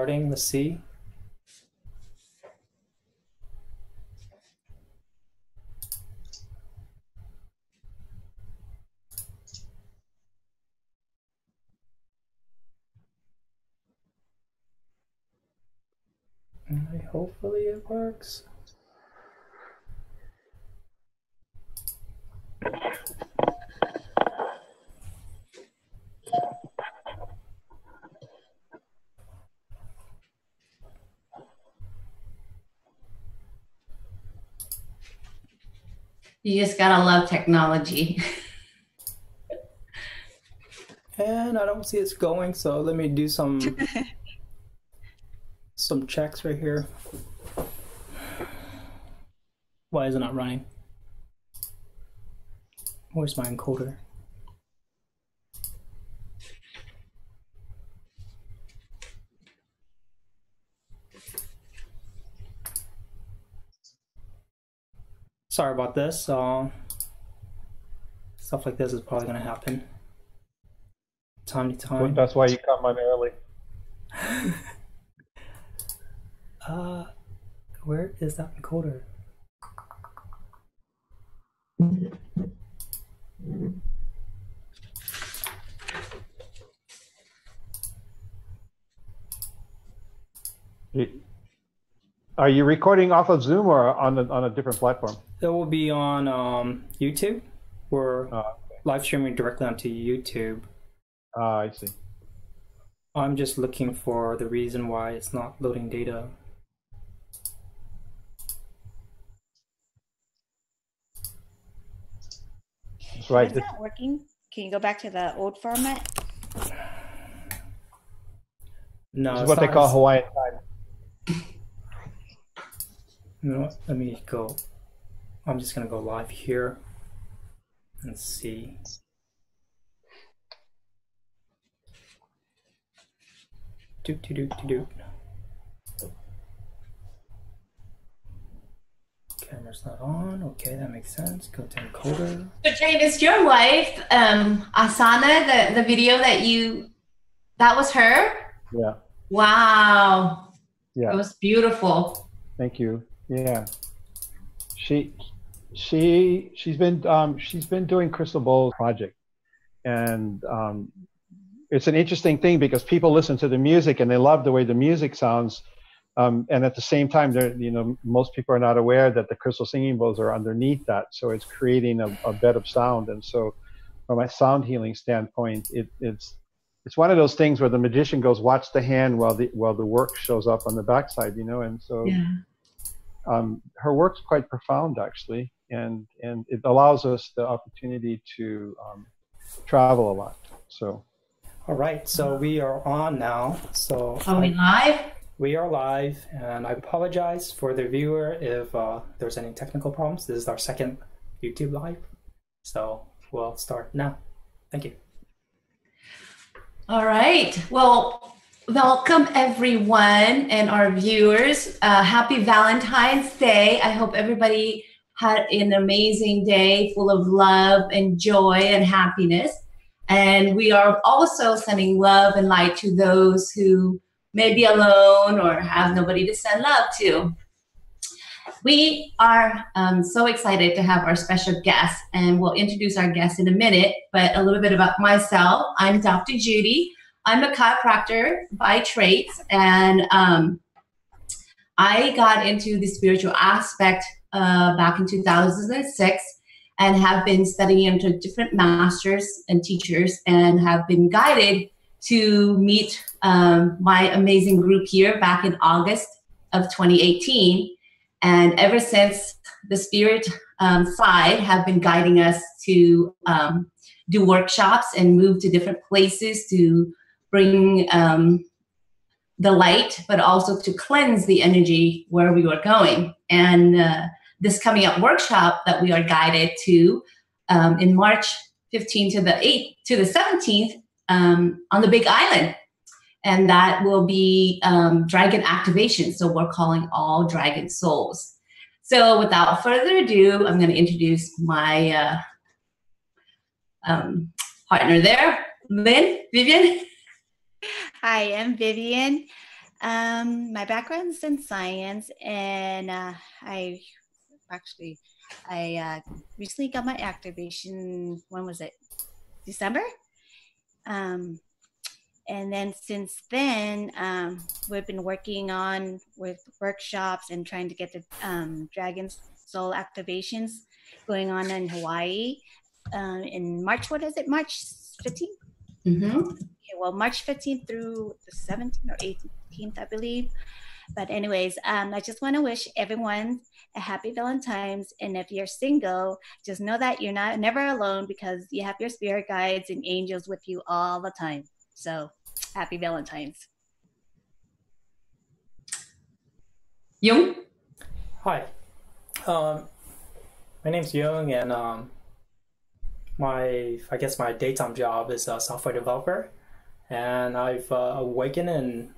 starting. Let's see. Hopefully it works. You just gotta love technology. And I don't see it's going, so let me do some checks right here. Why is it not running? Where's my encoder? Sorry about this. Stuff like this is probably going to happen time to time. That's why you come on early. Where is that encoder? Are you recording off of Zoom or on a different platform? It will be on YouTube. We're live streaming directly onto YouTube. I see. I'm just looking for the reason why it's not loading data. That's right. It's not working. Can you go back to the old format? No, it's what they call Hawaiian time. You know what? Let me go. I'm just gonna go live here and see. Camera's not on. Okay, that makes sense. Go to encoder. So Jane, is your wife Asana, the video that was her? Yeah. Wow. Yeah. It was beautiful. Thank you. Yeah. She's been doing Crystal Bowl's project, and it's an interesting thing because people listen to the music and they love the way the music sounds, and at the same time, most people are not aware that the crystal singing bowls are underneath that, so it's creating a bed of sound. And so, from a sound healing standpoint, it's one of those things where the magician goes, "Watch the hand," while the work shows up on the backside, and so. Yeah. Her work's quite profound, actually, and it allows us the opportunity to travel a lot. So, all right, so we are on now. So are we live? We are live, and I apologize for the viewer if there's any technical problems. This is our second YouTube live, so we'll start now. Thank you. All right. Well. Welcome everyone and our viewers. Happy Valentine's Day. I hope everybody had an amazing day full of love and joy and happiness. And we are also sending love and light to those who may be alone or have nobody to send love to. We are so excited to have our special guest, and we'll introduce our guest in a minute, but a little bit about myself. I'm Dr. Judy. I'm a chiropractor by trade, and I got into the spiritual aspect back in 2006 and have been studying under different masters and teachers and have been guided to meet my amazing group here back in August of 2018. And ever since, the spirit side have been guiding us to do workshops and move to different places to bring the light, but also to cleanse the energy where we were going. And this coming up workshop that we are guided to in March 15th to the 8th to the 17th on the Big Island. And that will be dragon activation. So we're calling all dragon souls. So without further ado, I'm going to introduce my partner there, Vivian. Hi, I'm Vivian. My background's in science, and I recently got my activation. When was it? December. And then since then, we've been working on with workshops and trying to get the Dragon Soul activations going on in Hawaii in March. What is it? March 15th? Mm-hmm. Okay, well, March 15th through the 17th or 18th, I believe. But anyways, I just want to wish everyone a happy Valentine's. And if you're single, just know that you're never alone, because you have your spirit guides and angels with you all the time. So happy Valentine's. Jung? Hi, my name's Young, and I guess my daytime job is a software developer, and I've awakened and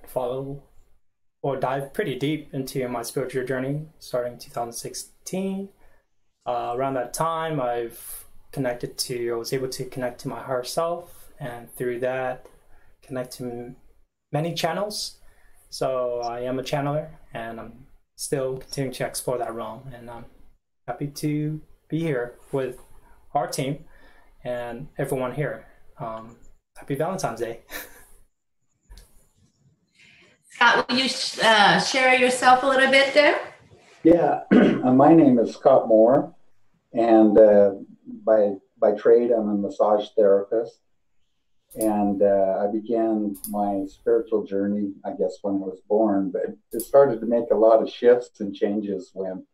dived pretty deep into my spiritual journey starting 2016. Around that time, I was able to connect to my higher self, and through that, connect to many channels. So I am a channeler, and I'm still continuing to explore that realm, and I'm happy to be here with our team and everyone here. Happy Valentine's Day. Scott, will you share yourself a little bit there? Yeah, my name is Scott Moore, and by trade, I'm a massage therapist. And I began my spiritual journey, I guess, when I was born, but it started to make a lot of shifts and changes when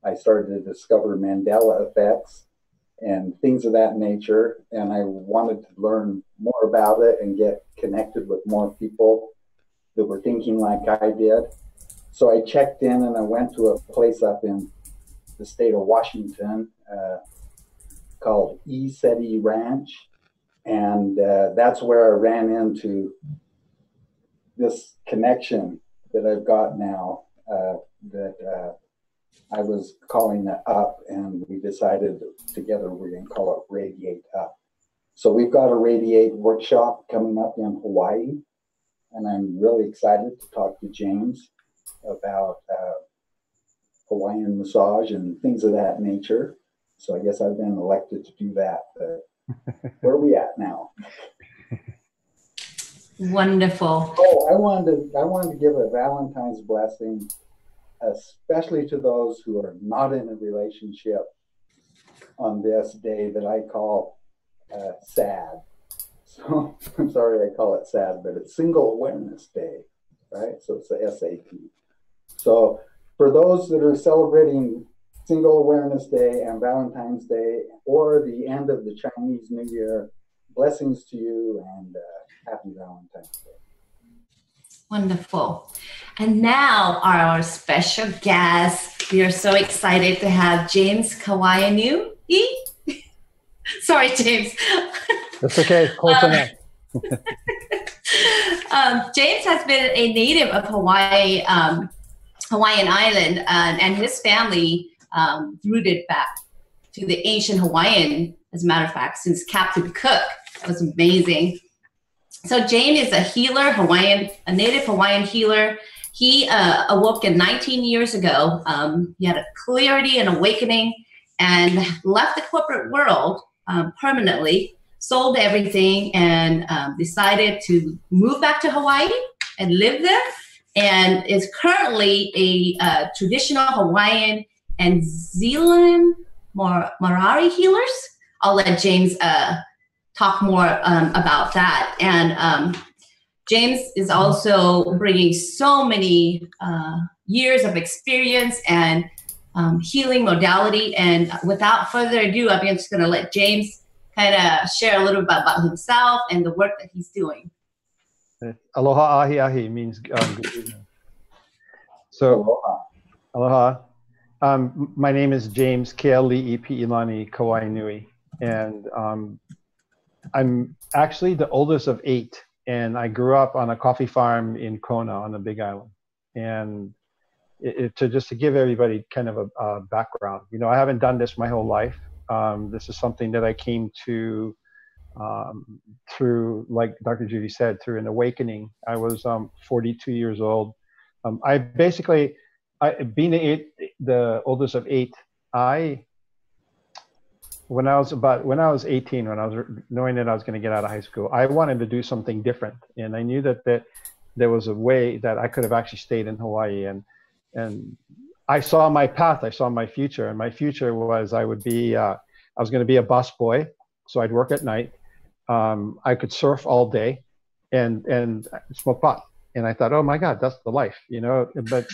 I started to discover Mandela effects and things of that nature. And I wanted to learn more about it and get connected with more people that were thinking like I did. So I checked in, and I went to a place up in the state of Washington called E-Seti Ranch. And that's where I ran into this connection that I've got now that I was calling it up, and we decided together we're going to call it Radiate Up. So we've got a Radiate workshop coming up in Hawaii, and I'm really excited to talk to James about Hawaiian massage and things of that nature. So I guess I've been elected to do that. Where are we at now? Wonderful. Oh, I wanted to give a Valentine's blessing, especially to those who are not in a relationship on this day that I call sad. So I'm sorry I call it sad, but it's Single Awareness Day, right? So it's the SAT. So for those that are celebrating Single Awareness Day and Valentine's Day, or the end of the Chinese New Year, blessings to you, and happy Valentine's Day. Wonderful. And now our special guest. We are so excited to have Jame Kawanui. Sorry, James. That's okay. Close enough. James has been a native of Hawaii, Hawaiian Island, and his family rooted back to the ancient Hawaiian, as a matter of fact, since Captain Cook. That was amazing. So Jame is a healer, a native Hawaiian healer. He awoke 19 years ago. He had a clarity and awakening and left the corporate world permanently, sold everything, and decided to move back to Hawaii and live there, and is currently a traditional Hawaiian and Zealand Maori healers. I'll let James talk more about that. And James is also bringing so many years of experience and healing modality. And without further ado, I'm just going to let James kind of share a little bit about himself and the work that he's doing. Aloha ahi ahi means good evening. So, aloha. My name is James Kawanui Kawanui, and I'm actually the oldest of 8, and I grew up on a coffee farm in Kona on the Big Island. And just to give everybody kind of a background, I haven't done this my whole life. This is something that I came to through, like Dr. Judy said, through an awakening. I was 42 years old. I basically, being the oldest of 8, when I was 18, when I was knowing that I was going to get out of high school, I wanted to do something different, and I knew that there was a way that I could have actually stayed in Hawaii, and I saw my path, I saw my future, and my future was I was going to be a bus boy, so I'd work at night. I could surf all day, and smoke pot. And I thought, oh my God, that's the life, you know. But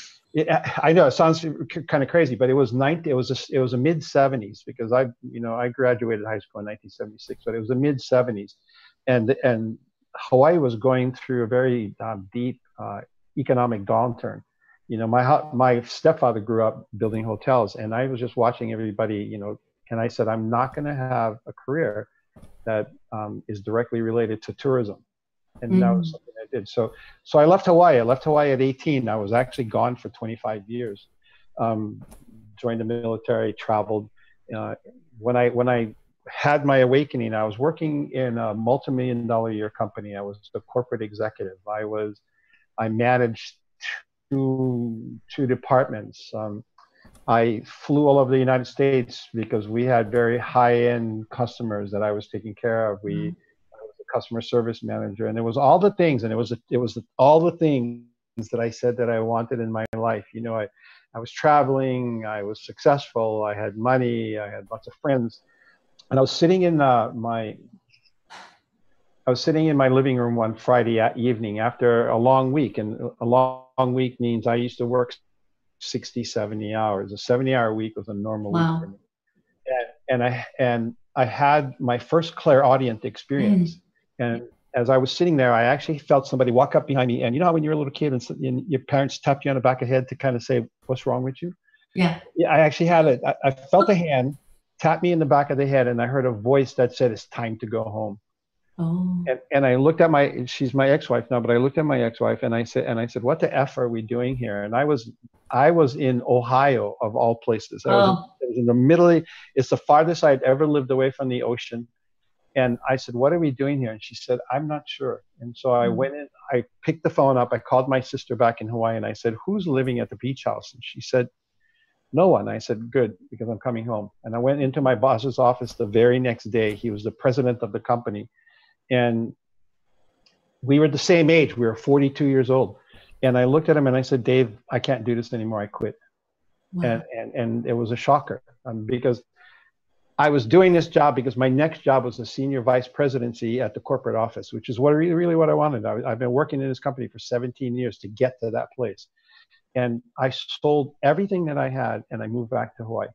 I know it sounds kind of crazy, but it was a mid 70s, because I graduated high school in 1976, but it was the mid 70s, and Hawaii was going through a very deep economic downturn. You know, my stepfather grew up building hotels, and I was just watching everybody, you know, and I said, I'm not going to have a career that is directly related to tourism. And that was something I did. So I left Hawaii. I left Hawaii at 18. I was actually gone for 25 years. Joined the military, traveled. When I had my awakening, I was working in a multi-million-dollar a year company. I was the corporate executive. I managed two departments. I flew all over the United States because we had very high-end customers that I was taking care of. I was a customer service manager, and it was all the things, and it was all the things that I said that I wanted in my life. You know, I was traveling, I was successful, I had money, I had lots of friends, and I was sitting in my living room one Friday evening after a long week, and a long week means I used to work 60, 70 hours. A 70-hour week was a normal week for me. And I had my first clairaudient experience. And as I was sitting there, I actually felt somebody walk up behind me. And you know how when you're a little kid and your parents tap you on the back of the head to kind of say, what's wrong with you? Yeah, I actually had it. I felt a hand tap me in the back of the head, and I heard a voice that said, it's time to go home. Oh. And I looked at she's my ex-wife now, but I looked at my ex-wife and I said, what the F are we doing here? And I was in Ohio, of all places. I was in the middle. It's the farthest I'd ever lived away from the ocean. And I said, what are we doing here? And she said, I'm not sure. And so I went in, I picked the phone up. I called my sister back in Hawaii, and I said, who's living at the beach house? And she said, no one. I said, good, because I'm coming home. And I went into my boss's office the very next day. He was the president of the company. And we were the same age. We were 42 years old. And I looked at him and I said, Dave, I can't do this anymore. I quit. Wow. And it was a shocker because I was doing this job because my next job was a senior vice presidency at the corporate office, which is really what I wanted. I've been working in this company for 17 years to get to that place. And I sold everything that I had and I moved back to Hawaii.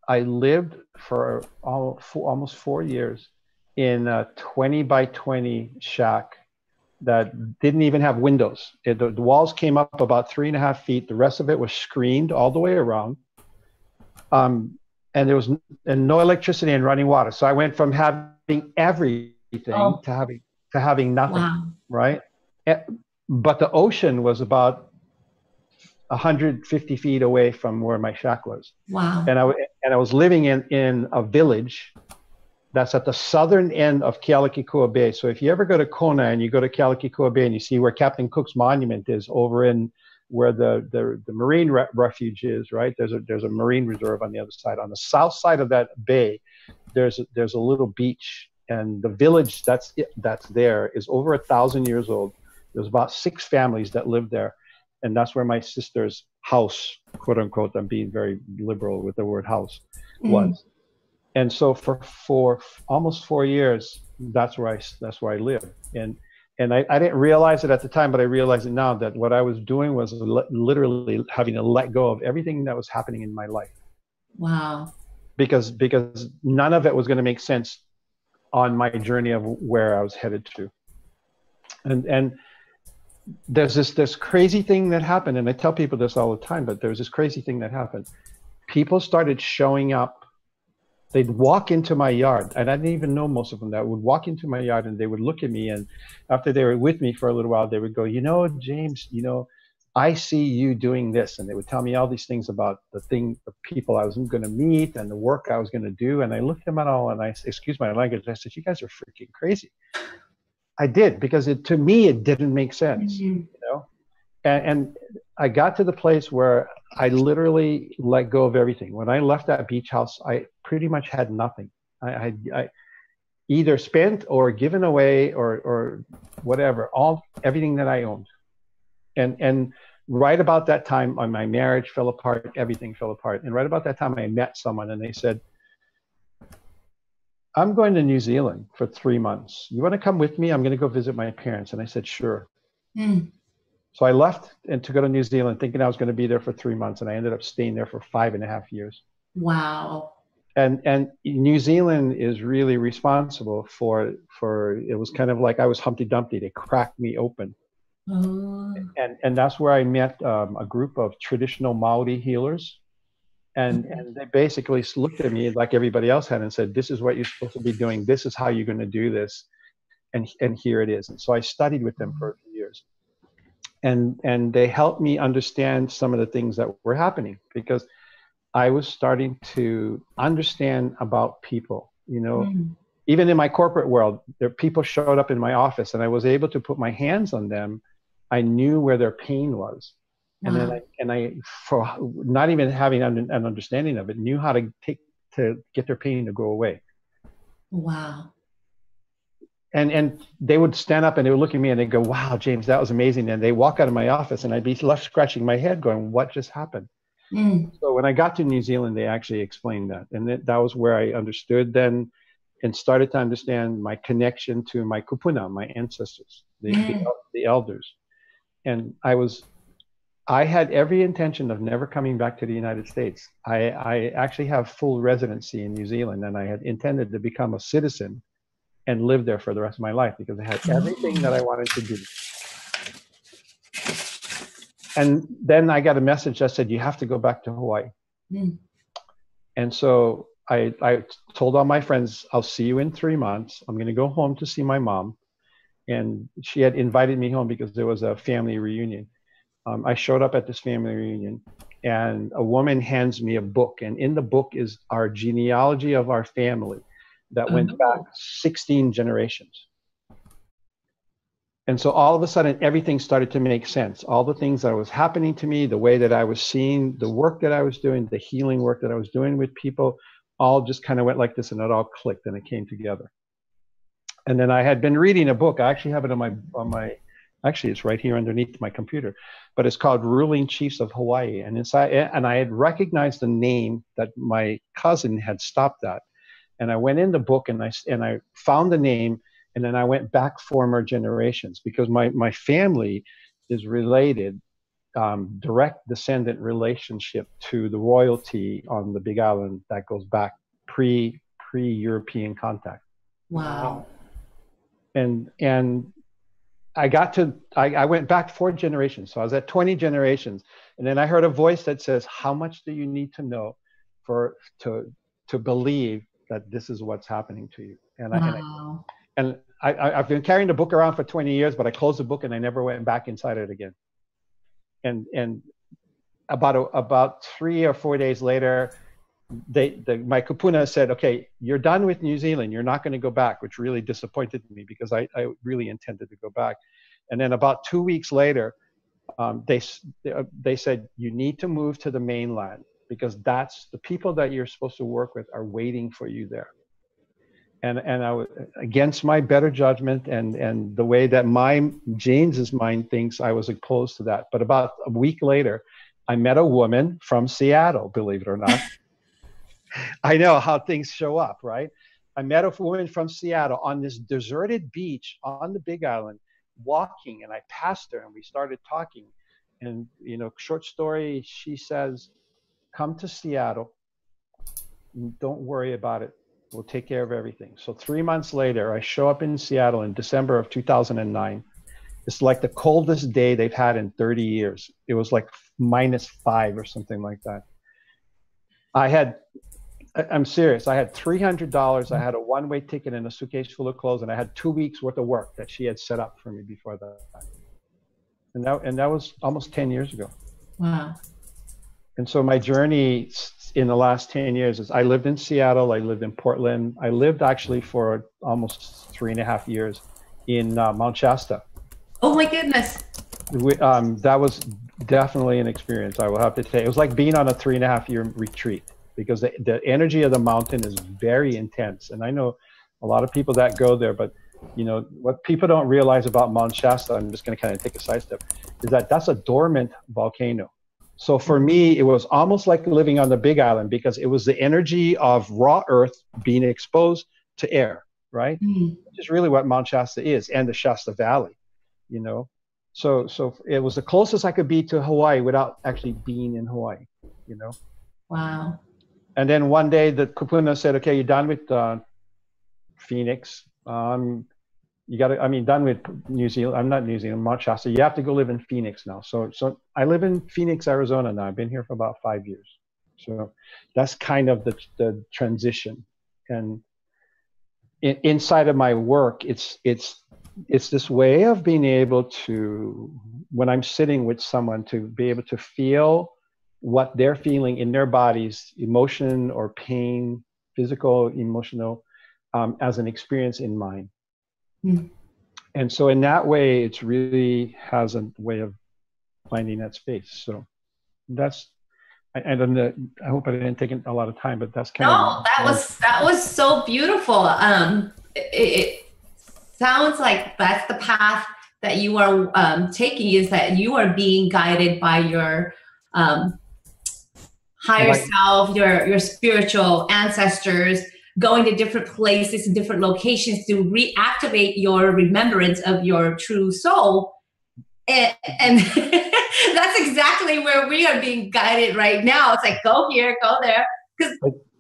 I lived for almost 4 years in a 20 by 20 shack that didn't even have windows. The walls came up about 3.5 feet. The rest of it was screened all the way around. And there was no electricity and running water. So I went from having everything to having nothing, right? But the ocean was about 150 feet away from where my shack was. Wow. And I was living in a village that's at the southern end of Kealakekua Bay. So if you ever go to Kona and you go to Kealakekua Bay and you see where Captain Cook's monument is over in where the marine refuge is, right? There's a marine reserve on the other side. On the south side of that bay, there's a little beach, and the village that's there is over 1,000 years old. There's about 6 families that live there. And that's where my sister's house, quote unquote, I'm being very liberal with the word house, was. And so for almost 4 years, that's where I lived. And I didn't realize it at the time, but I realize it now that what I was doing was literally having to let go of everything that was happening in my life. Wow. Because none of it was going to make sense on my journey of where I was headed to. And there's this crazy thing that happened, and I tell people this all the time, but there was this crazy thing that happened. People started showing up. They'd walk into my yard, and I didn't even know most of them that would walk into my yard, and they would look at me, and after they were with me for a little while, they would go, you know, James, you know, I see you doing this. And they would tell me all these things about the people I was going to meet and the work I was going to do. And I looked at them all and I said, excuse my language, I said, you guys are freaking crazy. I did, because to me, it didn't make sense, you know? And I got to the place where I literally let go of everything. When I left that beach house, I pretty much had nothing. I either spent or given away or whatever, everything that I owned. And right about that time, my marriage fell apart, everything fell apart. And right about that time, I met someone and they said, I'm going to New Zealand for 3 months. You want to come with me? I'm going to go visit my parents. And I said, sure. So I left and to go to New Zealand thinking I was going to be there for 3 months. And I ended up staying there for 5.5 years. Wow. And New Zealand is really responsible for it was kind of like I was Humpty Dumpty. They cracked me open. And that's where I met a group of traditional Maori healers. And they basically looked at me like everybody else had and said, this is what you're supposed to be doing. This is how you're going to do this. And here it is. And so I studied with them for a few years. And they helped me understand some of the things that were happening, because I was starting to understand about people, you know. Even in my corporate world, people showed up in my office and I was able to put my hands on them. I knew where their pain was. And then I, for not even having an understanding of it, knew how to get their pain to go away. Wow. And they would stand up and they would look at me and they'd go, wow, James, that was amazing. And they walk out of my office and I'd be left scratching my head going, what just happened? So when I got to New Zealand, they actually explained that. And that was where I understood then and started to understand my connection to my kupuna, my ancestors, the elders. And I had every intention of never coming back to the United States. I actually have full residency in New Zealand, and I had intended to become a citizen and live there for the rest of my life because I had everything that I wanted to do. And then I got a message that said, you have to go back to Hawaii. And so I told all my friends, I'll see you in 3 months. I'm going to go home to see my mom. And she had invited me home because there was a family reunion. I showed up at this family reunion and a woman hands me a book. And in the book is our genealogy of our family that went back 16 generations. And so all of a sudden, everything started to make sense. All the things that was happening to me, the way that I was seeing, the work that I was doing, the healing work that I was doing with people, all just kind of went like this and it all clicked and it came together. And then I had been reading a book. I actually have it on my actually it's right here underneath my computer, but it's called Ruling Chiefs of Hawaii. And I had recognized the name that my cousin had stopped at. And I went in the book and I found the name. And then I went back 4 more generations because my family is related, direct descendant relationship to the royalty on the Big Island that goes back pre-European contact. Wow. And I went back 4 generations. So I was at 20 generations. And then I heard a voice that says, how much do you need to know to believe that this is what's happening to you? And I've been carrying the book around for 20 years, but I closed the book and I never went back inside it again. And about 3 or 4 days later, my kupuna said, okay, you're done with New Zealand. You're not going to go back, which really disappointed me because I really intended to go back. And then about 2 weeks later, they said, you need to move to the mainland because that's the people that you're supposed to work with are waiting for you there. And I was against my better judgment and the way that James's mind thinks, I was opposed to that. But about a week later, I met a woman from Seattle, believe it or not. I know how things show up, right? I met a woman from Seattle on this deserted beach on the Big Island, walking, and I passed her and we started talking. And, you know, short story, she says, come to Seattle. Don't worry about it. We'll take care of everything. So 3 months later, I show up in Seattle in December of 2009. It's like the coldest day they've had in 30 years. It was like -5 or something like that. I'm serious. I had $300. I had a one-way ticket and a suitcase full of clothes, and I had 2 weeks worth of work that she had set up for me before that. and that was almost 10 years ago. Wow. And so my journey in the last 10 years is I lived in Seattle, I lived in Portland, I lived actually for almost 3.5 years in Mount Shasta. Oh my goodness. That was definitely an experience, I will have to say. It was like being on a 3.5-year retreat, because the energy of the mountain is very intense. And I know a lot of people that go there, but you know, what people don't realize about Mount Shasta, I'm just going to kind of take a sidestep, is that that's a dormant volcano. So for me, it was almost like living on the Big Island, because it was the energy of raw earth being exposed to air, right? Which is really what Mount Shasta is, and the Shasta Valley, you know. So it was the closest I could be to Hawaii without actually being in Hawaii, you know. Wow. And then one day the kupuna said, okay, you're done with Phoenix. You got to, I mean, done with New Zealand. I'm not New Zealand, Mount Shasta. You have to go live in Phoenix now. So I live in Phoenix, Arizona now. I've been here for about 5 years. So that's kind of the transition. And inside of my work, it's this way of being able to, when I'm sitting with someone, to be able to feel what they're feeling in their bodies, emotion or pain, physical, emotional, as an experience in mine. And so in that way, it's really has a way of finding that space. So that's, I don't know, I hope I didn't take a lot of time, but that's kind of. No, that was so beautiful. It sounds like that's the path that you are taking, is that you are being guided by your higher self, your spiritual ancestors, going to different places and different locations to reactivate your remembrance of your true soul. And that's exactly where we are being guided right now. It's like, go here, go there.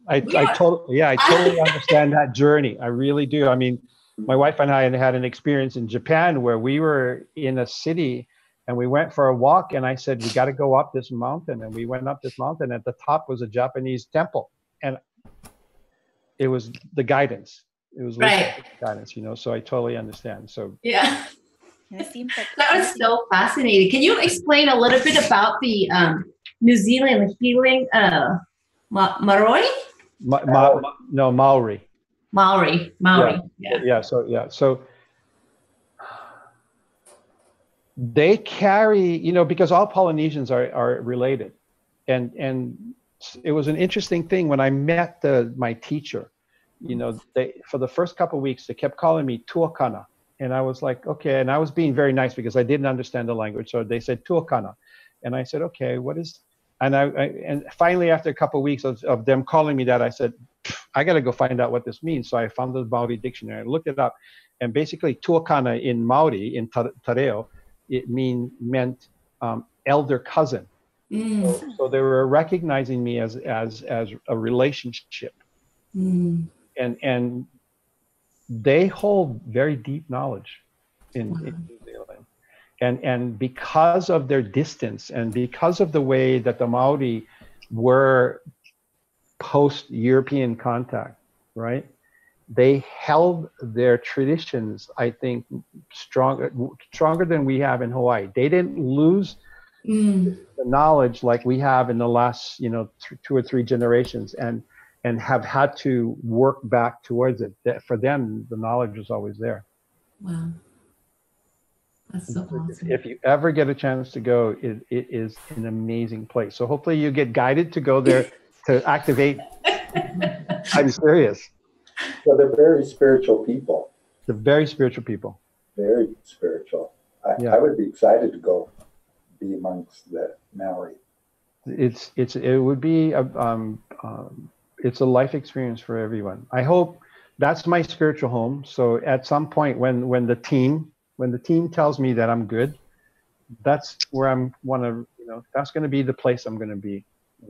I totally understand that journey. I really do. I mean, my wife and I had an experience in Japan where we were in a city and we went for a walk, and I said, we got to go up this mountain. And we went up this mountain. At the top was a Japanese temple. And it was the guidance. It was right. Guidance, you know, so I totally understand. So yeah. That was so fascinating. Can you explain a little bit about the New Zealand healing Maori? No, Maori. Maori. Yeah. So they carry, you know, because all Polynesians are related, and it was an interesting thing when I met my teacher. You know, for the first couple of weeks they kept calling me Tuakana. And I was like, okay. And I was being very nice because I didn't understand the language. So they said Tuakana. And I said, okay, what is, and finally after a couple of weeks of them calling me that, I said, I got to go find out what this means. So I found the Maori dictionary, I looked it up. And basically Tuakana in Maori, in Tareo, it meant elder cousin. So they were recognizing me as a relationship. And they hold very deep knowledge in New Zealand. And because of their distance and because of the way that the Maori were post-European contact, right? They held their traditions, I think, stronger than we have in Hawaii. They didn't lose the knowledge like we have in the last, 2 or 3 generations, and have had to work back towards it. For them, the knowledge was always there. Wow. That's so awesome. If you ever get a chance to go, it is an amazing place. So hopefully you get guided to go there to activate. I'm serious. So they're very spiritual people. They're very spiritual people. Very spiritual. I would be excited to go be amongst the Maori. It would be it's a life experience for everyone. I hope that's my spiritual home. So at some point when the team tells me that I'm good, that's where that's going to be the place I'm going to be.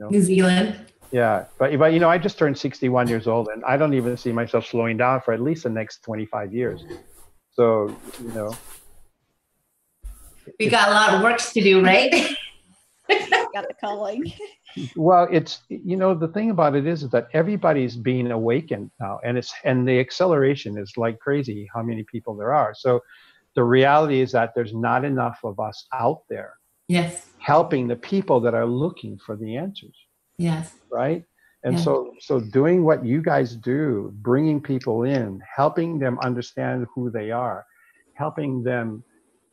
New Zealand. Yeah, but I just turned 61 years old, and I don't even see myself slowing down for at least the next 25 years. So, we got a lot of work to do, right? Got the calling. Well, it's the thing about it is that everybody's being awakened now, and the acceleration is like crazy how many people there are. So the reality is that there's not enough of us out there Yes. helping the people that are looking for the answers. Yes. Right? And Yeah. so doing what you guys do, bringing people in, helping them understand who they are, helping them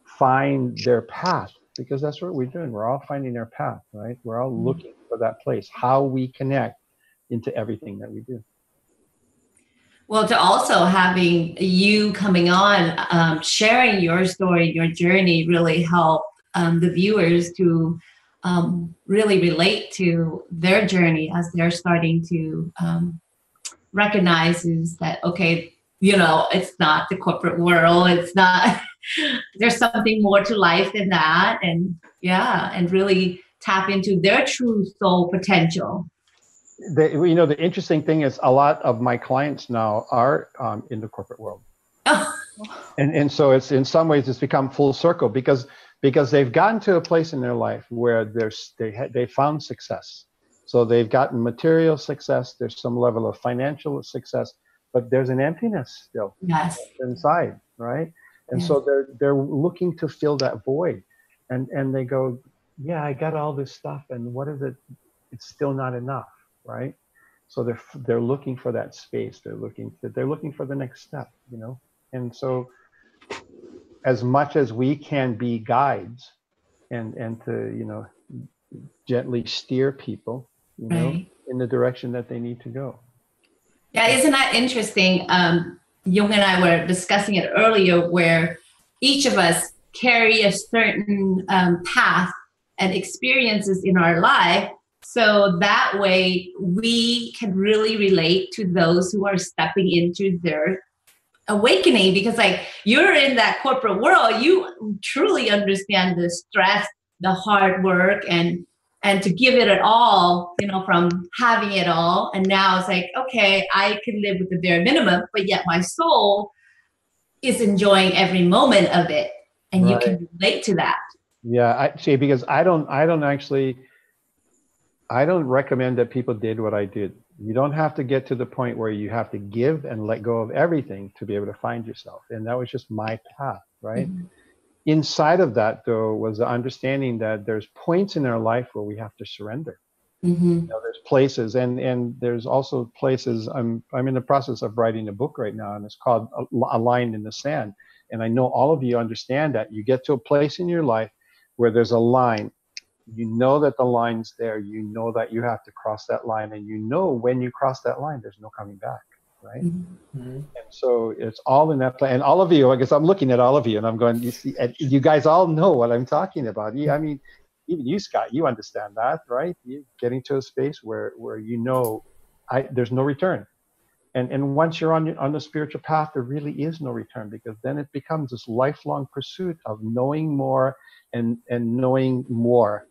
find their path, because that's what we're doing. We're all finding our path, right? We're all looking for that place, how we connect into everything that we do. Well, to also having you coming on, sharing your story, your journey really helped the viewers to really relate to their journey as they're starting to recognize is that, okay, you know, it's not the corporate world. It's not, there's something more to life than that. And yeah, and really tap into their true soul potential. You know, the interesting thing is a lot of my clients now are in the corporate world. Oh. And so it's, in some ways, it's become full circle because they've gotten to a place in their life where they found success. So they've gotten material success. There's some level of financial success, but there's an emptiness still inside, right? And so they're looking to fill that void, and they go, yeah, I got all this stuff, and what is it? It's still not enough, right? So they're looking for that space. They're looking for the next step, you know. And so, as much as we can be guides, and to, you know, gently steer people, you know, in the direction that they need to go. Yeah, isn't that interesting? Jung and I were discussing it earlier, where each of us carry a certain path and experiences in our life. So that way we can really relate to those who are stepping into their awakening, because like you're in that corporate world, you truly understand the stress, the hard work, and to give it all, you know, from having it all. And now it's like, okay, I can live with the bare minimum, but yet my soul is enjoying every moment of it. And you can relate to that. Yeah, I see, because I don't recommend that people did what I did. You don't have to get to the point where you have to give and let go of everything to be able to find yourself. And that was just my path, right? Mm-hmm. Inside of that, though, was the understanding that there's points in our life where we have to surrender. Mm-hmm. You know, there's places, and there's also places. I'm in the process of writing a book right now, and it's called A Line in the Sand. And I know all of you understand that. You get to a place in your life where there's a line. You know that the line's there. You know that you have to cross that line, and you know when you cross that line, there's no coming back, right? Mm-hmm. And so it's all in that plan. And all of you, I guess I'm looking at all of you, and I'm going, you see, and you guys all know what I'm talking about. I mean, even you, Scott, you understand that, right? You're getting to a space where you know, there's no return. And once you're on the spiritual path, there really is no return, because then it becomes this lifelong pursuit of knowing more and knowing more.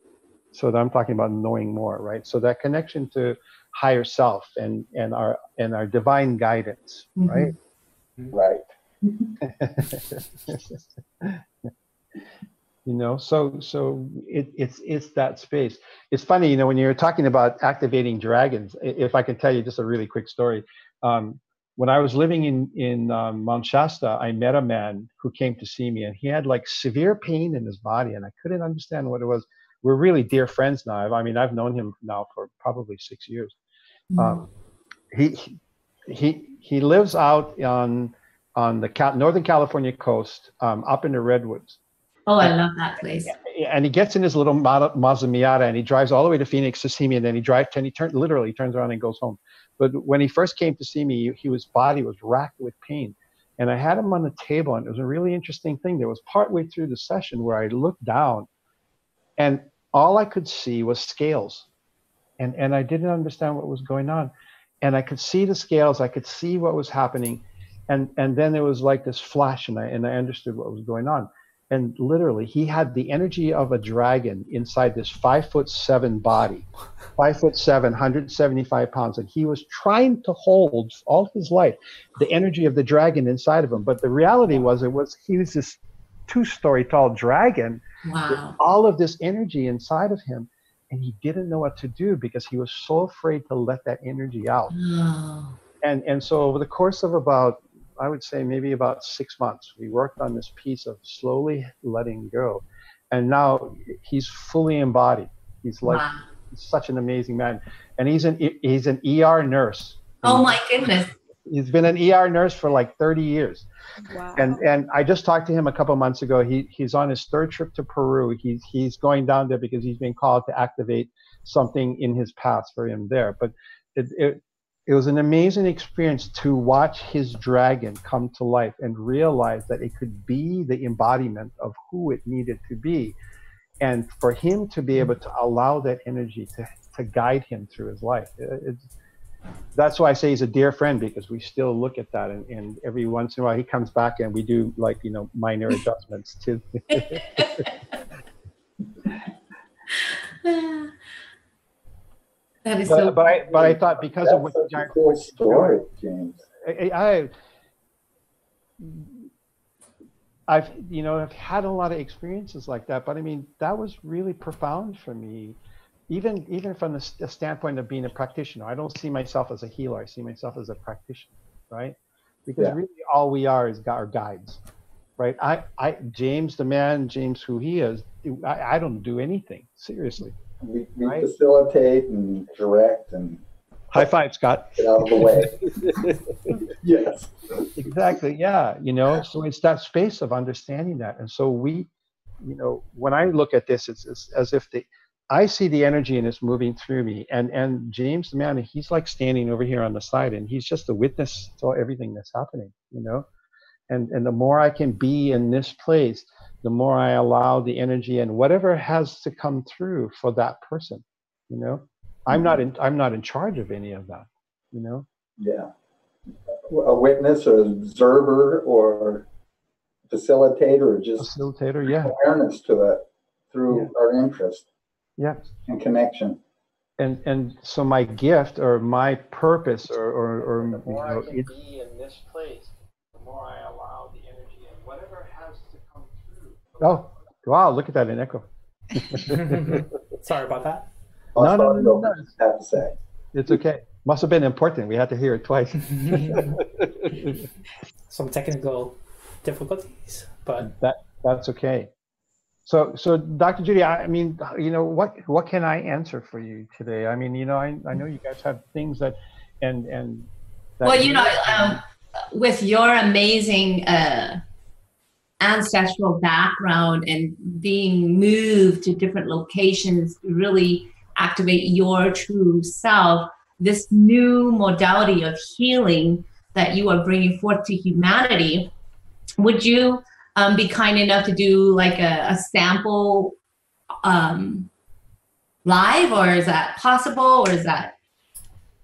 So I'm talking about knowing more, right? So that connection to higher self and our divine guidance, right? Right. You know, so it's that space. It's funny, you know, when you're talking about activating dragons, if I can tell you just a really quick story. When I was living in Mount Shasta, I met a man who came to see me, and he had like severe pain in his body, and I couldn't understand what it was. We're really dear friends now. I mean, I've known him now for probably 6 years. He lives out on the Northern California coast, up in the Redwoods. Oh, I love that place. And he gets in his little Mazda Miata, and he drives all the way to Phoenix to see me, and then he literally turns around and goes home. But when he first came to see me, his body was racked with pain. And I had him on the table, and it was a really interesting thing. There was partway through the session where I looked down, and all I could see was scales. And I didn't understand what was going on. And I could see the scales. I could see what was happening. And then there was like this flash, and I understood what was going on. And literally, he had the energy of a dragon inside this 5'7" body, 5'7", 175 pounds. And he was trying to hold all his life the energy of the dragon inside of him. But the reality was, he was this 2-story tall dragon. Wow. With all of this energy inside of him, and he didn't know what to do because he was so afraid to let that energy out. Oh. And so over the course of about I would say maybe about 6 months. We worked on this piece of slowly letting go. And now he's fully embodied. He's like he's such an amazing man. And he's an ER nurse. Oh my goodness. He's been an ER nurse for like 30 years. Wow. And I just talked to him a couple months ago. He's on his 3rd trip to Peru. He's going down there because he's been called to activate something in his past for him there. But it was an amazing experience to watch his dragon come to life and realize that it could be the embodiment of who it needed to be. And for him to be able to allow that energy to guide him through his life. That's why I say he's a dear friend, because we still look at that, and every once in a while he comes back and we do, like, you know, minor adjustments to. That is but I thought, because of what such a cool story, James. I've had a lot of experiences like that, but I mean, that was really profound for me. Even from the standpoint of being a practitioner, I don't see myself as a healer. I see myself as a practitioner, right? Because really all we are is our guides, right? James, the man, James, who he is, I don't do anything, seriously. We facilitate and direct and high five, Scott. Get out of the way. Yes. Exactly. Yeah. You know, so it's that space of understanding that. And so we, you know, when I look at this, it's as if I see the energy and it's moving through me. And James, the man, he's like standing over here on the side, and he's just a witness to everything that's happening, you know? And the more I can be in this place, the more I allow the energy and whatever has to come through for that person, you know? I'm not in charge of any of that, you know? Yeah. A witness or observer or facilitator, or just facilitator, yeah. Awareness to it through our interest. Yeah. And connection. And so my gift or my purpose or the more you know, I can be in this place, the more I allow the energy and whatever has to come through. Oh, wow, look at that, an echo. Sorry about that. No. Have to say. It's okay. Must have been important. We had to hear it twice. Some technical difficulties, but that's okay. So Dr. Judy, I mean, you know, what can I answer for you today? I mean, you know, I know you guys have things that and that, well, you know, with your amazing ancestral background and being moved to different locations to really activate your true self, this new modality of healing that you are bringing forth to humanity, would you be kind enough to do like a sample live, or is that possible, or is that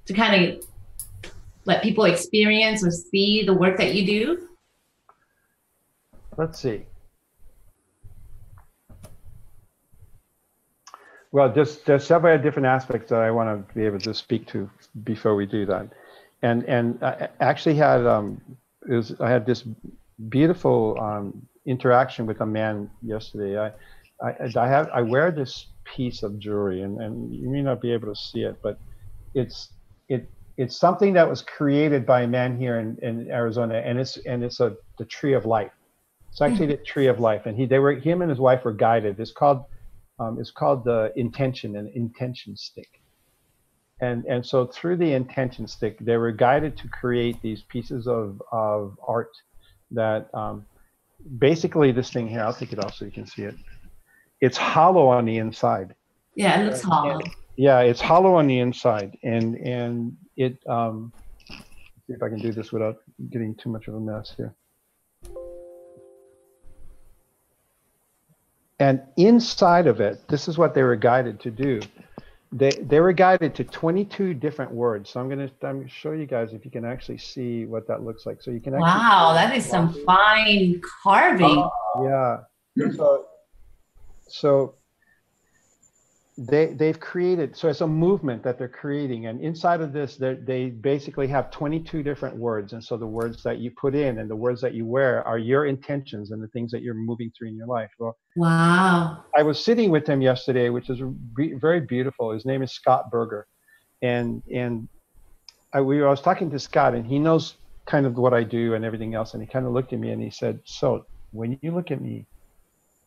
to kind of let people experience or see the work that you do? Let's see. Well, there's several different aspects that I want to be able to speak to before we do that, and I actually had I had this beautiful interaction with a man yesterday. I wear this piece of jewelry, and you may not be able to see it, but it's something that was created by a man here in Arizona, and it's the tree of life. It's actually the tree of life, and him and his wife were guided. It's called the intention and intention stick. And so through the intention stick, they were guided to create these pieces of art that basically this thing here, I'll take it off so you can see it. It's hollow on the inside. Yeah, it looks hollow. Yeah, it's hollow on the inside, and it see if I can do this without getting too much of a mess here. And inside of it, this is what they were guided to do. They were guided to 22 different words. So I'm going to show you guys if you can actually see what that looks like. So you can actually wow, that is some fine carving. Yeah. So they've created, so it's a movement that they're creating, and inside of this they basically have 22 different words, and so the words that you put in and the words that you wear are your intentions and the things that you're moving through in your life. Well, wow. I was sitting with him yesterday, which is very beautiful. His name is Scott Berger, and I was talking to Scott, and he knows kind of what I do and everything else. And he kind of looked at me and he said, so when you look at me,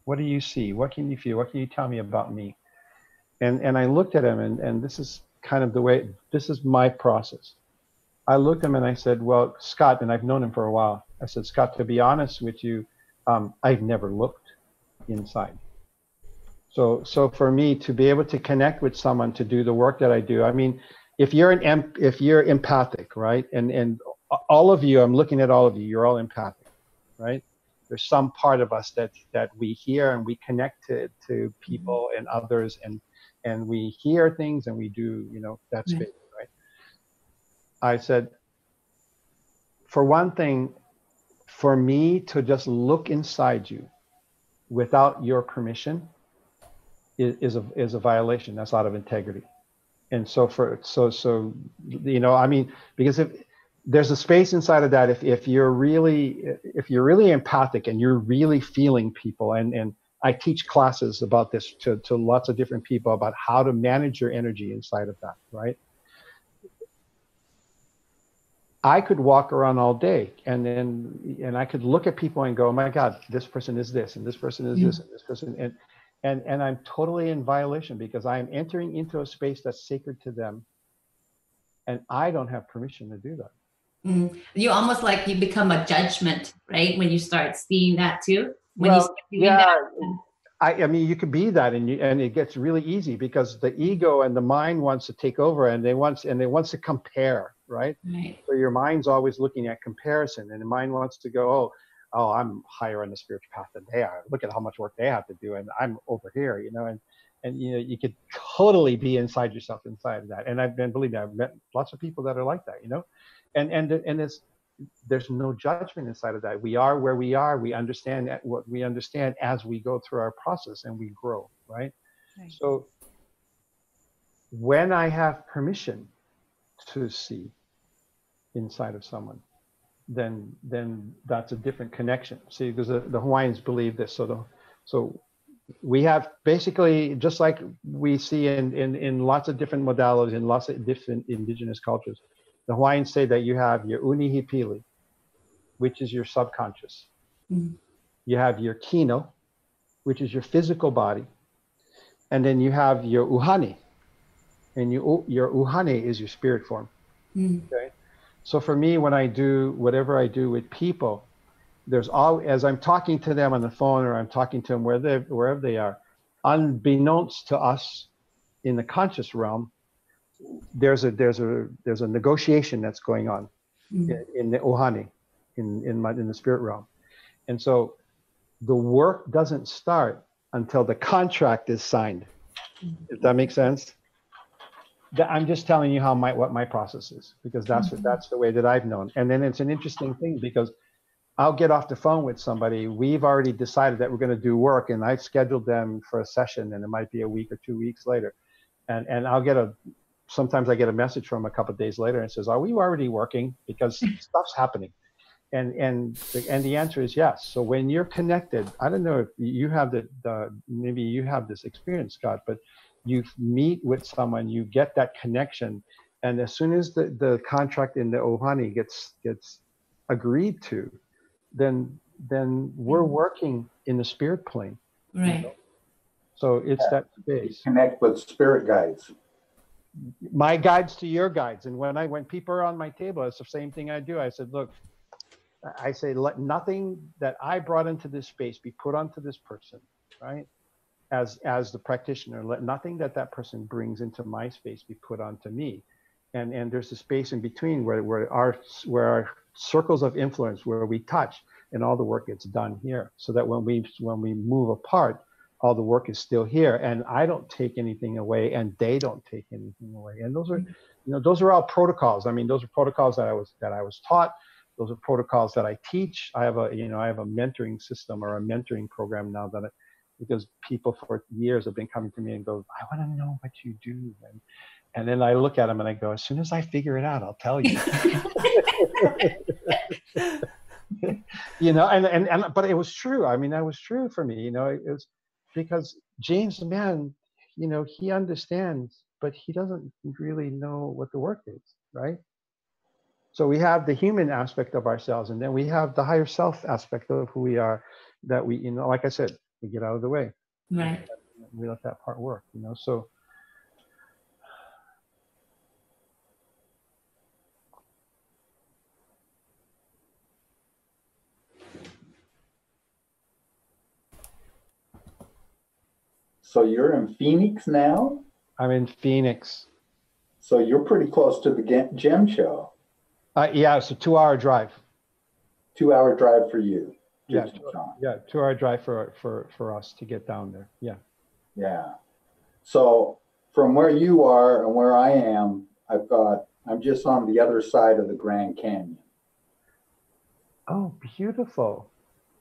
what do you see? What can you feel? What can you tell me about me? And I looked at him, and this is kind of the way, this is my process. I looked at him and I said, well, Scott, and I've known him for a while. I said, Scott, to be honest with you, I've never looked inside. So for me to be able to connect with someone to do the work that I do, I mean, if you're empathic, right? And all of you, I'm looking at all of you, you're all empathic, right? There's some part of us that we hear and we connect to people and others, and we hear things and we do, you know, that's big, right? I said, for one thing, for me to just look inside you without your permission is a violation. That's out of integrity. And so you know, I mean, because if there's a space inside of that, if you're really empathic and you're really feeling people, and I teach classes about this to lots of different people about how to manage your energy inside of that, right? I could walk around all day and I could look at people and go, oh my God, this person is this, and this person is this, and this person, and I'm totally in violation because I'm entering into a space that's sacred to them, and I don't have permission to do that. You almost like you become a judgment, right? When you start seeing that too. When well, you start doing that. I mean, you could be that, and it gets really easy because the ego and the mind wants to take over, and they wants to compare, right? So your mind's always looking at comparison, and the mind wants to go, oh, I'm higher on the spiritual path than they are. Look at how much work they have to do, and I'm over here, you know. And you know, you could totally be inside yourself inside of that. And believe me, I've met lots of people that are like that, you know. And there's no judgment inside of that. We are where we are. We understand what we understand as we go through our process and we grow, right? So when I have permission to see inside of someone, then that's a different connection. See, because the Hawaiians believe this. So we have basically, just like we see in lots of different modalities, in lots of different indigenous cultures, the Hawaiians say that you have your unihipili, which is your subconscious. You have your kino, which is your physical body. And then you have your uhane. And your uhane is your spirit form. Okay? So for me, when I do whatever I do with people, there's always, as I'm talking to them on the phone or I'm talking to them wherever they are, unbeknownst to us in the conscious realm, there's a negotiation that's going on in the ohane, in the spirit realm. And so the work doesn't start until the contract is signed. If that makes sense. I'm just telling you what my process is, because that's the way that I've known. And then it's an interesting thing because I'll get off the phone with somebody. We've already decided that we're going to do work, and I've scheduled them for a session, and it might be a week or 2 weeks later. And I'll sometimes I get a message from a couple of days later and says, are we already working? Because stuff's happening. And the answer is yes. So when you're connected, I don't know if you have maybe you have this experience, Scott, but you meet with someone, you get that connection. And as soon as the contract in the ohane gets agreed to, then we're working in the spirit plane. Right. You know? So it's that space. You connect with spirit guides. My guides to your guides. And when people are on my table, it's the same thing I do. I said, look, I say, let nothing that I brought into this space be put onto this person, right? As the practitioner, let nothing that person brings into my space be put onto me. And there's a space in between where our circles of influence, where we touch, and all the work gets done here. So that when we move apart, all the work is still here, and I don't take anything away, and they don't take anything away. And those are all protocols. I mean, those are protocols that I was taught. Those are protocols that I teach. I have a mentoring system or a mentoring program now because people for years have been coming to me and go, I want to know what you do. And then I look at them and I go, as soon as I figure it out, I'll tell you. But it was true. I mean, that was true for me. It was because James, man, he understands, but he doesn't really know what the work is, right? So we have the human aspect of ourselves, and then we have the higher self aspect of who we are, that we, you know, like I said, we get out of the way. Right. We let that part work, you know. So So you're in Phoenix now? I'm in Phoenix. So you're pretty close to the gem show. Yeah, it's a 2-hour drive. 2-hour drive for you. Yeah, 2-hour drive for us to get down there. Yeah. Yeah. So from where you are and where I am, I'm just on the other side of the Grand Canyon. Oh, beautiful.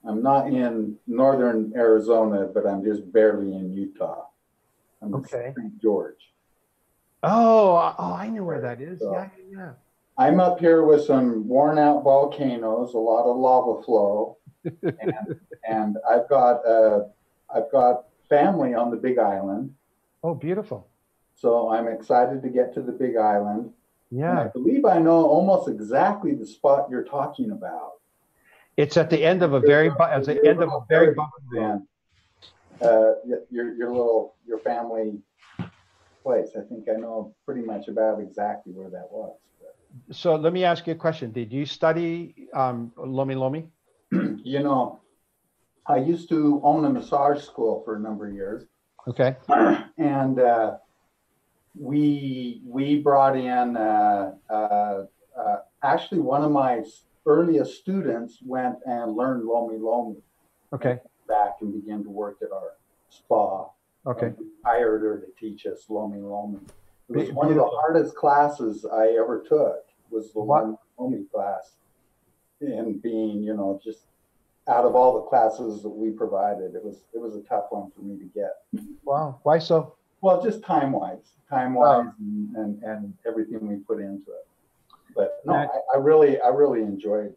I'm not in northern Arizona, but I'm just barely in Utah. I'm in St. George. Oh, I know where that is. So, yeah. I'm up here with some worn out volcanoes, a lot of lava flow, and I've got family on the Big Island. Oh, beautiful. So I'm excited to get to the Big Island. Yeah. And I believe I know almost exactly the spot you're talking about. It's at the end of a very bumpy road. Your family place. I think I know pretty much about exactly where that was. So let me ask you a question. Did you study Lomi Lomi? You know, I used to own a massage school for a number of years. Okay. And we brought in actually one of my earliest students went and learned Lomi Lomi. Okay. Back and began to work at our spa. Okay. We hired her to teach us Lomi Lomi. It was one of the hardest classes I ever took, was the Lomi Lomi class. And being, you know, just out of all the classes that we provided, it was a tough one for me to get. Wow. Why so? Well, just time-wise, and everything we put into it. But no, I really enjoyed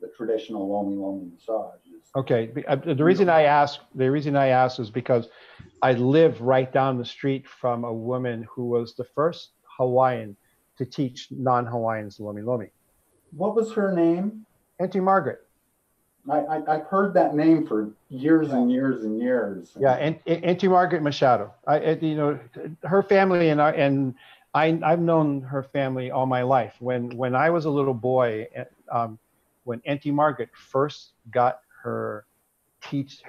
the traditional Lomi Lomi massage. Okay. The reason I ask is because I live right down the street from a woman who was the first Hawaiian to teach non-Hawaiians Lomi Lomi. What was her name? Auntie Margaret. I've heard that name for years and years and years. Yeah, and Auntie Margaret Machado. You know, her family and I've known her family all my life. When I was a little boy, when Auntie Margaret first got her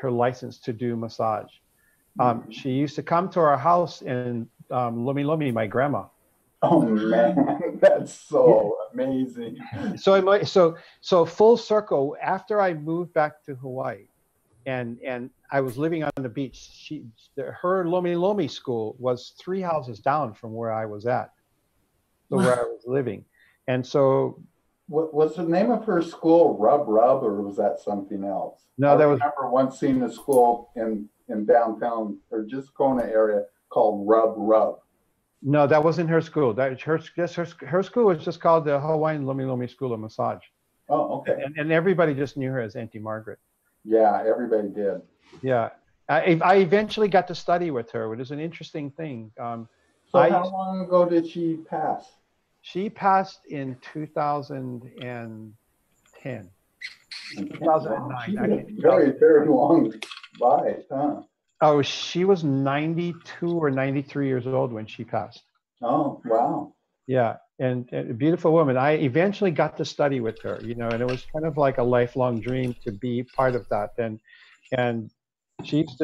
license to do massage, she used to come to our house and Lomi Lomi my grandma. Oh man, that's so amazing. So full circle, after I moved back to Hawaii and I was living on the beach, her Lomi Lomi school was 3 houses down from where I was at. So where I was living. And so what was the name of her school? Rub, or was that something else? No, I remember once seeing a school in downtown or just Kona area called Rub. No, that wasn't her school. Her school was just called the Hawaiian Lomi Lomi School of Massage. Oh, okay. And everybody just knew her as Auntie Margaret. Yeah, everybody did. Yeah. I eventually got to study with her, which is an interesting thing. So how long ago did she pass? She passed in 2010. 2009. Very, very long life, huh? Oh, she was 92 or 93 years old when she passed. Oh, wow. Yeah, and a beautiful woman. I eventually got to study with her, you know, and it was kind of like a lifelong dream to be part of that. And she used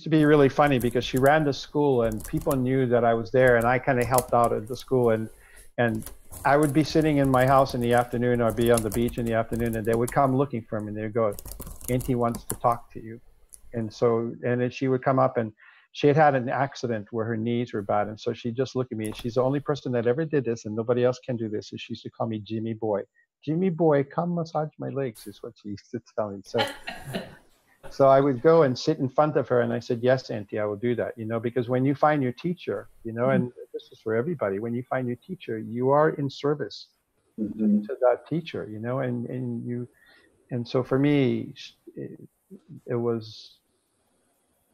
to be really funny because she ran the school and people knew that I was there, and I kind of helped out at the school, and I would be sitting in my house in the afternoon or be on the beach in the afternoon, and they would come looking for me and they'd go, Auntie wants to talk to you. And then she would come up, and she had an accident where her knees were bad. And so she just looked at me, and she's the only person that ever did this, and nobody else can do this. And she used to call me Jimmy Boy. Jimmy Boy, come massage my legs, is what she used to tell me. So I would go and sit in front of her, and I said, yes, Auntie, I will do that. You know, because when you find your teacher, you know, and this is for everybody, when you find your teacher, you are in service to that teacher, you know, and so for me, it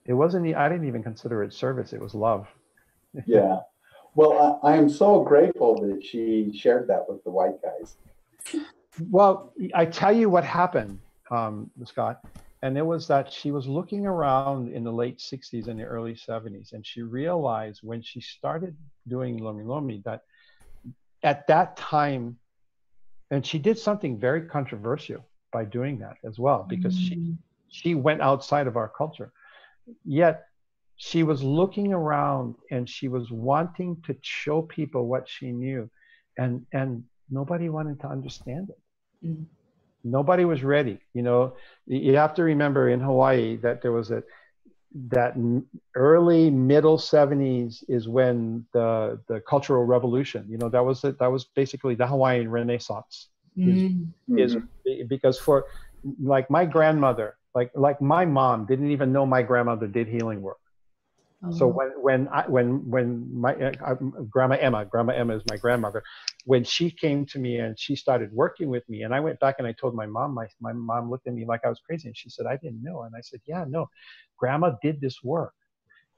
wasn't, I didn't even consider it service. It was love. Yeah. Well, I am so grateful that she shared that with the white guys. Well, I tell you what happened, Scott, and it was that she was looking around in the late 60s and the early 70s, and she realized when she started doing Lomi Lomi that at that time, and she did something very controversial by doing that as well, because she went outside of our culture. Yet she was looking around and she was wanting to show people what she knew, and nobody wanted to understand it. Mm. Nobody was ready. You know, you have to remember in Hawaii that there was that early middle 70s is when the Cultural Revolution, you know, that was basically the Hawaiian Renaissance. Is because for like my grandmother, like my mom didn't even know my grandmother did healing work. So when my Grandma Emma is my grandmother, when she came to me and she started working with me, and I went back and I told my mom, my mom looked at me like I was crazy, and she said, I didn't know. And I said, yeah, no, Grandma did this work.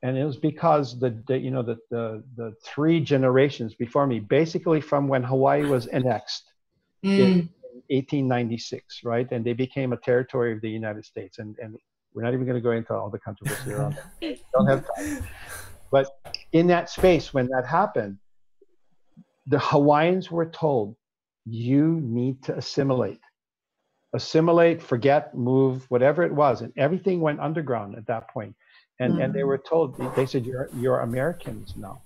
And it was because the three generations before me, basically from when Hawaii was annexed in 1896, right? And they became a territory of the United States. And we're not even going to go into all the controversy around that. Don't have time. But in that space, when that happened, the Hawaiians were told, you need to assimilate. Assimilate, forget, move, whatever it was. And everything went underground at that point. And they were told, they said, you're Americans now.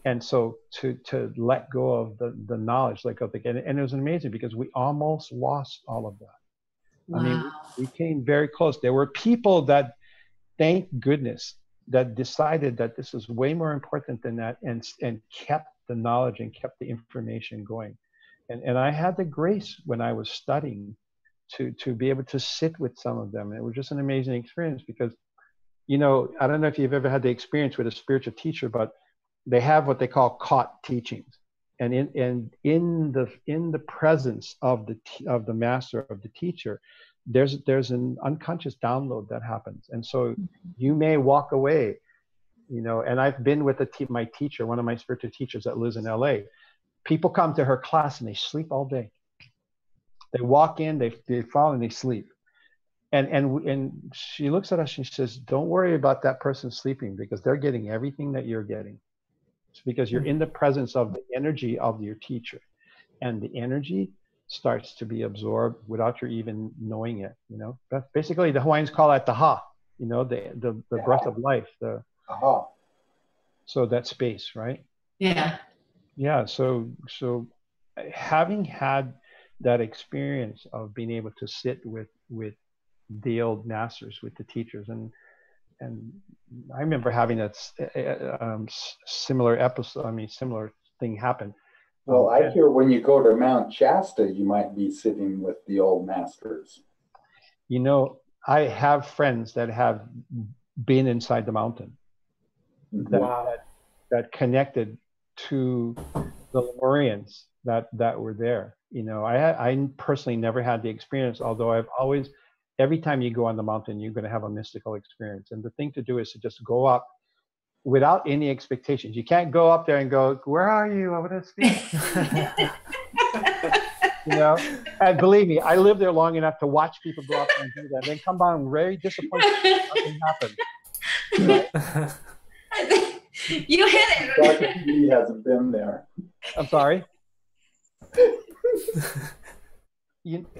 And so to let go of the knowledge, and it was amazing because we almost lost all of that. Wow. I mean, we came very close. There were people that, thank goodness, that decided that this was way more important than that, and kept the knowledge and kept the information going. And I had the grace when I was studying to be able to sit with some of them. And it was just an amazing experience because, you know, I don't know if you've ever had the experience with a spiritual teacher, but they have what they call caught teachings. And in the presence of the master, of the teacher, there's an unconscious download that happens. And so you may walk away, you know, and I've been with my teacher, one of my spiritual teachers that lives in LA. People come to her class and they sleep all day. They walk in, they fall and they sleep. And she looks at us and she says, don't worry about that person sleeping because they're getting everything that you're getting. It's because you're in the presence of the energy of your teacher, and the energy starts to be absorbed without your even knowing it. You know, that's basically, the Hawaiians call that the ha, you know, the breath of life, the aha. So that space, right? Yeah. Yeah. So having had that experience of being able to sit with the old masters, with the teachers, and I remember having a similar episode. I mean, similar thing happen. Well, I hear when you go to Mount Shasta, you might be sitting with the old masters. You know, I have friends that have been inside the mountain that connected to the Lemurians that were there. You know, I personally never had the experience, although I've always. Every time you go on the mountain, you're going to have a mystical experience. And the thing to do is to just go up without any expectations. You can't go up there and go, where are you? I want to speak. You know, and believe me, I lived there long enough to watch people go up there and do that. And then come down very disappointed. Nothing happened. Right? You hit it. Dr. P hasn't been there. I'm sorry.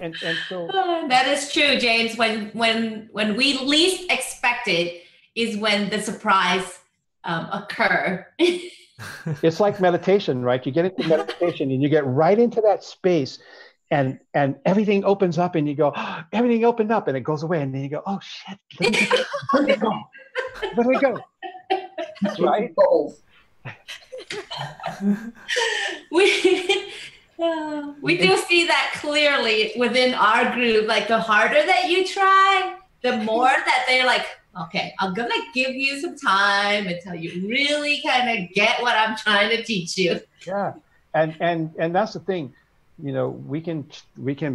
And so that is true, James. When we least expect it is when the surprise occur. It's like meditation, right? You get into meditation and you get right into that space, and everything opens up, and you go, oh, everything opened up, and it goes away, and then you go, oh shit, where'd it go? Where'd it go? Right? We do see that clearly within our group. Like, the harder that you try, the more that they're like, okay, I'm gonna give you some time until you really kind of get what I'm trying to teach you. Yeah, and that's the thing, you know, we can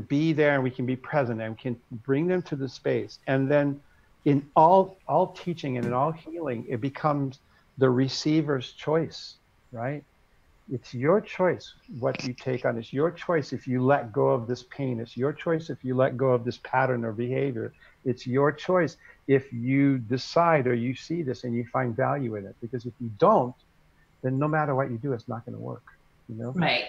be there and we can be present and we can bring them to the space, and then in all teaching and in all healing, it becomes the receiver's choice, right? It's your choice what you take on. It's your choice if you let go of this pain. It's your choice if you let go of this pattern or behavior. It's your choice if you decide or you see this and you find value in it. Because if you don't, then no matter what you do, it's not going to work, you know? Right.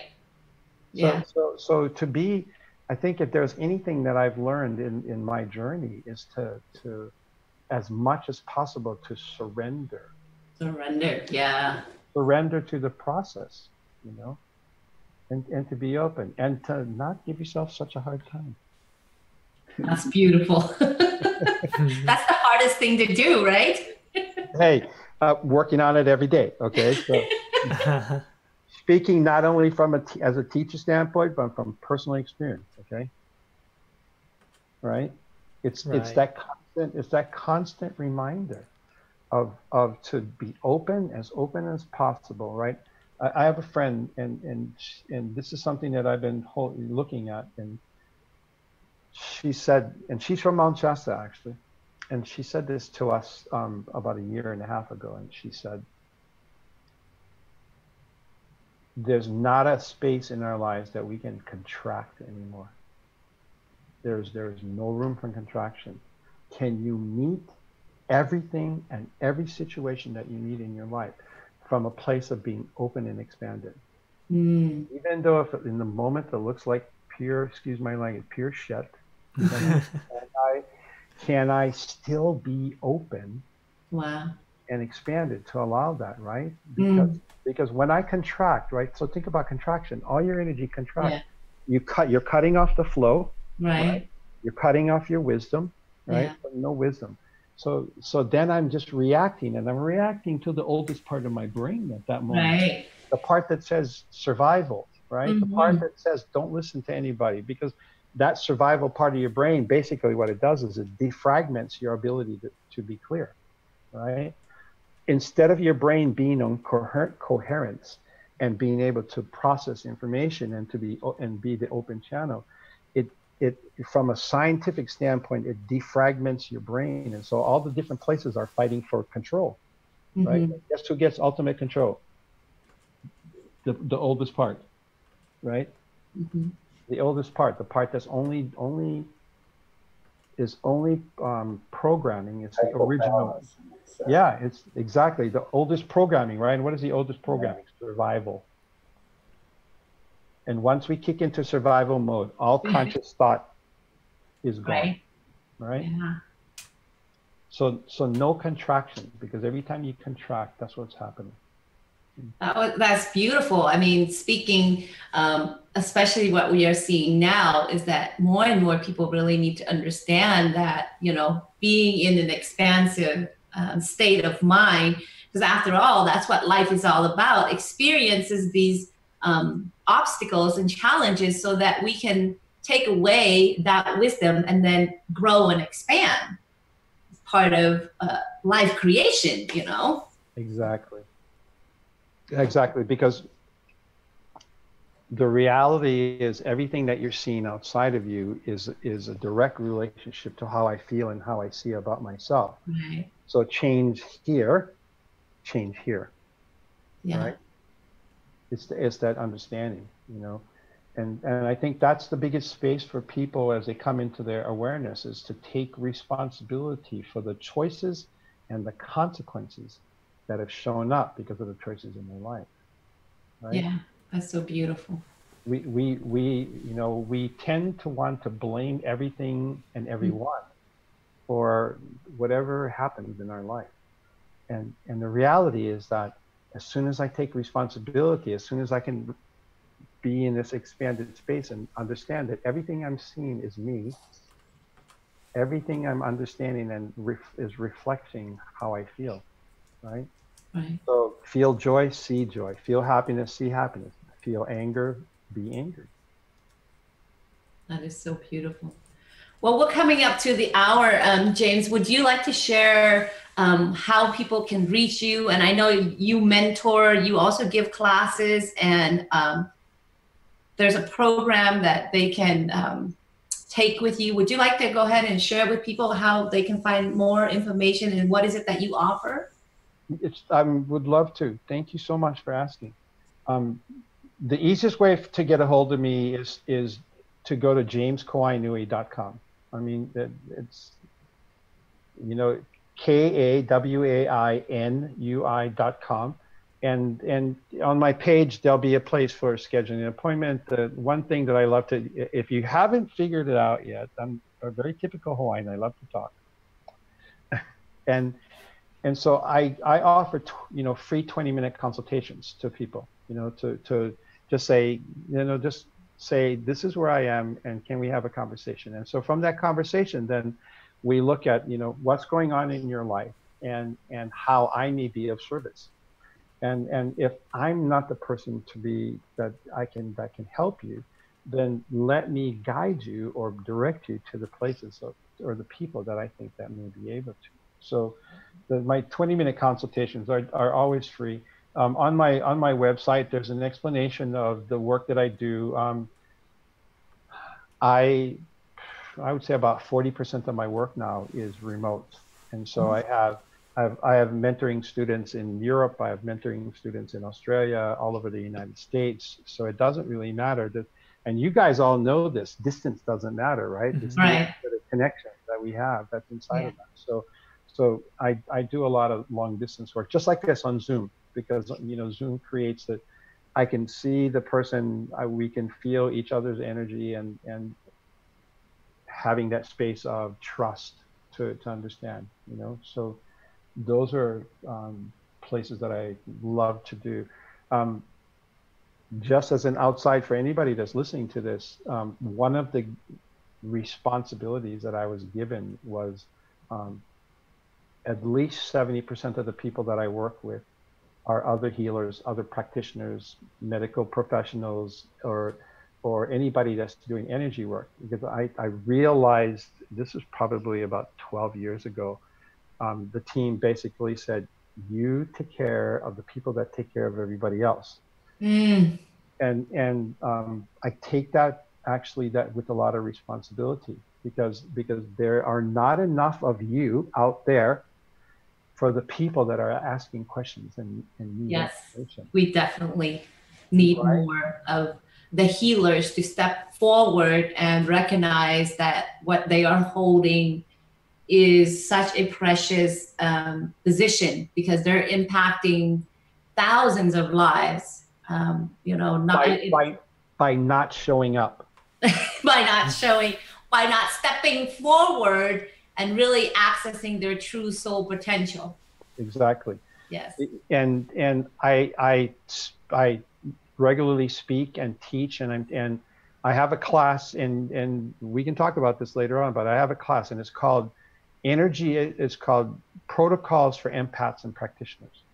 Yeah. So to be, I think if there's anything that I've learned in my journey is to, as much as possible, to surrender. Surrender, yeah. Surrender to the process, you know, and to be open and to not give yourself such a hard time. That's beautiful. That's the hardest thing to do, right? Hey, working on it every day, okay? So, speaking not only from as a teacher standpoint, but from personal experience, okay? Right? It's that constant reminder of to be open as possible, right? I have a friend, and this is something that I've been looking at, and she said, and she's from Mount Shasta actually, and she said this to us about 1.5 years ago, and she said, there's not a space in our lives that we can contract anymore. There's no room for contraction. Can you meet everything and every situation that you need in your life from a place of being open and expanded? Even though if in the moment it looks like pure, excuse my language, pure shit, can I still be open? Wow. And expanded to allow that, right? Because when I contract, right? So think about contraction. All your energy contracts. Yeah. You're cutting off the flow, right? You're cutting off your wisdom, right? Yeah. No wisdom. So then I'm just reacting, and I'm reacting to the oldest part of my brain at that moment. Right. The part that says survival, right? The part that says don't listen to anybody, because that survival part of your brain, basically what it does is it defragments your ability to be clear, right? Instead of your brain being on coherence and being able to process information and be the open channel, it from a scientific standpoint, it defragments your brain, and so all the different places are fighting for control, right? Guess who gets ultimate control? The oldest part, right? The oldest part, the part that's only programming. It's the original. Yeah, it's exactly the oldest programming, right? And what is the oldest programming? Survival. And once we kick into survival mode, all conscious thought is gone, right? Yeah. So no contraction, because every time you contract, that's what's happening. That's beautiful. I mean, speaking, especially what we are seeing now is that more and more people really need to understand that, you know, being in an expansive state of mind, because after all, that's what life is all about. Experiences these obstacles and challenges so that we can take away that wisdom and then grow and expand. It's part of life creation, you know? Exactly, because the reality is everything that you're seeing outside of you is a direct relationship to how I feel and how I see about myself. Right. So change here. Yeah. Right? It's that understanding, you know, and I think that's the biggest space for people as they come into their awareness, is to take responsibility for the choices and the consequences that have shown up because of the choices in their life. Right? Yeah, that's so beautiful. We tend to want to blame everything and everyone for whatever happens in our life, and the reality is that as soon as I take responsibility, as soon as I can be in this expanded space and understand that everything I'm seeing is me, everything I'm understanding and is reflecting how I feel, right? Right. So feel joy, see joy. Feel happiness, see happiness. Feel anger, be angry. That is so beautiful. Well, we're coming up to the hour. James, would you like to share how people can reach you? And I know you mentor, you also give classes, and there's a program that they can take with you. Would you like to go ahead and share with people how they can find more information and what is it that you offer? I would love to. Thank you so much for asking. The easiest way to get a hold of me is to go to jamekawainui.com. I mean, it's, you know, KAWAINUI.com. And on my page, there'll be a place for scheduling an appointment. The one thing that I love to, if you haven't figured it out yet, I'm a very typical Hawaiian. I love to talk. And so I offer, you know, free 20-minute consultations to people, you know, to just say, you know, just say, this is where I am, and can we have a conversation? And so from that conversation, then we look at, you know, what's going on in your life and how I may be of service. And if I'm not the person to be that can help you, then let me guide you or direct you to the places or the people that I think that may be able to. So my 20-minute consultations are always free. On my website, there's an explanation of the work that I do. I would say about 40% of my work now is remote, and so I have mentoring students in Europe. I have mentoring students in Australia, all over the United States. So it doesn't really matter that, and you guys all know this. Distance doesn't matter, right? It's Right. the connection that we have that's inside of us. So I do a lot of long distance work, just like this on Zoom, because, you know, Zoom creates that I can see the person, we can feel each other's energy, and having that space of trust to understand, you know. So those are places that I love to do. Just as an outside for anybody that's listening to this, one of the responsibilities that I was given was at least 70% of the people that I work with are other healers, other practitioners, medical professionals, or anybody that's doing energy work. Because I realized, this was probably about 12 years ago, the team basically said, you take care of the people that take care of everybody else. And I take that with a lot of responsibility, because there are not enough of you out there for the people that are asking questions and need information. We definitely need more of the healers to step forward and recognize that what they are holding is such a precious position, because they're impacting thousands of lives. You know, by not showing up, by not stepping forward and really accessing their true soul potential. Exactly. Yes. And I regularly speak and teach, and I have a class, and we can talk about this later on, but I have a class, and it's called It's called Protocols for Empaths and Practitioners.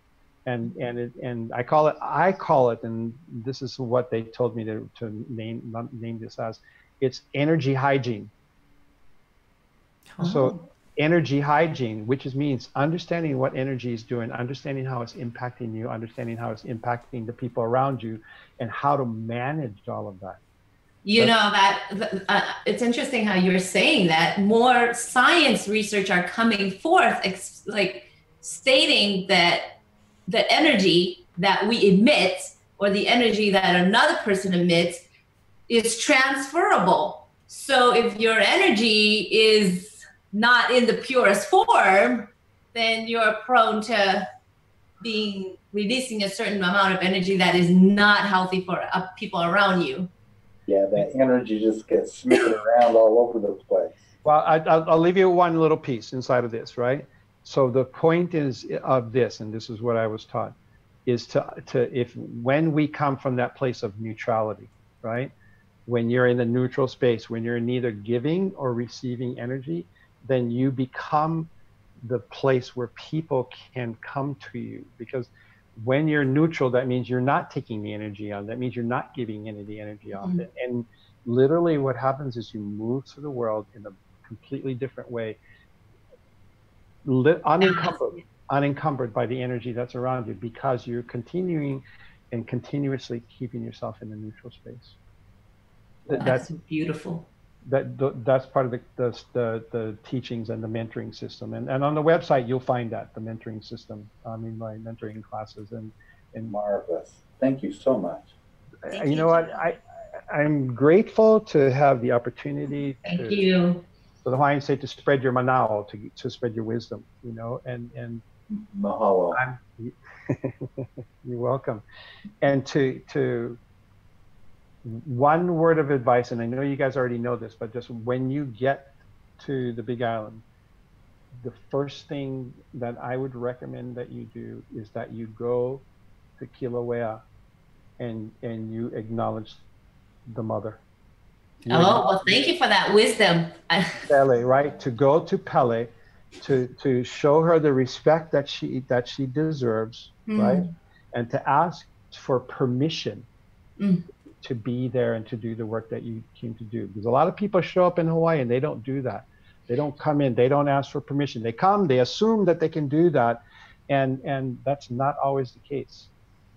And I call it, and this is what they told me to name this as, it's energy hygiene. So energy hygiene, which means understanding what energy is doing, understanding how it's impacting you, understanding how it's impacting the people around you, and how to manage all of that. You know, that it's interesting how you're saying that. More science research are coming forth, like stating that the energy that we emit, or the energy that another person emits, is transferable. So if your energy is not in the purest form, then you're prone to releasing a certain amount of energy that is not healthy for people around you. Yeah, that energy just gets smeared around all over the place. Well, I'll leave you one little piece inside of this, right? So the point is of this, and this is what I was taught, is when we come from that place of neutrality, right? When you're in the neutral space, when you're neither giving or receiving energy, then you become the place where people can come to you. Because when you're neutral, that means you're not taking the energy on. That means you're not giving any of the energy on. Mm-hmm. And literally what happens is you move through the world in a completely different way, unencumbered by the energy that's around you, because you're continuing and continuously keeping yourself in the neutral space. That's beautiful. that's part of the teachings and the mentoring system. And on the website, you'll find that, the mentoring system. I mean, my mentoring classes and Marvelous. Thank you so much. You know what? I'm grateful to have the opportunity Thank you. for the Hawaiians say to spread your manao, to spread your wisdom, you know, and Mahalo. You're welcome. And to one word of advice, and I know you guys already know this, but just when you get to the Big Island, the first thing that I would recommend that you do is that you go to Kilauea and you acknowledge the mother. Well, thank you for that wisdom. Pele, right? To go to Pele, to show her the respect that she deserves, right? And to ask for permission to be there and to do the work that you came to do. Because a lot of people show up in Hawaii and they don't do that. They don't come in, they don't ask for permission. They come, they assume that they can do that, and that's not always the case.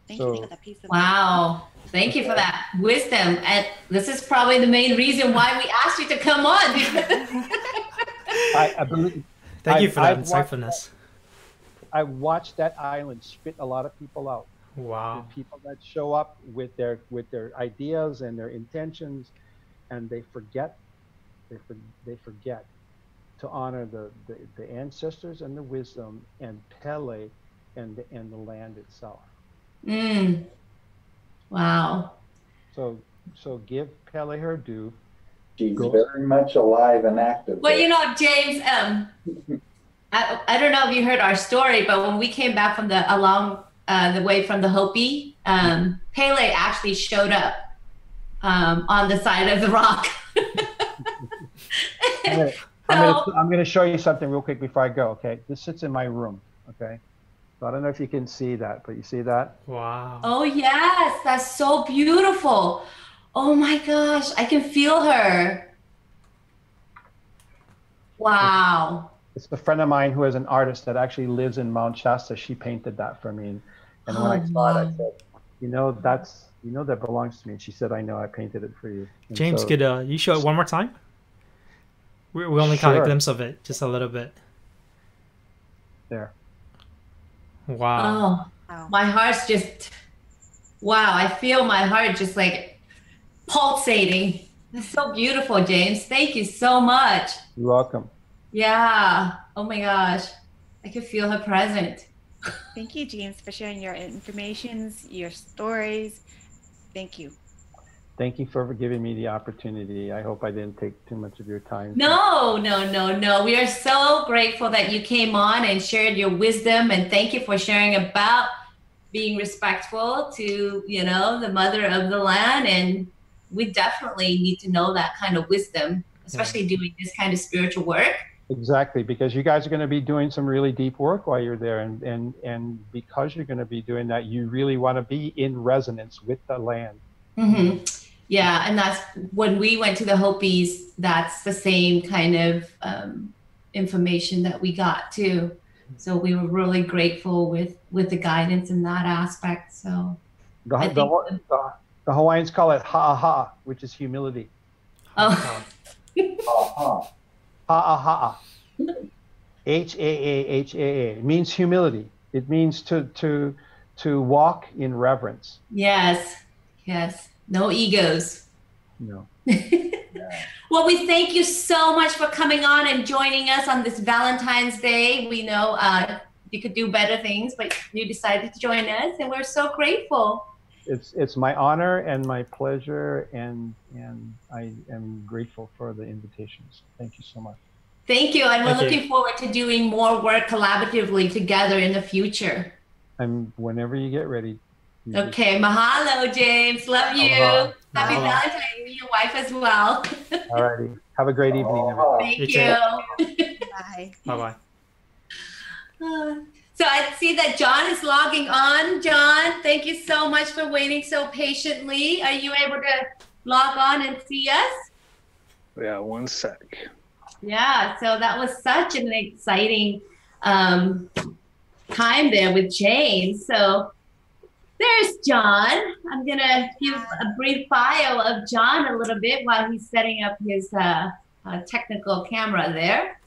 Thank you for that piece of wow. Thank you for that wisdom. And this is probably the main reason why we asked you to come on. I believe. Thank you for that insightfulness. I watched that island spit a lot of people out. Wow. The people that show up with their ideas and their intentions, and they forget to honor the ancestors and the wisdom and Pele and the land itself. Wow. So give Pele her due. She's very much alive and active. Well, you know, James, I don't know if you heard our story, but when we came back from along the way from the Hopi, Pele actually showed up on the side of the rock. I'm going to show you something real quick before I go. Okay, this sits in my room. Okay. So I don't know if you can see that, but you see that? Wow. Oh, yes. That's so beautiful. Oh, my gosh. I can feel her. Wow. It's a friend of mine who is an artist that actually lives in Mount Shasta. She painted that for me. And when I saw it, I said, that belongs to me. And she said, I know, I painted it for you. And James, so, could you show it one more time? We only caught a glimpse of it, just a little bit. There. Wow. Oh, my heart's just, wow. I feel my heart just like pulsating. It's so beautiful, James. Thank you so much. You're welcome. Yeah. Oh my gosh. I can feel her present. Thank you, James, for sharing your informations, your stories. Thank you. Thank you for giving me the opportunity. I hope I didn't take too much of your time. No. We are so grateful that you came on and shared your wisdom, and thank you for sharing about being respectful to, the mother of the land. And we definitely need to know that kind of wisdom, especially doing this kind of spiritual work. Exactly, because you guys are going to be doing some really deep work while you're there, and because you're going to be doing that, you really want to be in resonance with the land. Mm-hmm. Yeah, and that's when we went to the Hopis, that's the same kind of information that we got too. So we were really grateful with the guidance in that aspect. So the Hawaiians call it ha'aha'a, which is humility. Oh. Ha'aha'a. H-A-A-H-A-A. It means humility. It means to walk in reverence. Yes. No egos. No. Well, we thank you so much for coming on and joining us on this Valentine's Day. We know you could do better things, but you decided to join us, and we're so grateful. It's my honor and my pleasure, and I am grateful for the invitations. Thank you so much. Thank you, and we're looking forward to doing more work collaboratively together in the future. Whenever you get ready. Okay, mahalo, James. Love you. Aloha. Happy Valentine's to your wife as well. All righty. Have a great evening, everyone. Thank you. Bye. Bye-bye. So I see that John is logging on. John, thank you so much for waiting so patiently. Are you able to log on and see us? Yeah, one sec. Yeah, so that was such an exciting time there with James. So There's John. I'm going to give a brief bio of John a little bit while he's setting up his technical camera there.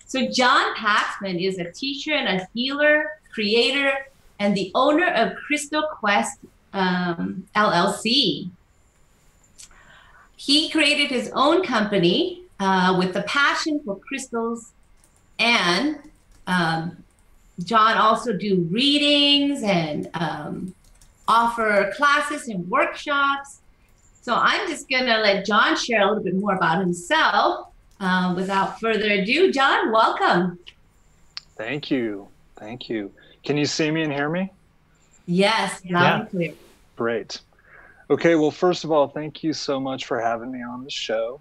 So John Paxman is a teacher and a healer, creator, and the owner of Crystal Quest LLC. He created his own company with the passion for crystals, and John also do readings and offer classes and workshops. So I'm just gonna let John share a little bit more about himself. Without further ado, John, welcome. Thank you. Thank you. Can you see me and hear me? Yes, loud and clear. Great. Okay, well, first of all, thank you so much for having me on the show.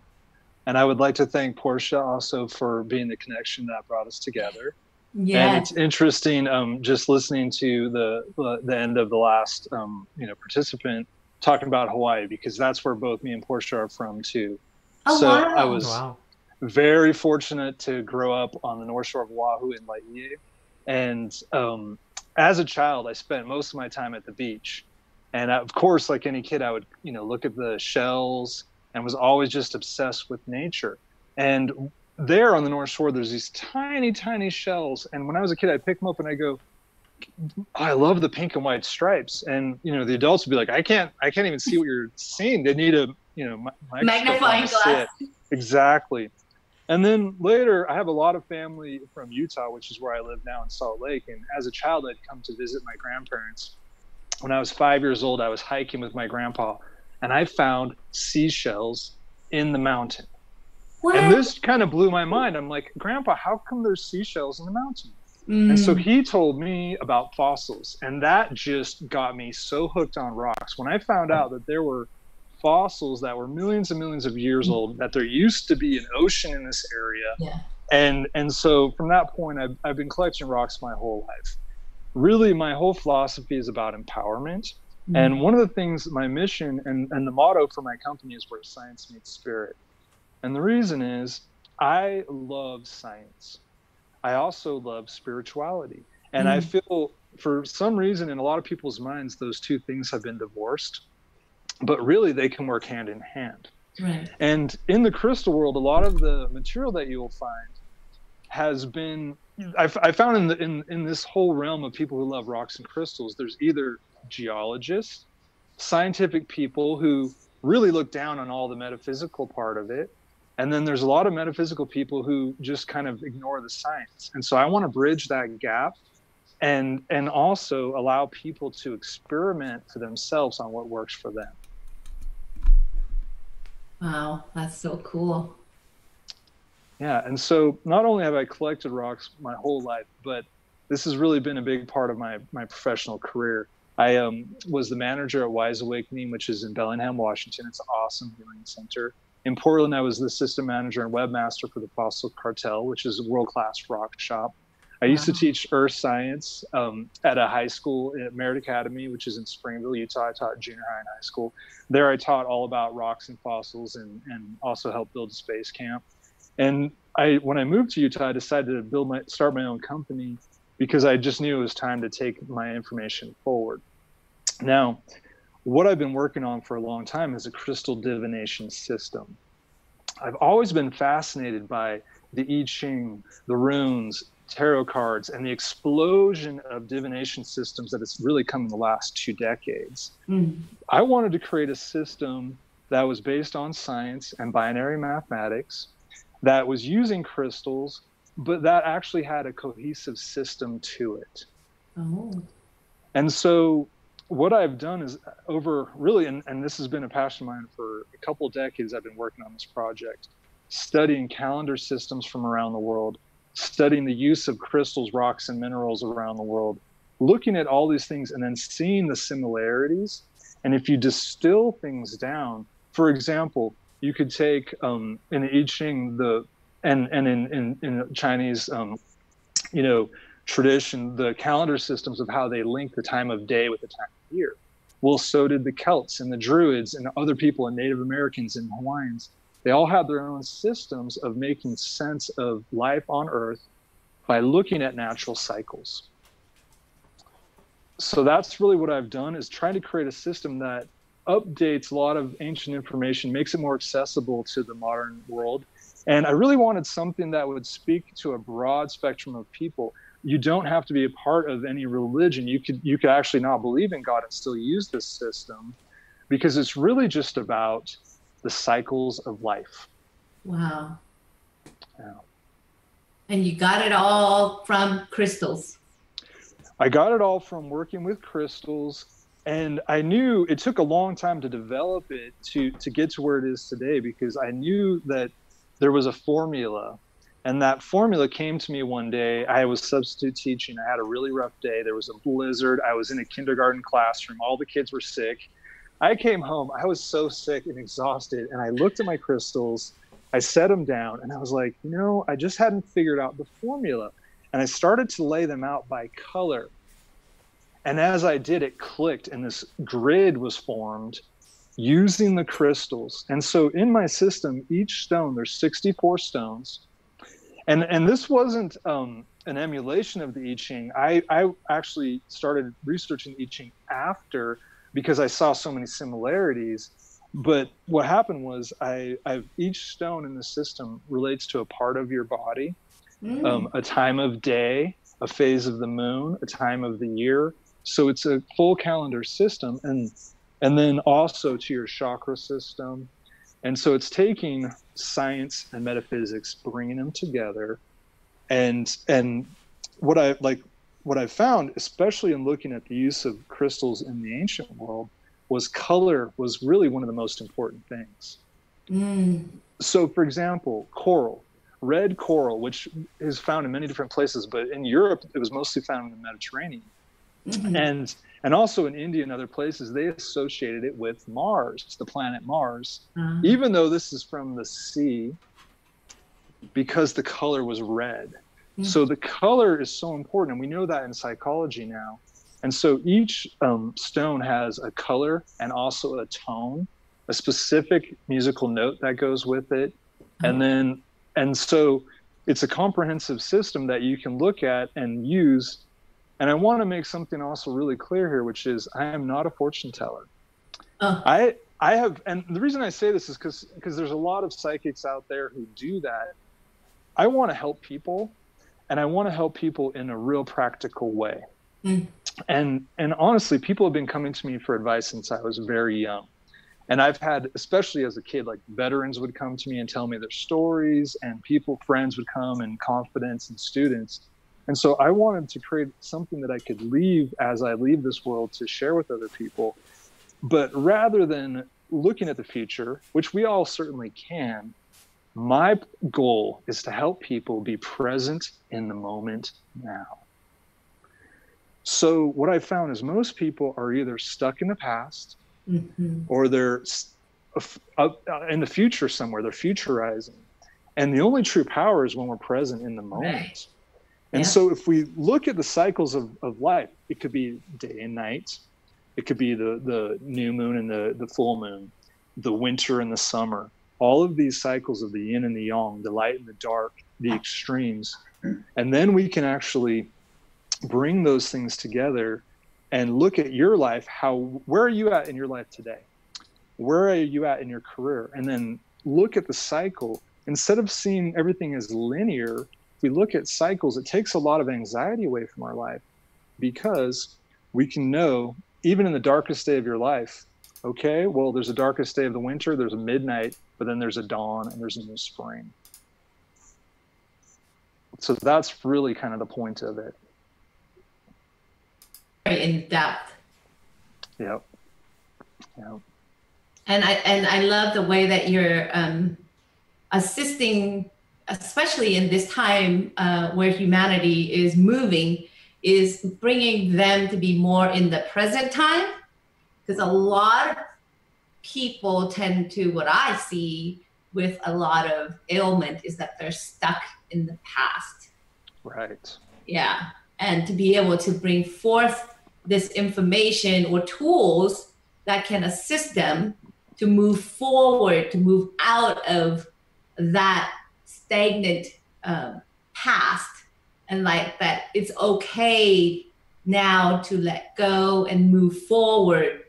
And I would like to thank Portia also for being the connection that brought us together. Yeah. And it's interesting just listening to the end of the last participant talking about Hawaii, because that's where both me and Portia are from too. Oh, so wow. I was very fortunate to grow up on the North Shore of Oahu in Laie. And as a child, I spent most of my time at the beach. And of course, like any kid, I would, look at the shells and was always just obsessed with nature. And there on the North Shore, there's these tiny, tiny shells. And when I was a kid, I'd pick them up and I go, oh, I love the pink and white stripes. And, the adults would be like, I can't even see what you're seeing. They need a, magnifying glass. Exactly. And then later, I have a lot of family from Utah, which is where I live now in Salt Lake. And as a child, I'd come to visit my grandparents. When I was 5 years old, I was hiking with my grandpa, and I found seashells in the mountain. What? And this kind of blew my mind. I'm like, Grandpa, how come there's seashells in the mountain? And so he told me about fossils, and that just got me so hooked on rocks. When I found out that there were fossils that were millions and millions of years old, that there used to be an ocean in this area. Yeah. And so from that point, I've been collecting rocks my whole life. Really, my whole philosophy is about empowerment. And one of the things, my mission and the motto for my company is where science meets spirit. And the reason is I love science. I also love spirituality. And I feel for some reason in a lot of people's minds, those two things have been divorced, but really they can work hand in hand. Right. And in the crystal world, a lot of the material that you'll find has been, I found in this whole realm of people who love rocks and crystals, there's either geologists, scientific people who really look down on all the metaphysical part of it. And then there's a lot of metaphysical people who just kind of ignore the science. And so I want to bridge that gap and also allow people to experiment for themselves on what works for them. Wow, that's so cool. Yeah, and so not only have I collected rocks my whole life, but this has really been a big part of my professional career. I was the manager at Wise Awakening, which is in Bellingham, Washington. It's an awesome healing center. In Portland, I was the assistant manager and webmaster for the Fossil Cartel, which is a world-class rock shop. I used to teach earth science at a high school at Merit Academy, which is in Springville, Utah. I taught junior high and high school. There I taught all about rocks and fossils and also helped build a space camp. And when I moved to Utah, I decided to start my own company because I just knew it was time to take my information forward. Now, what I've been working on for a long time is a crystal divination system. I've always been fascinated by the I Ching, the runes, tarot cards, and the explosion of divination systems that has really come in the last 2 decades. I wanted to create a system that was based on science and binary mathematics, that was using crystals, but that actually had a cohesive system to it. Oh. And so what I've done is and this has been a passion of mine for a couple of decades, I've been working on this project, studying calendar systems from around the world, studying the use of crystals, rocks, and minerals around the world, looking at all these things and then seeing the similarities. And if you distill things down, for example, you could take in I Ching and in Chinese tradition, the calendar systems of how they link the time of day with the time of year. Well, so did the Celts and the Druids and other people and Native Americans and Hawaiians. They all had their own systems of making sense of life on Earth by looking at natural cycles. so that's really what I've done, is trying to create a system that updates a lot of ancient information, makes it more accessible to the modern world. And I really wanted something that would speak to a broad spectrum of people. You don't have to be a part of any religion. You could actually not believe in God and still use this system, because it's really just about the cycles of life. Wow. Yeah. And you got it all from crystals. I got it all from working with crystals, and I knew it took a long time to develop it to get to where it is today, because I knew that there was a formula, and that formula came to me one day. I was substitute teaching. I had a really rough day. There was a blizzard. I was in a kindergarten classroom. All the kids were sick. I came home. I was so sick and exhausted, and I looked at my crystals. I set them down, and I was like, I just hadn't figured out the formula. And I started to lay them out by color. And as I did, it clicked, and this grid was formed using the crystals. And so in my system, each stone, there's 64 stones. And this wasn't an emulation of the I Ching. I actually started researching the I Ching after, because I saw so many similarities. But what happened was each stone in the system relates to a part of your body. A time of day, a phase of the moon, a time of the year. So it's a full calendar system, and then also to your chakra system. And so it's taking science and metaphysics, bringing them together. And what I found, especially in looking at the use of crystals in the ancient world, was color was really one of the most important things. So for example, coral. Red coral, which is found in many different places, but in Europe, it was mostly found in the Mediterranean. And also in India and other places, they associated it with Mars, the planet Mars, even though this is from the sea, because the color was red. So the color is so important, and we know that in psychology now. And so each stone has a color and also a tone, a specific musical note that goes with it. And so it's a comprehensive system that you can look at and use. And I want to make something also really clear here, which is I am not a fortune teller. I have, and the reason I say this is because there's a lot of psychics out there who do that. I want to help people, and I want to help people in a real practical way. And honestly, people have been coming to me for advice since I was very young. And I've had, especially as a kid, like veterans would come to me and tell me their stories, and friends would come, and confidants and students. And so I wanted to create something that I could leave as I leave this world to share with other people. But rather than looking at the future, which we all certainly can, my goal is to help people be present in the moment now. So what I found is most people are either stuck in the past, or they're in the future somewhere. They're futurizing. And the only true power is when we're present in the moment. Right. And so if we look at the cycles of life, it could be day and night. It could be the new moon and the full moon, the winter and the summer. All of these cycles of the yin and the yang, the light and the dark, the extremes. And then we can actually bring those things together and look at your life. Where are you at in your life today? Where are you at in your career? And then look at the cycle. Instead of seeing everything as linear, if we look at cycles, it takes a lot of anxiety away from our life, because we can know, even in the darkest day of your life, okay, well, there's a darkest day of the winter, there's a midnight, but then there's a dawn and there's a new spring. So that's really kind of the point of it. In depth. Yep. And I love the way that you're assisting, especially in this time where humanity is moving, is bringing them to be more in the present time. Because a lot of people tend to, what I see with a lot of ailment, is that they're stuck in the past. Right. Yeah. And to be able to bring forth this information or tools that can assist them to move forward, to move out of that stagnant past, and like that it's okay now to let go and move forward.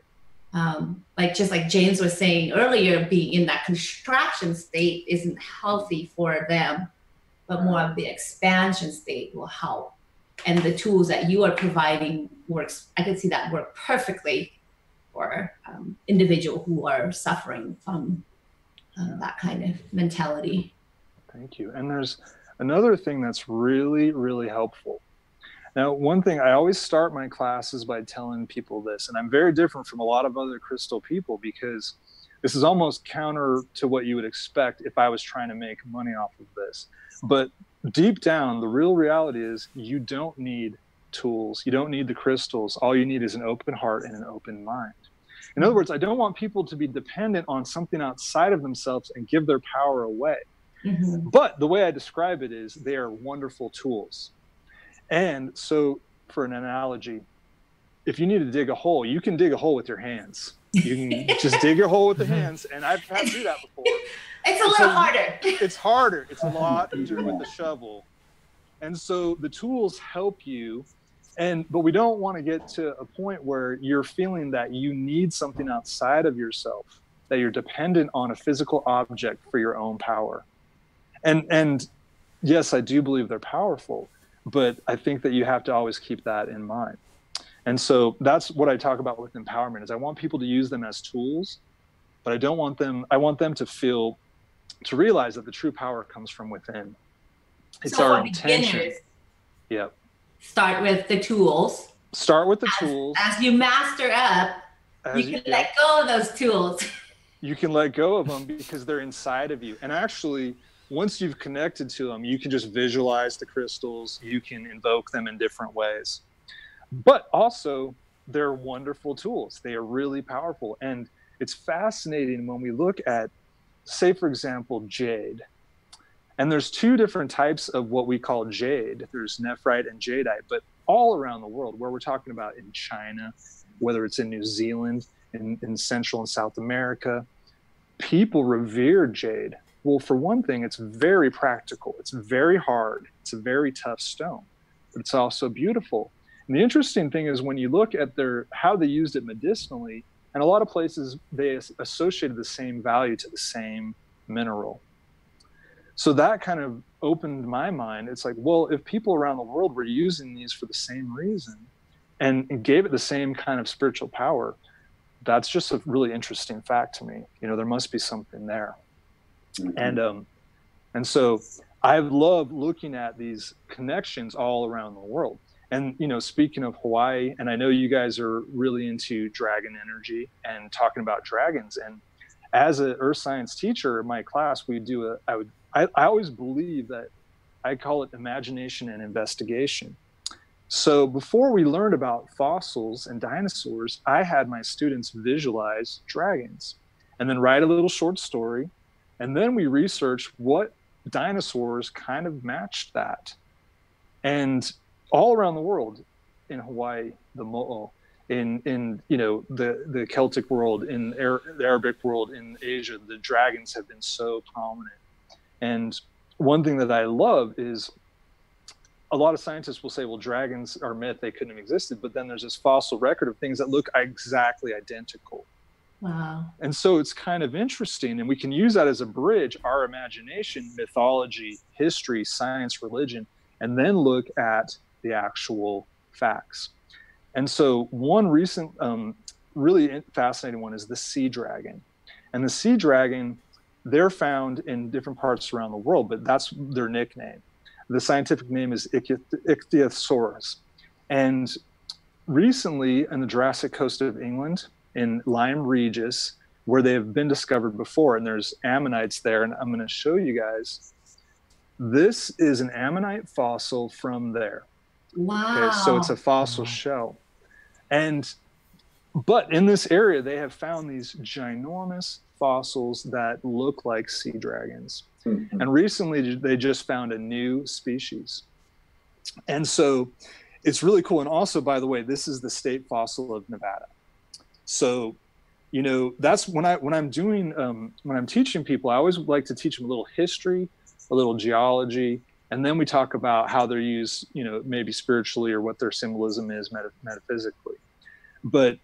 Just like James was saying earlier, being in that contraction state isn't healthy for them, but more of the expansion state will help. And the tools that you are providing works, I can see that work perfectly for individuals who are suffering from that kind of mentality. Thank you. And there's another thing that's really, really helpful. Now, one thing, I always start my classes by telling people this, and I'm very different from a lot of other crystal people because this is almost counter to what you would expect if I was trying to make money off of this. But deep down, the real reality is you don't need tools. You don't need the crystals. All you need is an open heart and an open mind. In other words, I don't want people to be dependent on something outside of themselves and give their power away. Mm-hmm. But the way I describe it is they are wonderful tools. And so for an analogy, if you need to dig a hole, you can dig a hole with your hands. You can just dig a hole with the hands. And I've had to do that before. It's a little harder. It's harder. It's a lot easier with the shovel. And so the tools help you. But we don't want to get to a point where you're feeling that you need something outside of yourself, that you're dependent on a physical object for your own power. And yes, I do believe they're powerful. But I think that you have to always keep that in mind. And so that's what I talk about with empowerment is I want people to use them as tools, but I want them to realize that the true power comes from within. It's our intention. Yep. Start with the tools. Start with the tools. As you master up, you can let go of those tools. You can let go of them because they're inside of you. And actually, once you've connected to them, you can just visualize the crystals. You can invoke them in different ways. But also, they're wonderful tools. They are really powerful. And it's fascinating when we look at, say, for example, jade. And there's two different types of what we call jade. There's nephrite and jadeite, but all around the world, where we're talking about in China, whether it's in New Zealand, in Central and South America, people revere jade. Well, for one thing, it's very practical. It's very hard. It's a very tough stone, but it's also beautiful. And the interesting thing is when you look at how they used it medicinally, and a lot of places, they associated the same value to the same mineral. So that kind of opened my mind. It's like, well, if people around the world were using these for the same reason and gave it the same kind of spiritual power, that's just a really interesting fact to me. There must be something there. Mm-hmm. And so I love looking at these connections all around the world. And, speaking of Hawaii, and I know you guys are really into dragon energy and talking about dragons. And as an earth science teacher in my class, I always believe that I call it imagination and investigation. So before we learned about fossils and dinosaurs, I had my students visualize dragons and then write a little short story. And then we researched what dinosaurs kind of matched that. And all around the world, in Hawaii, the mo'o, in the Celtic world, in the Arabic world, in Asia, the dragons have been so prominent. And one thing that I love is a lot of scientists will say, well, dragons are myth, they couldn't have existed. But then there's this fossil record of things that look exactly identical. Wow. And so it's kind of interesting, and we can use that as a bridge, our imagination, mythology, history, science, religion, and then look at the actual facts. And so one recent, really fascinating one is the sea dragon. And the sea dragon, they're found in different parts around the world, but that's their nickname. The scientific name is Ichthyosaurus. And recently, in the Jurassic coast of England, in Lyme Regis, where they have been discovered before, and there's ammonites there, and I'm going to show you guys. This is an ammonite fossil from there. Wow. Okay, so it's a fossil shell. But in this area, they have found these ginormous fossils that look like sea dragons. Mm-hmm. And recently, they just found a new species. And so it's really cool. And also, by the way, this is the state fossil of Nevada. So, that's when I'm teaching people, I always like to teach them a little history, a little geology, And then we talk about how they're used, maybe spiritually, or what their symbolism is metaphysically. But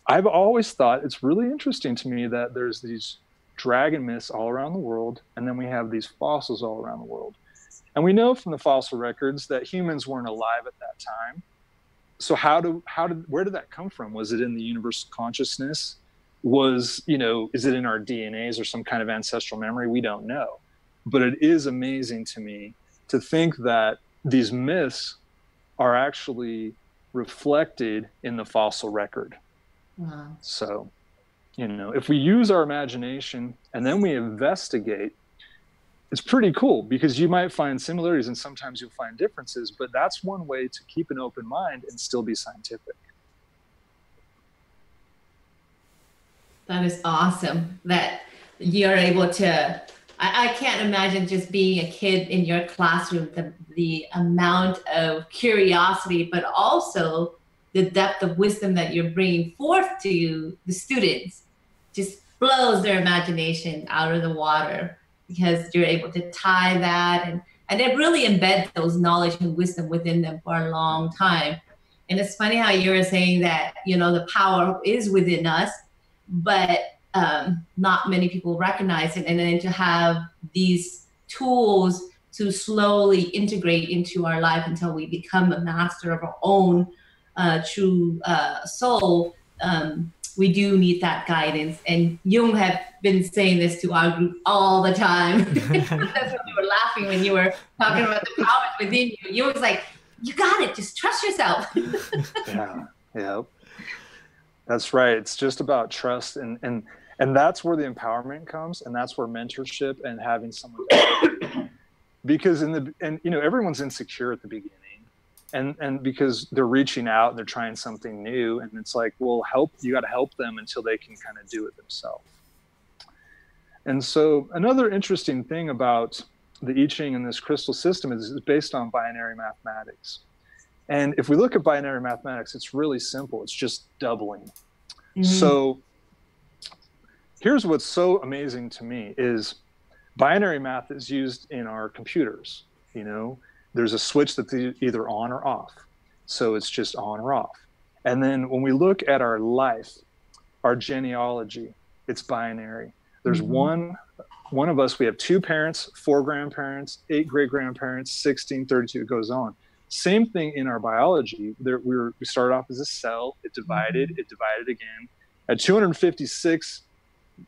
I've always thought it's really interesting to me that there's these dragon myths all around the world, and then we have these fossils all around the world. And we know from the fossil records that humans weren't alive at that time. So where did that come from? Was it in the universal consciousness? Is it in our DNAs or some kind of ancestral memory? We don't know. But it is amazing to me to think that these myths are actually reflected in the fossil record. Wow. So, if we use our imagination and then we investigate, it's pretty cool, because you might find similarities and sometimes you'll find differences, but that's one way to keep an open mind and still be scientific. That is awesome that you're able to, I can't imagine just being a kid in your classroom, the amount of curiosity, but also the depth of wisdom that you're bringing forth to the students just blows their imagination out of the water, because you're able to tie that and it really embed those knowledge and wisdom within them for a long time. And it's funny how you were saying that, the power is within us, but not many people recognize it. And then to have these tools to slowly integrate into our life until we become a master of our own true soul, we do need that guidance. And Jung have been saying this to our group all the time. That's why we were laughing when you were talking about the power within you. Jung was like, you got it, just trust yourself. Yeah. That's right. It's just about trust, and that's where the empowerment comes, and that's where mentorship and having someone because everyone's insecure at the beginning. And because they're reaching out and they're trying something new, and it's like, well, you got to help them until they can kind of do it themselves. And so another interesting thing about the I Ching and this crystal system is it's based on binary mathematics. And if we look at binary mathematics, it's really simple. It's just doubling. Mm-hmm. So here's what's so amazing to me is binary math is used in our computers. There's a switch that's either on or off. So it's just on or off. And then when we look at our life, our genealogy, it's binary. There's one of us, we have 2 parents, 4 grandparents, 8 great-grandparents, 16, 32, it goes on. Same thing in our biology. We started off as a cell, it divided again. At 256,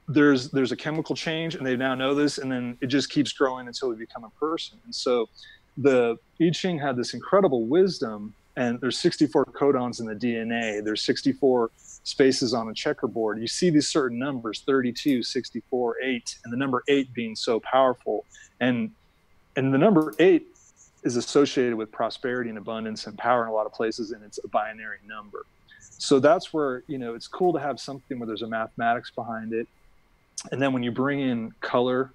there's a chemical change, and they now know this, and then it just keeps growing until we become a person. And so the I Ching had this incredible wisdom, and there's 64 codons in the DNA. There's 64 spaces on a checkerboard. You see these certain numbers, 32, 64, 8, and the number 8 being so powerful. And the number 8 is associated with prosperity and abundance and power in a lot of places, and it's a binary number. So that's where, it's cool to have something where there's a mathematics behind it. And then when you bring in color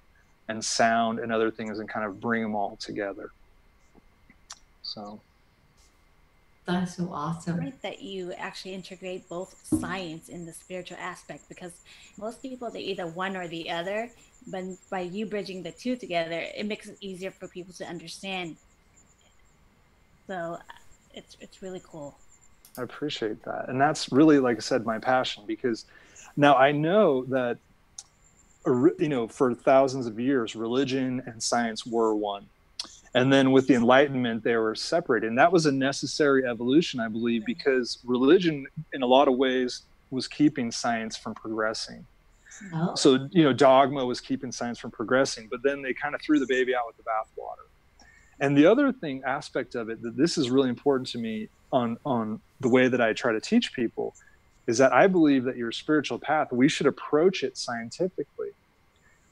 and sound and other things and kind of bring them all together. So that's so awesome. Great that you actually integrate both science in the spiritual aspect, because most people, they're either one or the other, but by you bridging the two together, it makes it easier for people to understand. So it's really cool. I appreciate that. And that's really, like I said, my passion, because now I know that, for thousands of years, religion and science were one. And then with the Enlightenment, they were separated. And that was a necessary evolution, I believe, because religion, in a lot of ways, was keeping science from progressing. Oh. So, dogma was keeping science from progressing, but then they kind of threw the baby out with the bathwater. And the other aspect of it, that this is really important to me on the way that I try to teach people, is that I believe that your spiritual path, we should approach it scientifically.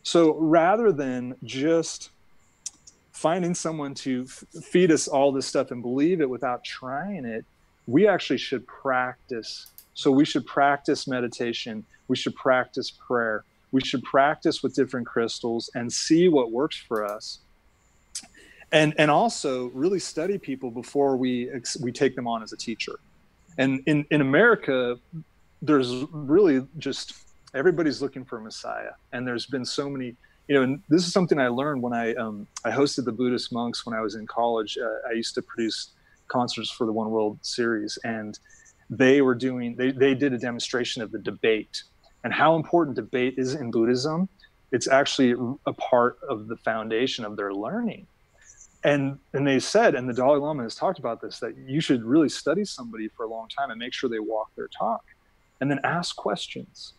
So rather than just finding someone to feed us all this stuff and believe it without trying it, we actually should practice. So we should practice meditation. We should practice prayer. We should practice with different crystals and see what works for us. And also really study people before we take them on as a teacher. And in America, there's really just, everybody's looking for a messiah. And there's been so many you know, and this is something I learned when I hosted the Buddhist monks when I was in college. I used to produce concerts for the One World series, and they were doing, they did a demonstration of the debate and how important debate is in Buddhism. It's actually a part of the foundation of their learning. And they said, and the Dalai Lama has talked about this, that you should really study somebody for a long time and make sure they walk their talk, and then ask questions.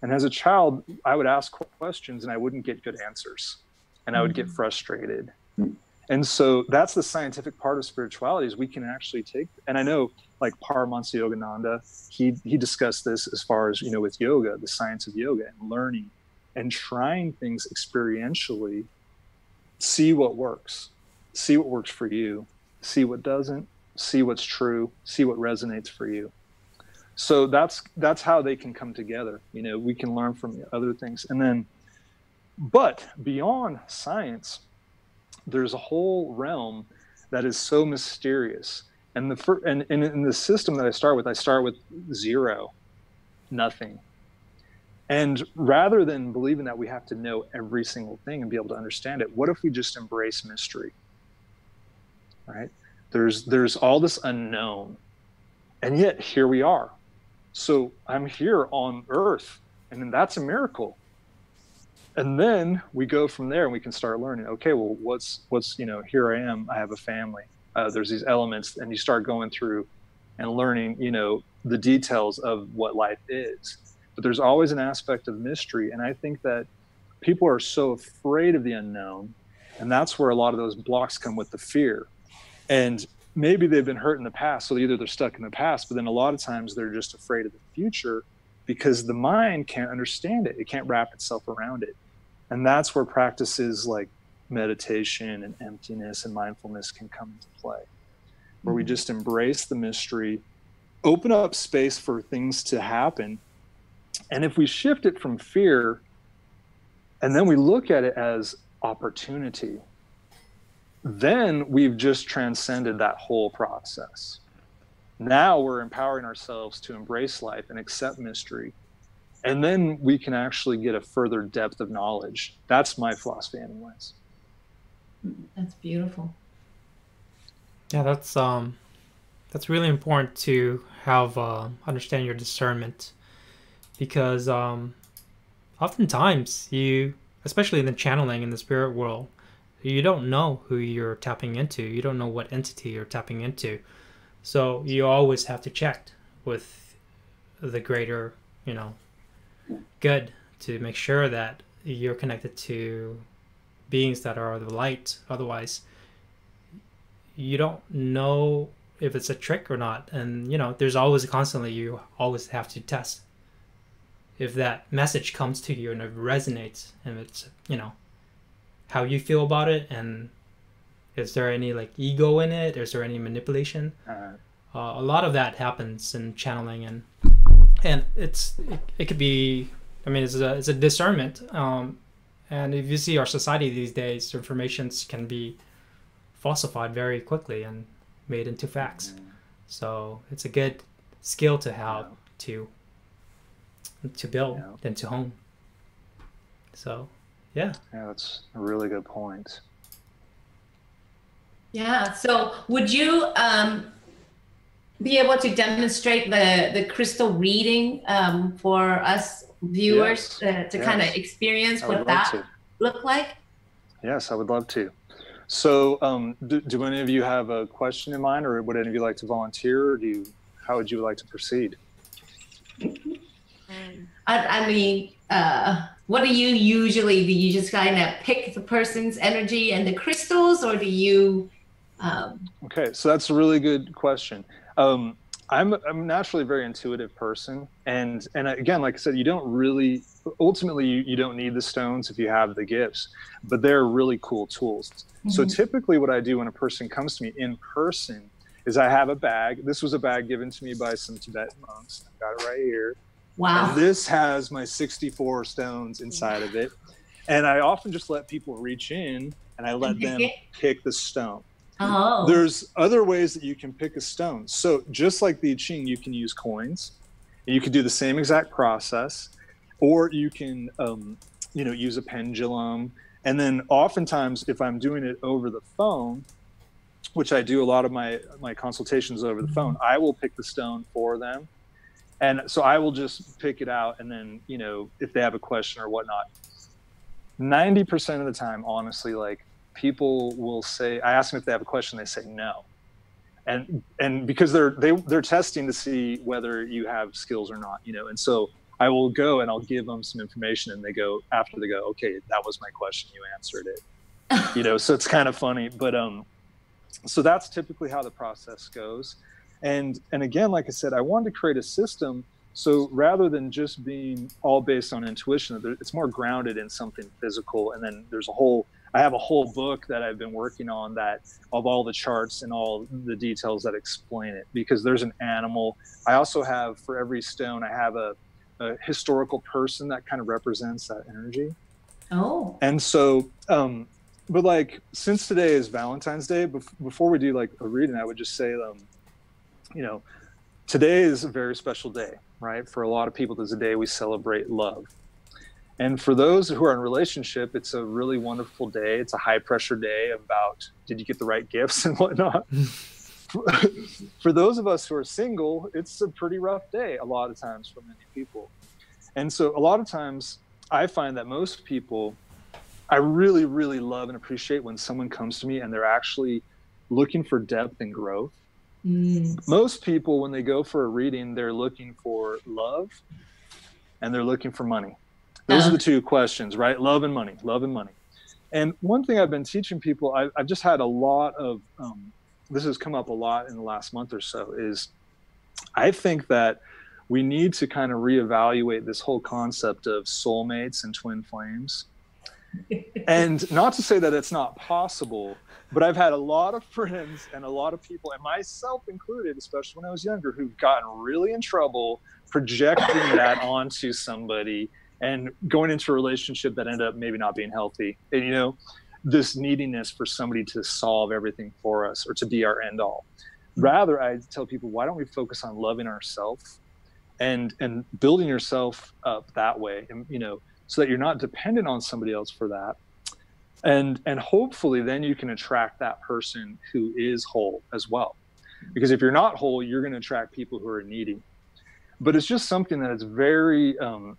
And as a child, I would ask questions and I wouldn't get good answers, and I would get frustrated. And so that's the scientific part of spirituality, is we can actually take, and I know like Paramahansa Yogananda, he discussed this as far as, you know, with yoga, the science of yoga and learning and trying things experientially, see what works for you, see what doesn't, see what's true, see what resonates for you. So that's how they can come together. You know, we can learn from other things. And then, but beyond science, there's a whole realm that is so mysterious. And in the system that I start with zero, nothing. And rather than believing that we have to know every single thing and be able to understand it, what if we just embrace mystery? Right? There's all this unknown, and yet here we are. So I'm here on Earth, and then that's a miracle. And then we go from there and we can start learning, okay, well, what's, you know, here I am, I have a family. There's these elements, and you start going through and learning, you know, the details of what life is. But there's always an aspect of mystery. And I think that people are so afraid of the unknown, and that's where a lot of those blocks come with the fear. And maybe they've been hurt in the past, so either they're stuck in the past, but then a lot of times they're just afraid of the future because the mind can't understand it. It can't wrap itself around it. And that's where practices like meditation and emptiness and mindfulness can come into play, where we just embrace the mystery, open up space for things to happen. And if we shift it from fear, and then we look at it as opportunity, then we've just transcended that whole process. Now we're empowering ourselves to embrace life and accept mystery. And then we can actually get a further depth of knowledge. That's my philosophy anyways. That's beautiful. Yeah, that's really important to have understand your discernment, because oftentimes you, especially in the channeling in the spirit world, you don't know who you're tapping into. You don't know what entity you're tapping into. So you always have to check with the greater, you know, good to make sure that you're connected to beings that are the light. Otherwise, you don't know if it's a trick or not. And, you know, there's always constantly, you always have to test if that message comes to you and it resonates, and it's, you know, how you feel about it, and is there any like ego in it? Is there any manipulation? A lot of that happens in channeling, and it could be, I mean, it's a discernment. And if you see our society these days, informations can be falsified very quickly and made into facts. So it's a good skill to have to build and to hone. So yeah, that's a really good point. Yeah. So would you be able to demonstrate the crystal reading for us viewers to kind of experience what that look like? Yes, I would love to. So do any of you have a question in mind, or would any of you like to volunteer, or how would you like to proceed? I mean, what do you just kind of pick the person's energy and the crystals, or do you? Okay, so that's a really good question. I'm naturally a very intuitive person, and again, like I said, you don't really, ultimately you don't need the stones if you have the gifts, but they're really cool tools. Mm-hmm. So typically what I do when a person comes to me in person is I have a bag. This was a bag given to me by some Tibetan monks. I've got it right here. Wow. And this has my 64 stones inside of it. And I often just let people reach in and I let them pick the stone. Oh. There's other ways that you can pick a stone. So just like the I Ching, you can use coins. You can do the same exact process, or you can use a pendulum. And then oftentimes if I'm doing it over the phone, which I do a lot of my consultations over the phone, I will pick the stone for them. And so I will just pick it out. And then, if they have a question or whatnot, 90% of the time, honestly, like people will say, I ask them if they have a question, they say no. And because they're testing to see whether you have skills or not, and so I will go and I'll give them some information, and after they go, okay, that was my question, you answered it. So it's kind of funny, but so that's typically how the process goes. And again, like I said, I wanted to create a system, so rather than just being all based on intuition, it's more grounded in something physical. And then I have a whole book that I've been working on that of all the charts and all the details that explain it, because there's an animal. I also have, for every stone, I have a historical person that kind of represents that energy. Oh. And so, but like, since today is Valentine's Day, before we do like a reading, I would just say, today is a very special day, right? For a lot of people, there's a day we celebrate love. And for those who are in a relationship, it's a really wonderful day. It's a high pressure day about, did you get the right gifts and whatnot? For those of us who are single, it's a pretty rough day a lot of times for many people. And so a lot of times I find that most people, I really, really love and appreciate when someone comes to me and they're actually looking for depth and growth. Most people, when they go for a reading, they're looking for love and they're looking for money. Those are the two questions, right? Love and money, love and money. And one thing I've been teaching people, I've just had a lot of, this has come up a lot in the last month or so, is I think that we need to kind of reevaluate this whole concept of soulmates and twin flames. And not to say that it's not possible, but I've had a lot of friends and a lot of people, and myself included, especially when I was younger, who've gotten really in trouble projecting that onto somebody and going into a relationship that ended up maybe not being healthy. And, this neediness for somebody to solve everything for us or to be our end all. Rather, I tell people, why don't we focus on loving ourselves and building yourself up that way, and so that you're not dependent on somebody else for that. And hopefully then you can attract that person who is whole as well. Because if you're not whole, you're going to attract people who are needy. But it's just something that is very,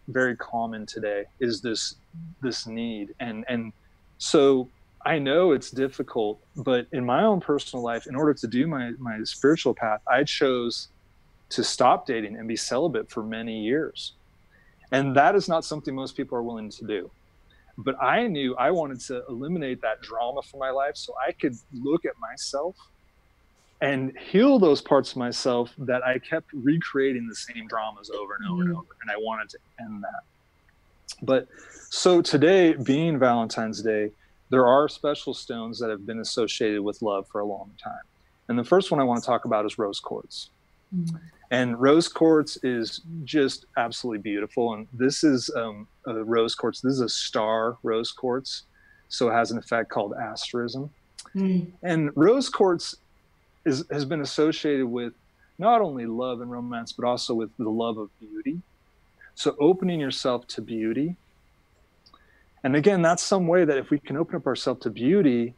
very common today, is this need. And so I know it's difficult, but in my own personal life, in order to do my spiritual path, I chose to stop dating and be celibate for many years. And that is not something most people are willing to do. But I knew I wanted to eliminate that drama from my life so I could look at myself and heal those parts of myself that I kept recreating the same dramas over and over and over. And I wanted to end that. But so today, being Valentine's Day, there are special stones that have been associated with love for a long time. And the first one I want to talk about is rose quartz. And rose quartz is just absolutely beautiful. And this is a rose quartz. This is a star rose quartz. So it has an effect called asterism. And rose quartz has been associated with not only love and romance, but also with the love of beauty. So opening yourself to beauty. And again, that's some way that if we can open up ourselves to beauty,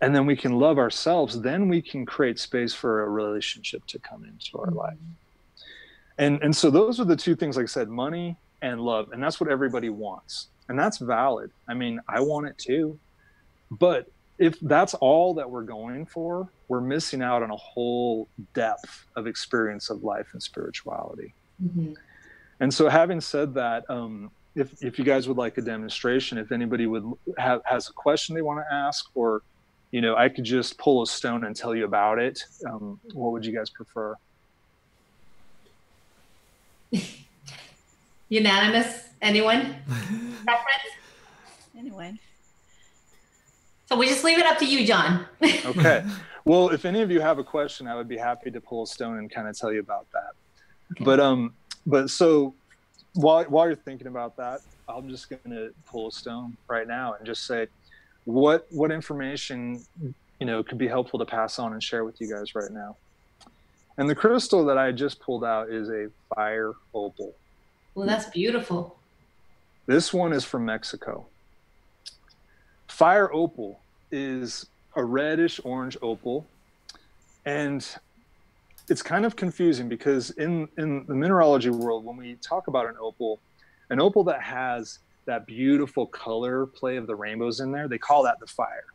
and then we can love ourselves, then we can create space for a relationship to come into our life. And so those are the two things, like I said, money and love. And that's what everybody wants. And that's valid. I mean, I want it too. But if that's all that we're going for, we're missing out on a whole depth of experience of life and spirituality. And so having said that, if you guys would like a demonstration, if anybody has a question they want to ask, or I could just pull a stone and tell you about it. What would you guys prefer? Unanimous? Anyone? Preference? Anyone? So we just leave it up to you, John. Okay. Well, if any of you have a question, I would be happy to pull a stone and kind of tell you about that. Okay. But so while you're thinking about that, I'm just going to pull a stone right now and just say, what information could be helpful to pass on and share with you guys right now. And the crystal that I just pulled out is a fire opal. Well, that's beautiful. This one is from Mexico. Fire opal is a reddish orange opal, and it's kind of confusing because in the mineralogy world, when we talk about an opal that has that beautiful color play of the rainbows in there, they call that the fire.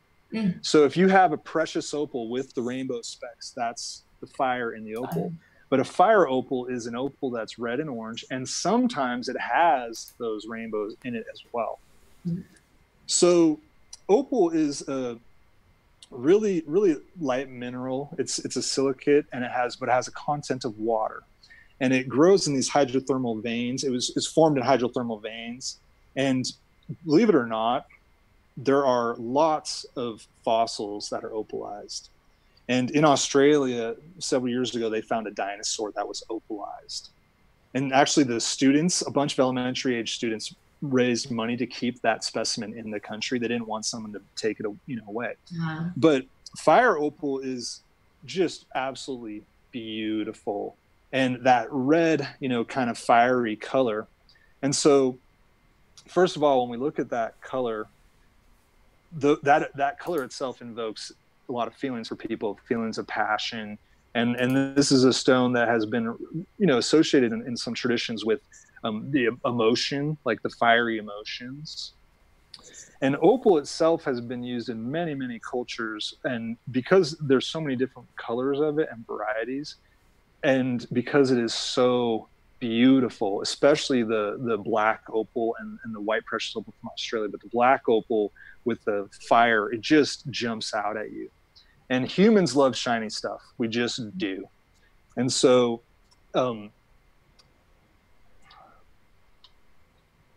So if you have a precious opal with the rainbow specks, that's the fire in the opal. But a fire opal is an opal that's red and orange, and sometimes it has those rainbows in it as well. So opal is a really, really light mineral. It's a silicate, and it has a content of water, and it grows in these hydrothermal veins. It's formed in hydrothermal veins, and believe it or not, there are lots of fossils that are opalized. And in Australia, several years ago, they found a dinosaur that was opalized. And actually the students, a bunch of elementary age students, raised money to keep that specimen in the country. They didn't want someone to take it, away. But fire opal is just absolutely beautiful. And that red, kind of fiery color. And so, first of all, when we look at that color, that color itself invokes a lot of feelings for people, feelings of passion, and this is a stone that has been associated in some traditions with the emotion, like the fiery emotions. And opal itself has been used in many, many cultures, and because there's so many different colors of it and varieties, and because it is so beautiful, especially the black opal and the white precious opal from Australia, but the black opal with the fire, it just jumps out at you. And humans love shiny stuff. We just do. And so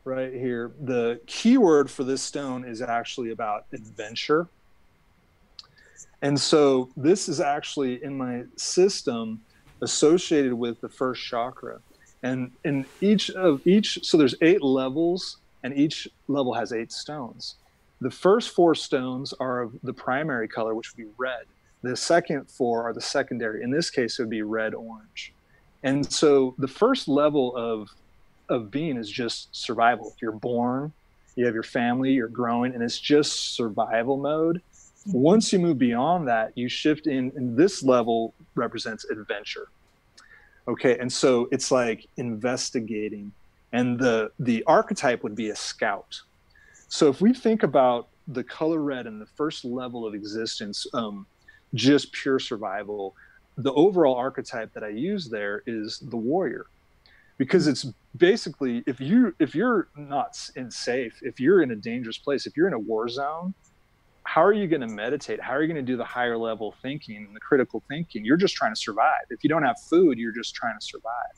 right here, the keyword for this stone is actually about adventure. And so this is actually in my system associated with the first chakra. And in so there's 8 levels, and each level has 8 stones. The first 4 stones are of the primary color, which would be red. The second 4 are the secondary. In this case, it would be red-orange. And so the first level of being is just survival. You're born, you have your family, you're growing, and it's just survival mode. Once you move beyond that, you shift in, and this level represents adventure. Okay, and so it's like investigating, and the archetype would be a scout. So if we think about the color red and the first level of existence, just pure survival, the overall archetype that I use there is the warrior, because it's basically, if you're not safe, if you're in a dangerous place, if you're in a war zone, how are you going to meditate? How are you going to do the higher level thinking and the critical thinking? You're just trying to survive. If you don't have food, you're just trying to survive.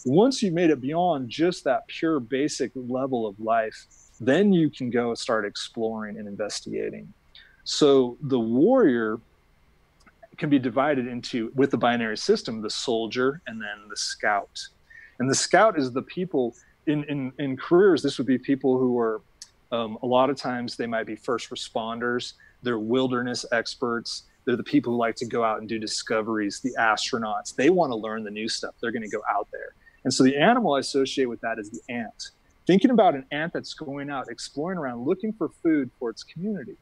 Once you've made it beyond just that pure basic level of life, then you can go start exploring and investigating. So the warrior can be divided into, with the binary system, the soldier and then the scout. And the scout is the people in careers. This would be people who are, a lot of times they might be first responders. They're wilderness experts. They're the people who like to go out and do discoveries, the astronauts. They want to learn the new stuff. They're going to go out there. And so the animal I associate with that is the ant. Thinking about an ant that's going out, exploring around, looking for food for its community.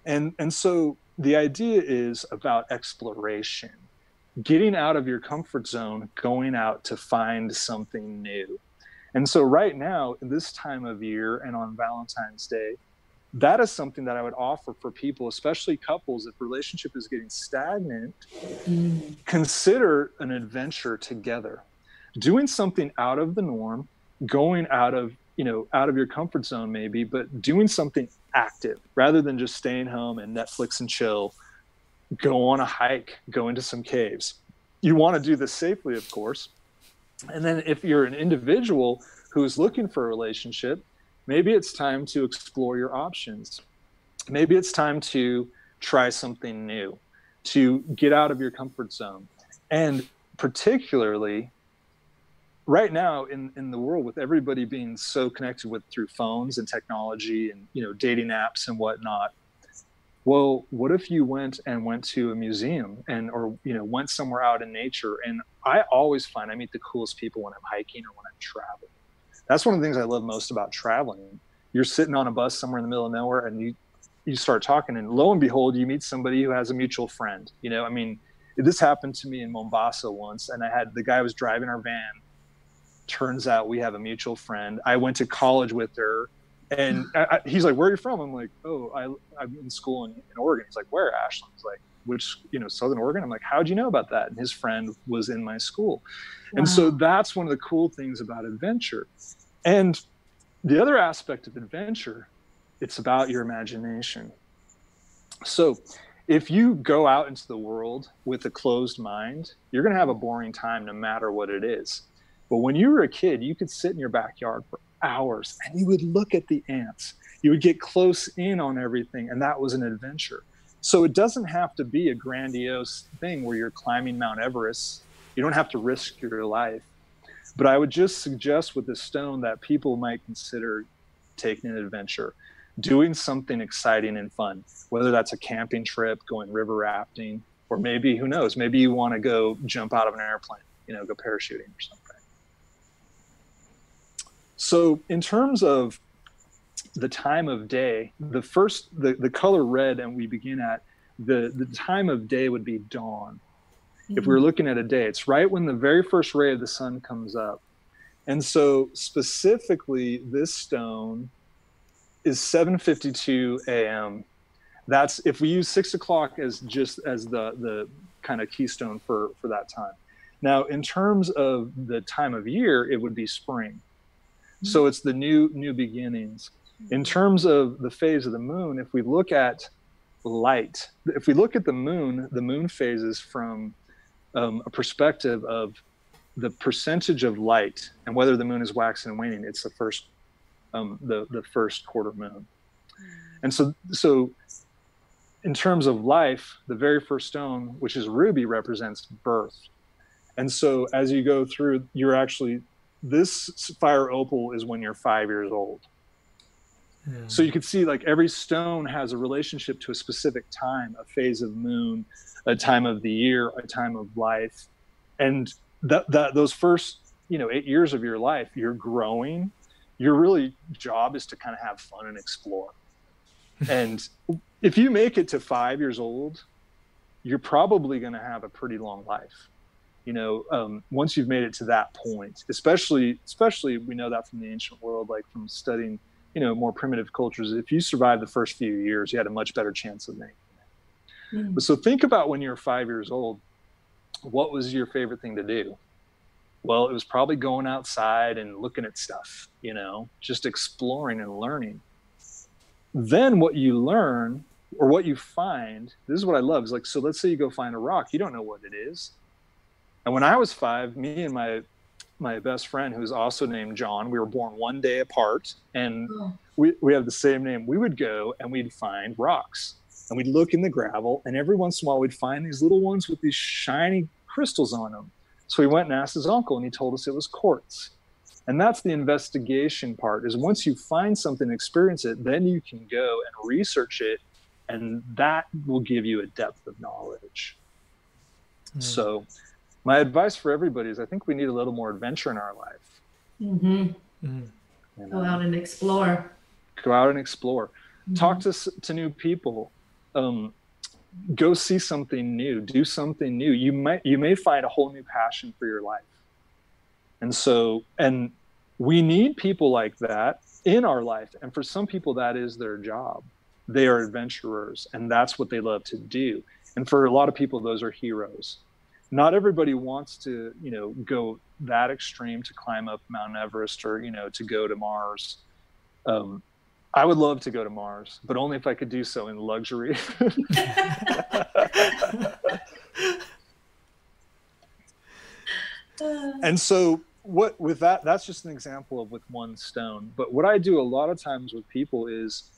And so the idea is about exploration, getting out of your comfort zone, going out to find something new. And so right now, in this time of year and on Valentine's Day, that is something that I would offer for people, especially couples, if relationship is getting stagnant, consider an adventure together, doing something out of the norm, going out of your comfort zone maybe, but doing something active rather than just staying home and Netflix and chill. Go on a hike, go into some caves. You want to do this safely, of course. And then if you're an individual who is looking for a relationship, maybe it's time to explore your options. Maybe it's time to try something new, to get out of your comfort zone. And particularly right now in the world, with everybody being so connected with through phones and technology and dating apps and whatnot, well, what if you went to a museum or went somewhere out in nature? And I always find I meet the coolest people when I'm hiking or when I'm traveling. That's one of the things I love most about traveling. You're sitting on a bus somewhere in the middle of nowhere, and you start talking, and lo and behold, you meet somebody who has a mutual friend. You know, I mean, this happened to me in Mombasa once, and the guy was driving our van. Turns out we have a mutual friend. I went to college with her, and he's like, "Where are you from?" I'm like, "Oh, I'm in school in Oregon." He's like, "Where, Ashland?" He's like, "Which, Southern Oregon?" I'm like, "How'd you know about that?" And his friend was in my school. Wow. And so that's one of the cool things about adventure. And the other aspect of adventure, it's about your imagination. So if you go out into the world with a closed mind, you're going to have a boring time no matter what it is. But when you were a kid, you could sit in your backyard for hours and you would look at the ants. You would get close in on everything, and that was an adventure. So it doesn't have to be a grandiose thing where you're climbing Mount Everest. You don't have to risk your life. But I would just suggest with this stone that people might consider taking an adventure, doing something exciting and fun, whether that's a camping trip, going river rafting, or maybe, who knows, maybe you want to go jump out of an airplane, go parachuting or something. So in terms of the time of day, the color red, and we begin at the time of day would be dawn. If we were looking at a day, it's right when the very first ray of the sun comes up. And so specifically, this stone is 7:52 a.m. That's if we use 6 o'clock as the kind of keystone for that time. Now, in terms of the time of year, it would be spring. So it's the new beginnings. In terms of the phase of the moon, if we look at light, if we look at the moon phases from a perspective of the percentage of light and whether the moon is waxing and waning, it's the first quarter moon. And so in terms of life, the very first stone, which is ruby, represents birth. And so as you go through, this fire opal is when you're 5 years old. So you can see like every stone has a relationship to a specific time, a phase of moon, a time of the year, a time of life. And those first, 8 years of your life, you're growing. Your really job is to kind of have fun and explore. And if you make it to 5 years old, you're probably going to have a pretty long life. Once you've made it to that point, especially we know that from the ancient world, like from studying, more primitive cultures, if you survive the first few years, you had a much better chance of making it. But so think about when you were 5 years old, what was your favorite thing to do? Well, it was probably going outside and looking at stuff, just exploring and learning. Then what you learn or what you find, this is what I love, is like, so let's say you go find a rock, you don't know what it is. And when I was 5, me and my best friend, who's also named John, we were born one day apart, and we have the same name. We would go and we'd find rocks, and we'd look in the gravel, and every once in a while we'd find these little ones with these shiny crystals on them. So we went and asked his uncle, and he told us it was quartz. And that's the investigation part, is once you find something, experience it, then you can go and research it, and that will give you a depth of knowledge. So my advice for everybody is I think we need a little more adventure in our life. Go out and explore. Go out and explore. Talk to new people. Go see something new. Do something new. You may find a whole new passion for your life. And we need people like that in our life. And for some people, that is their job. They are adventurers, and that's what they love to do. And for a lot of people, those are heroes. Not everybody wants to, go that extreme to climb up Mount Everest or, to go to Mars. I would love to go to Mars, but only if I could do so in luxury. And so with that's just an example of with one stone. But what I do a lot of times with people is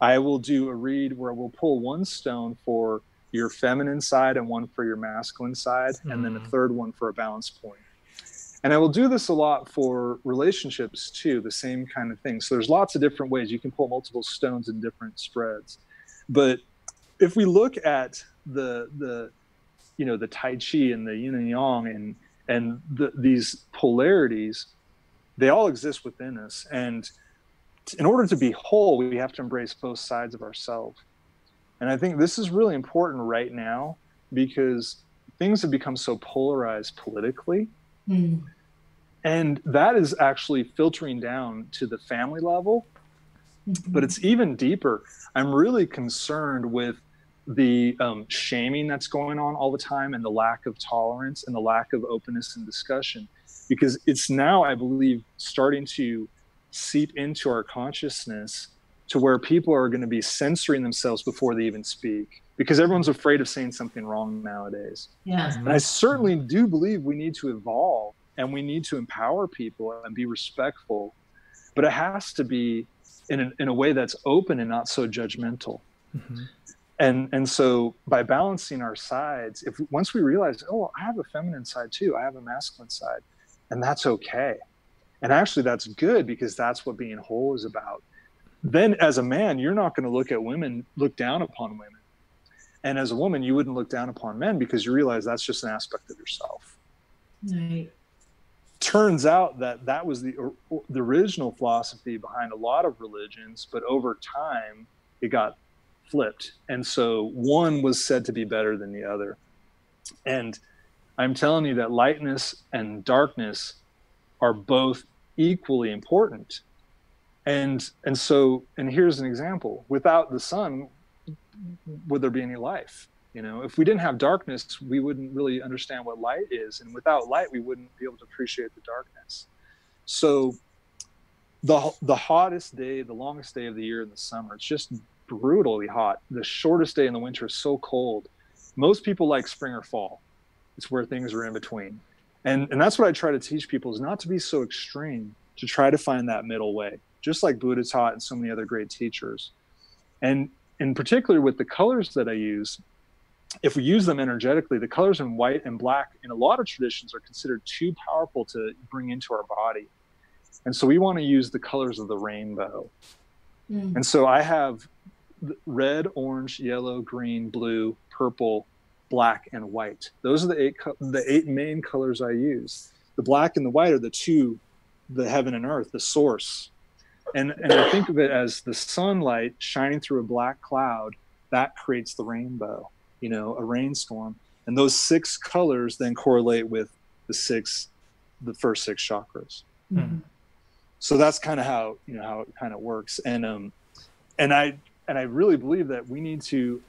I will do a read where we'll pull one stone for your feminine side and one for your masculine side, and then a third one for a balance point. And I will do this a lot for relationships too, the same kind of thing. So there's lots of different ways you can pull multiple stones in different spreads. But if we look at the Tai Chi and the yin and yang and these polarities, they all exist within us. And in order to be whole, we have to embrace both sides of ourselves. And I think this is really important right now because things have become so polarized politically. And that is actually filtering down to the family level, but it's even deeper. I'm really concerned with the shaming that's going on all the time, and the lack of tolerance and the lack of openness and discussion, because it's now, I believe, starting to seep into our consciousness to where people are going to be censoring themselves before they even speak, because everyone's afraid of saying something wrong nowadays. Yeah. And I certainly do believe we need to evolve and we need to empower people and be respectful, but it has to be in a way that's open and not so judgmental. And so by balancing our sides, once we realize, oh, I have a feminine side too, I have a masculine side, and that's okay. And actually that's good, because that's what being whole is about. Then as a man, you're not going to look down upon women. And as a woman, you wouldn't look down upon men, because you realize that's just an aspect of yourself. Right. Turns out that was the original philosophy behind a lot of religions, but over time it got flipped. And so one was said to be better than the other. And I'm telling you that lightness and darkness are both equally important. And here's an example. Without the sun, would there be any life? You know, if we didn't have darkness, we wouldn't really understand what light is. And without light, we wouldn't be able to appreciate the darkness. So the hottest day, the longest day of the year in the summer, it's just brutally hot. The shortest day in the winter is so cold. Most people like spring or fall. It's where things are in between. And that's what I try to teach people, is not to be so extreme, to try to find that middle way, just like Buddha taught and so many other great teachers. And in particular with the colors that I use, if we use them energetically, the colors in white and black in a lot of traditions are considered too powerful to bring into our body. And so we want to use the colors of the rainbow. And so I have red, orange, yellow, green, blue, purple, black, and white. Those are the eight main colors I use. The black and the white are the heaven and earth, the source. And I think of it as the sunlight shining through a black cloud, that creates the rainbow, you know, a rainstorm. And those 6 colors then correlate with the first 6 chakras. So that's kind of how it kind of works. And I really believe that we need to,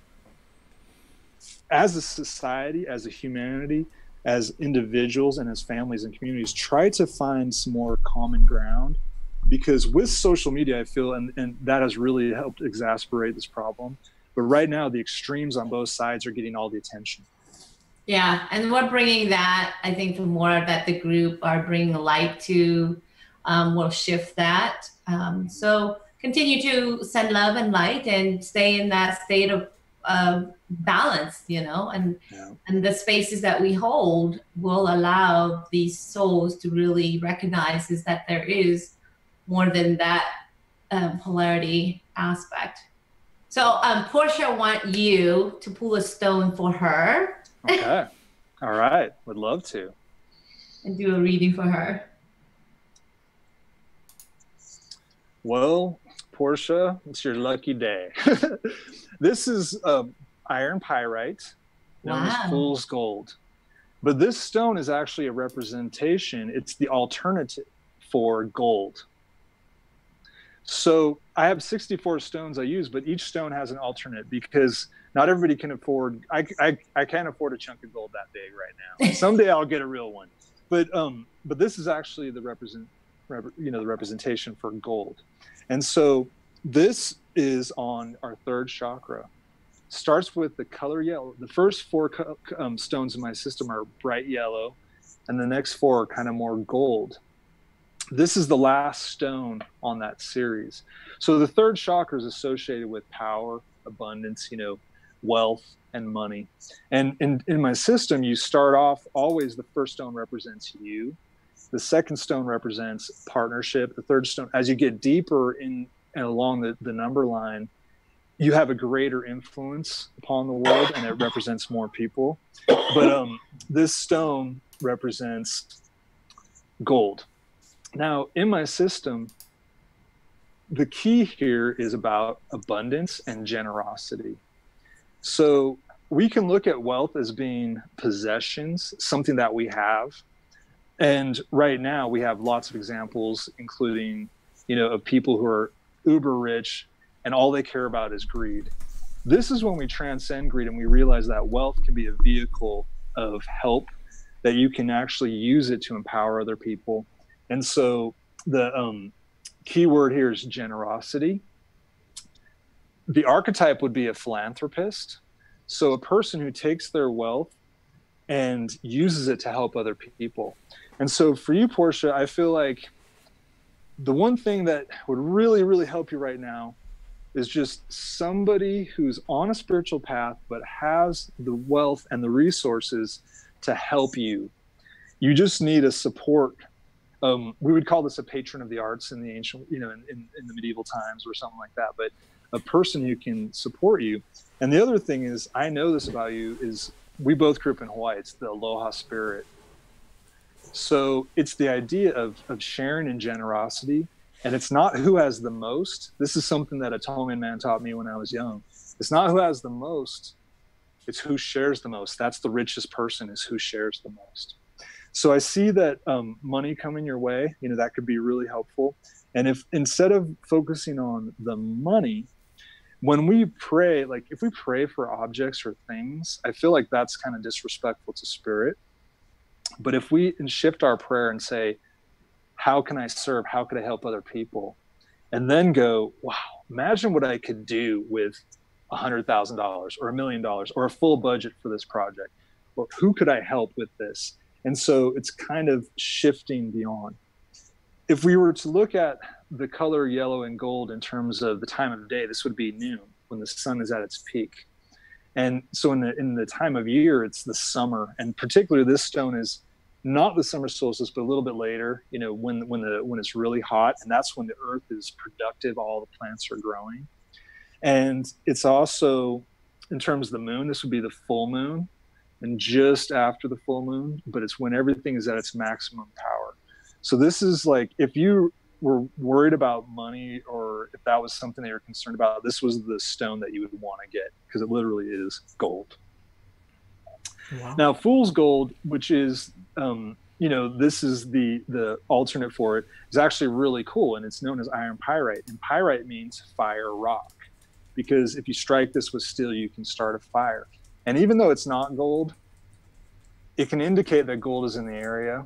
as a society, as a humanity, as individuals and as families and communities, try to find some more common ground, because with social media, I feel, and that has really helped exacerbate this problem. But right now, the extremes on both sides are getting all the attention. Yeah, and we're bringing that, I think, the more that the group are bringing light to, will shift that. So continue to send love and light and stay in that state of balance, you know, and the spaces that we hold will allow these souls to really recognize is that there is more than that polarity aspect. So Portia want you to pull a stone for her. Okay. All right. Would love to. And do a reading for her. Well, Portia, it's your lucky day. This is iron pyrite, known as fool's gold. But this stone is actually a representation. It's the alternative for gold. So I have 64 stones I use, but each stone has an alternate, because not everybody can afford, I can't afford a chunk of gold that big right now. Someday I'll get a real one. But this is actually the representation for gold. And so this is on our 3rd chakra. Starts with the color yellow. The first 4 stones in my system are bright yellow, and the next 4 are kind of more gold. This is the last stone on that series. So the 3rd chakra is associated with power, abundance, you know, wealth, and money. And in my system, you start off always, the first stone represents you. The second stone represents partnership. The third stone, as you get deeper in and along the number line, you have a greater influence upon the world, and it represents more people. But this stone represents gold. Now, in my system, the key here is about abundance and generosity. So we can look at wealth as being possessions, something that we have. And right now we have lots of examples, including, of people who are uber rich and all they care about is greed. This is when we transcend greed and we realize that wealth can be a vehicle of help, that you can actually use it to empower other people. And so the key word here is generosity. The archetype would be a philanthropist. So a person who takes their wealth and uses it to help other people. And so for you, Portia, I feel like the one thing that would really, really help you right now is just somebody who's on a spiritual path, but has the wealth and the resources to help you. You just need a support. We would call this a patron of the arts in the ancient, in the medieval times or something like that, but a person who can support you. And the other thing is, I know this about you, is we both grew up in Hawaii. It's the aloha spirit. So it's the idea of sharing and generosity. And it's not who has the most. This is something that a Tongan man taught me when I was young. It's not who has the most. It's who shares the most. That's the richest person, is who shares the most. So I see that money coming your way, that could be really helpful. And if instead of focusing on the money, when we pray, like if we pray for objects or things, I feel like that's kind of disrespectful to spirit. But if we shift our prayer and say, how can I serve? How could I help other people? And then go, wow, imagine what I could do with $100,000 or $1 million or a full budget for this project, or who could I help with this? And so it's kind of shifting beyond. If we were to look at the color yellow and gold in terms of the time of day, this would be noon, when the sun is at its peak. And so in the time of year, it's the summer, and particularly this stone is not the summer solstice, but a little bit later, when it's really hot, and that's when the earth is productive, all the plants are growing. And it's also, in terms of the moon, this would be the full moon, and just after the full moon, but it's when everything is at its maximum power. So this is like, if you were worried about money, or if that was something that you're concerned about, this was the stone that you would want to get, because it literally is gold. Wow. Now, fool's gold, which is, this is the alternate for it, is actually really cool, and it's known as iron pyrite. And pyrite means fire rock, because if you strike this with steel, you can start a fire. And even though it's not gold, it can indicate that gold is in the area.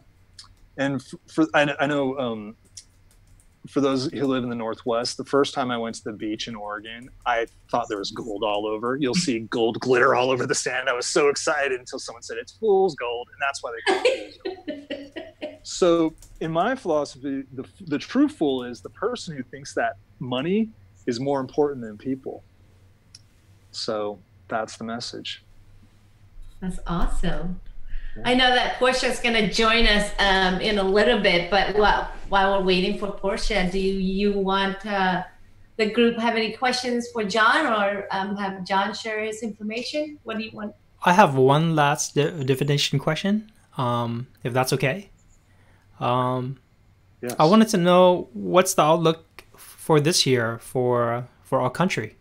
And I know for those who live in the Northwest, the first time I went to the beach in Oregon, I thought there was gold all over. You'll see gold glitter all over the sand. I was so excited until someone said it's fool's gold, and that's why they call it fool's gold. So in my philosophy, the true fool is the person who thinks that money is more important than people. So that's the message. That's awesome. I know that Portia is going to join us in a little bit, but while we're waiting for Portia, do you want the group have any questions for John, or have John share his information? What do you want? I have one last divination question, if that's okay. Yes. I wanted to know, what's the outlook for this year for our country?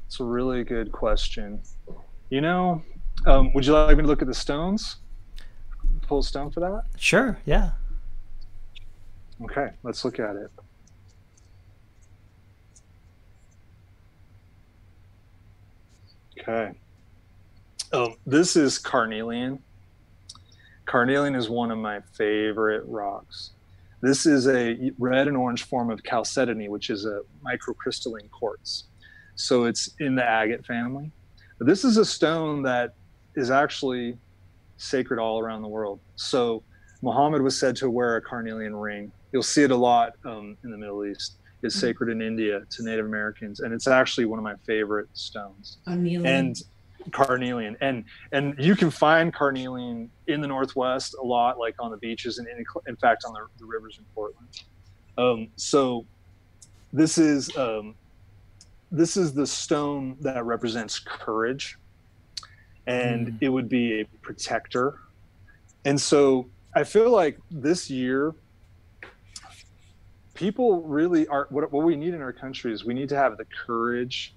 It's a really good question. Would you like me to look at the stones? Pull a stone for that? Sure, yeah. Okay, let's look at it. Okay. This is carnelian. Carnelian is one of my favorite rocks. This is a red and orange form of chalcedony, which is a microcrystalline quartz. So it's in the agate family. But this is a stone that is actually sacred all around the world. So Muhammad was said to wear a carnelian ring. You'll see it a lot in the Middle East. It's sacred in India to Native Americans, and it's actually one of my favorite stones. Carnelian. And you can find carnelian in the Northwest a lot, like on the beaches, and in fact on the rivers in Portland. So this is the stone that represents courage, and it would be a protector. And so I feel like this year, people really are, what we need in our country is we need to have the courage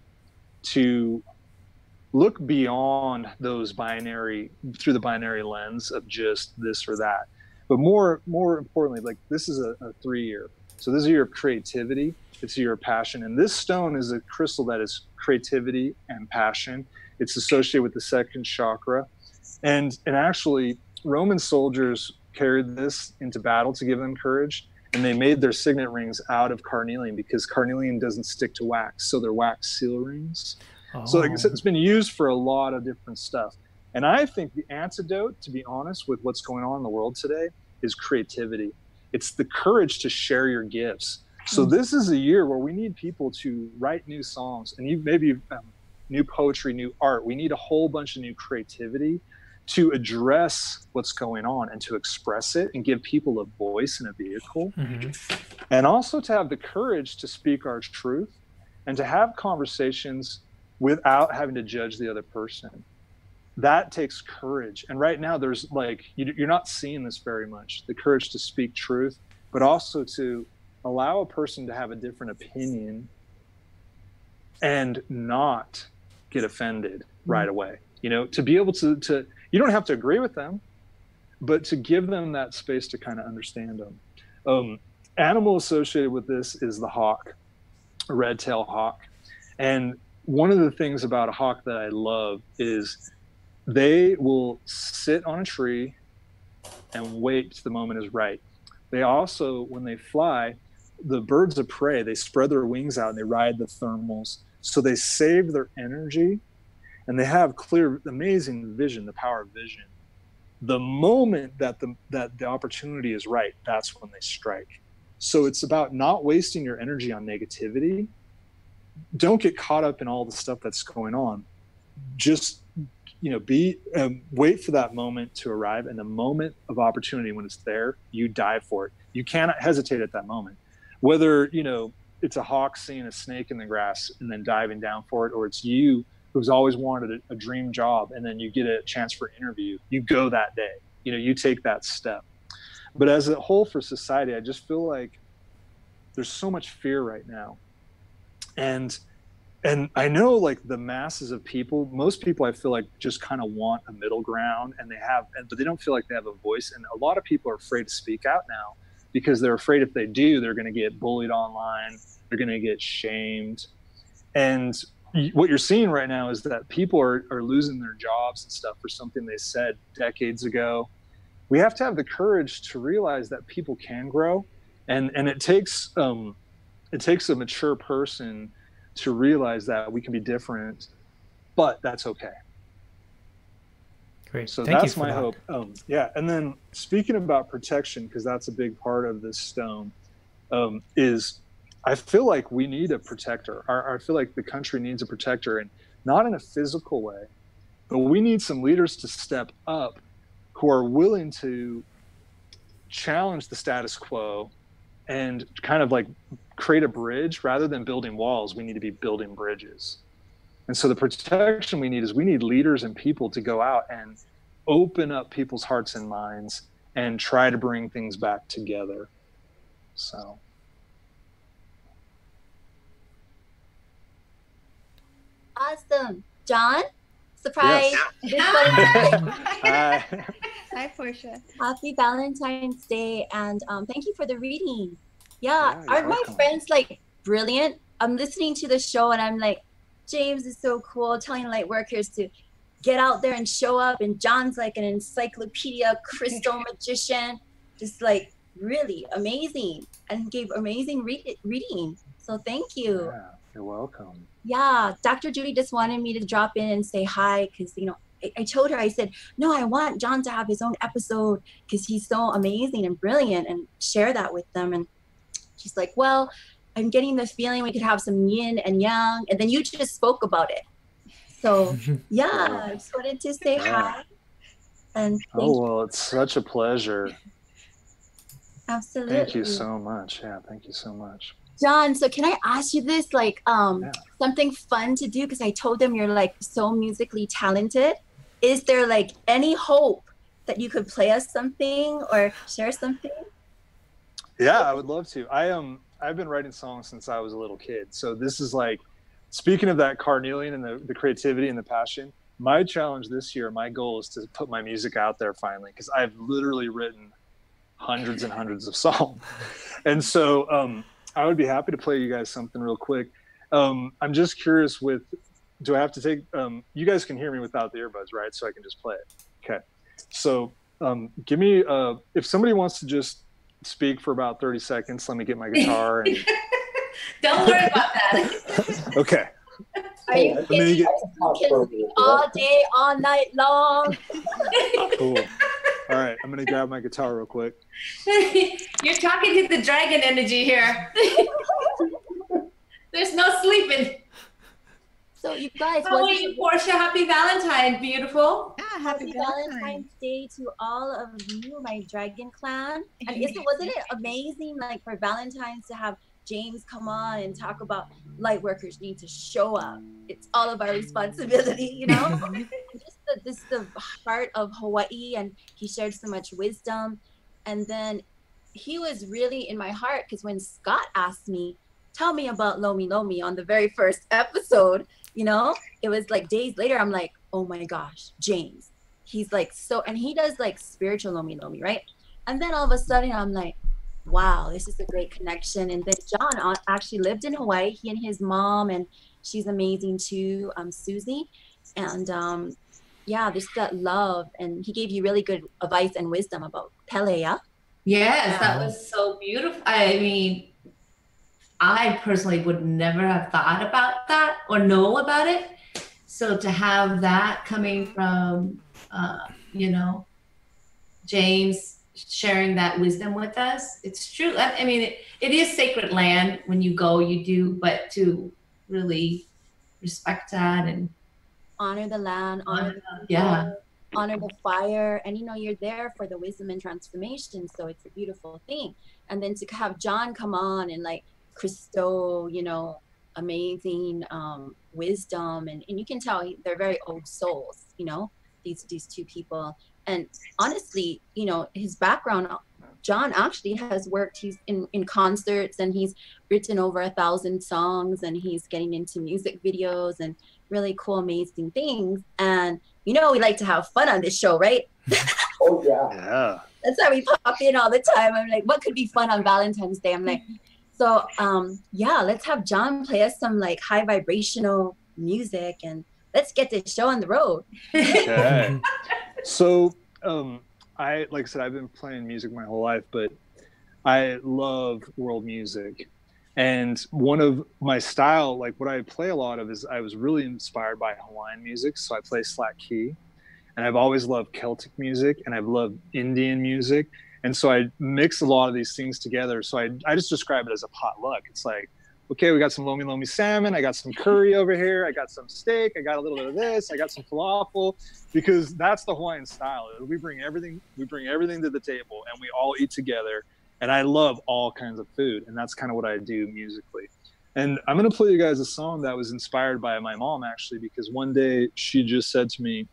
to look beyond those through the binary lens of just this or that. But more importantly, like this is a 3-year. So this is a year of creativity. It's a year of passion. And this stone is a crystal that is creativity and passion. It's associated with the second chakra. And actually, Roman soldiers carried this into battle to give them courage. And they made their signet rings out of carnelian because carnelian doesn't stick to wax. So they're wax seal rings. Oh. So like I said, it's been used for a lot of different stuff. And I think the antidote, to be honest, with what's going on in the world today is creativity. It's the courage to share your gifts. So this is a year where we need people to write new songs and maybe new poetry, new art. We need a whole bunch of new creativity to address what's going on and to express it and give people a voice and a vehicle. Mm-hmm. And also to have the courage to speak our truth and to have conversations without having to judge the other person. That takes courage. And right now there's like, you're not seeing this very much, the courage to speak truth, but also to allow a person to have a different opinion and not get offended right away. You know, to be able to you don't have to agree with them, but to give them that space to kind of understand them. Animal associated with this is the hawk, a red-tailed hawk. And one of the things about a hawk that I love is they will sit on a tree and wait till the moment is right. They also, when they fly, the birds of prey, they spread their wings out and they ride the thermals. So they save their energy and they have clear, amazing vision, the power of vision. The moment that the opportunity is right, that's when they strike. So it's about not wasting your energy on negativity. Don't get caught up in all the stuff that's going on. Just, you know, wait for that moment to arrive, and the moment of opportunity, when it's there, you dive for it. You cannot hesitate at that moment. Whether, you know, it's a hawk seeing a snake in the grass and then diving down for it, or it's you who's always wanted a dream job and then you get a chance for interview, you go that day. You know, you take that step. But as a whole for society, I just feel like there's so much fear right now. And I know, like, the masses of people, most people I feel like just kind of want a middle ground, but they don't feel like they have a voice. And a lot of people are afraid to speak out now because they're afraid if they do, they're going to get bullied online, they're going to get shamed. And what you're seeing right now is that people are losing their jobs and stuff for something they said decades ago. We have to have the courage to realize that people can grow, and it takes a mature person to realize that we can be different, but that's okay. Great. So Thank that's you for my that. hope. Yeah. And then speaking about protection, because that's a big part of this stone, is I feel like we need a protector. I feel like the country needs a protector, and not in a physical way, but we need some leaders to step up who are willing to challenge the status quo and kind of like create a bridge. Rather than building walls, we need to be building bridges. And so the protection we need leaders and people to go out and open up people's hearts and minds and try to bring things back together. So. Awesome. John, surprise. Yes. Hi, Portia. Happy Valentine's Day, and thank you for the reading. Yeah, you're aren't my welcome. friends like brilliant? I'm listening to the show and I'm like, James is so cool, telling light workers to get out there and show up, and John's like an encyclopedia crystal magician, just like really amazing, and gave amazing reading. So thank you. Yeah, you're welcome. Yeah, Dr. Judy just wanted me to drop in and say hi because, you know, I told her, I said, no, I want John to have his own episode because he's so amazing and brilliant, and share that with them. And she's like, well, I'm getting the feeling we could have some yin and yang. And then you just spoke about it. So yeah, I just wanted to say hi. And well, it's such a pleasure. Absolutely. Thank you so much. Yeah, thank you so much. John, so can I ask you this, like something fun to do? Because I told them you're like so musically talented. Is there like any hope that you could play us something or share something? Yeah, I would love to. I've been writing songs since I was a little kid. So this is like, speaking of that carnelian and the creativity and the passion, my challenge this year, my goal is to put my music out there finally, because I've literally written hundreds and hundreds of songs. And so I would be happy to play you guys something real quick. I'm just curious do I have to take, you guys can hear me without the earbuds, right? So I can just play it. Okay. So give me, if somebody wants to just speak for about 30 seconds, let me get my guitar. And... Don't worry about that. Okay. Are you kidding? All day, all night long. Cool. All right, I'm gonna grab my guitar real quick. You're talking to the dragon energy here. There's no sleeping. So you guys, how are you, Portia? Happy Valentine's, beautiful. Yeah, happy Valentine's Day to all of you, my dragon clan. And wasn't it amazing, like for Valentine's, to have James come on and talk about light workers need to show up. It's all of our responsibility, you know? just the heart of Hawaii, and he shared so much wisdom. And then he was really in my heart, because when Scott asked me, tell me about Lomi Lomi on the very first episode, you know, it was like days later, I'm like, oh my gosh, James. He's like, so, and he does like spiritual Lomi Lomi, right? And then all of a sudden I'm like, wow, this is a great connection. And then John actually lived in Hawaii, he and his mom, and she's amazing too, Susie. And yeah, there's that love. And he gave you really good advice and wisdom about Pelea. Yes, that was so beautiful. I mean, I personally would never have thought about that or know about it. So to have that coming from, you know, James sharing that wisdom with us, it's true. I mean, it is sacred land when you go, you do, but to really respect that and honor the land, honor the fire, and you know, you're there for the wisdom and transformation, so it's a beautiful thing. And then to have John come on and like Christo, you know, amazing wisdom, and you can tell they're very old souls, you know, these two people. And honestly, you know, his background, John actually has worked, he's in concerts, and he's written over 1,000 songs, and he's getting into music videos and really cool, amazing things. And you know, we like to have fun on this show, right? Oh yeah. That's why we pop in all the time. I'm like, what could be fun on Valentine's Day? I'm like, so yeah, let's have John play us some like high vibrational music, and let's get this show on the road. Okay. So like I said, I've been playing music my whole life, but I love world music. And one of my style, like what I play a lot of, is I was really inspired by Hawaiian music. So I play slack key, and I've always loved Celtic music, and I've loved Indian music. And so I mix a lot of these things together. So I just describe it as a potluck. It's like, okay, we got some lomi lomi salmon, I got some curry over here, I got some steak, I got a little bit of this, I got some falafel, because that's the Hawaiian style. We bring everything to the table, and we all eat together. And I love all kinds of food, and that's kind of what I do musically. And I'm going to play you guys a song that was inspired by my mom, actually, because one day she just said to me,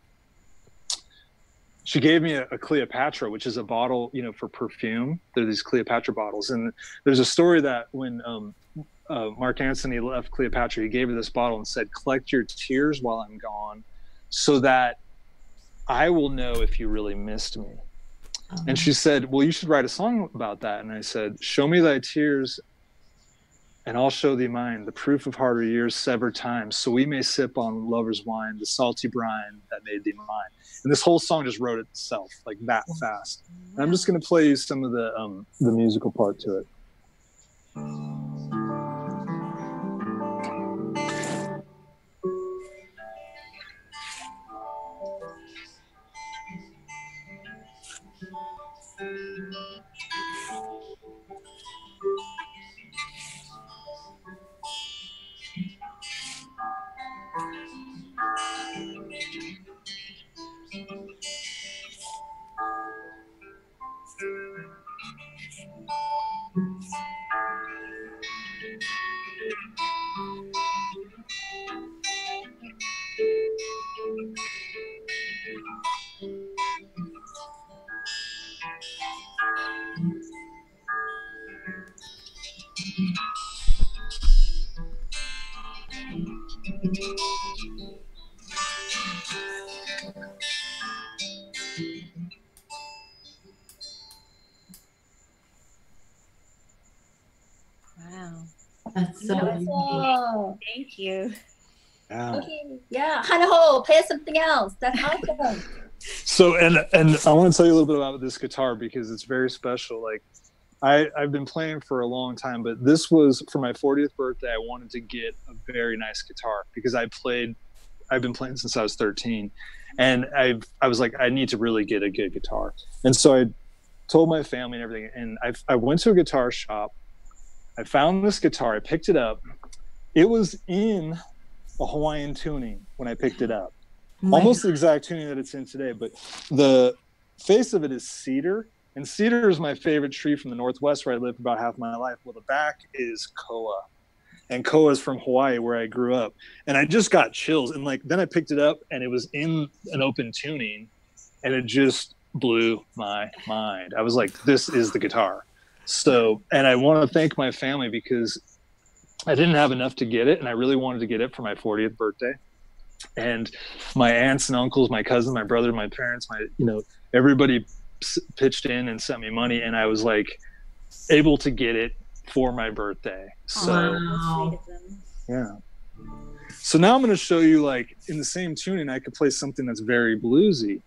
she gave me a Cleopatra, which is a bottle, you know, for perfume. They're these Cleopatra bottles. And there's a story that when Mark Antony left Cleopatra, he gave her this bottle and said, collect your tears while I'm gone, so that I will know if you really missed me. And she said, well, you should write a song about that. And I said, show me thy tears and I'll show thee mine, the proof of harder years, severed times, so we may sip on lover's wine, the salty brine that made thee mine. And this whole song just wrote itself like that fast. And I'm just going to play you some of the musical part to it. Wow. That's so unique. Awesome. Thank you. Yeah. Okay. Yeah. Hanaho, play us something else. That's awesome. So, and I want to tell you a little bit about this guitar because it's very special. Like, I've been playing for a long time, but this was for my 40th birthday. I wanted to get a very nice guitar because I've been playing since I was 13, and I was like, I need to really get a good guitar. And so I told my family and everything, and I went to a guitar shop. I found this guitar. I picked it up. It was in a Hawaiian tuning when I picked it up. Almost the exact tuning that it's in today, but the face of it is cedar, and cedar is my favorite tree from the Northwest where I lived about half my life. Well, the back is koa, and koa is from Hawaii where I grew up, and I just got chills. And like then I picked it up, and it was in an open tuning, and it just blew my mind. I was like, this is the guitar. So, and I want to thank my family because I didn't have enough to get it, and I really wanted to get it for my 40th birthday. And my aunts and uncles, my cousin, my brother, my parents, everybody pitched in and sent me money, and I was like able to get it for my birthday. So wow. yeah. So now I'm going to show you, like, in the same tuning, I could play something that's very bluesy.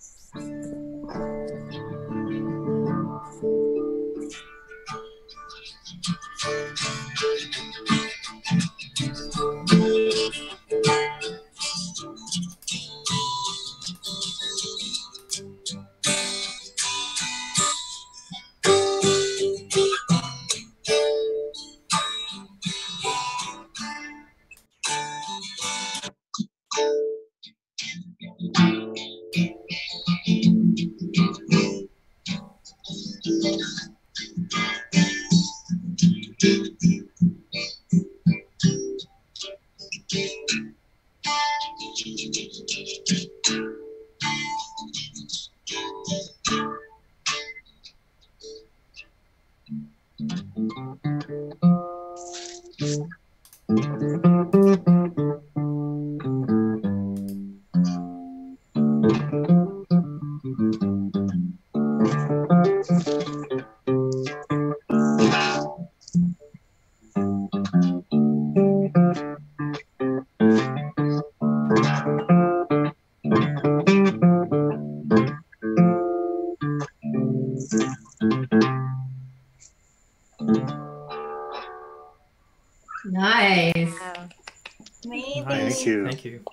Nice. Wow. Amazing. Thank you. Thank you.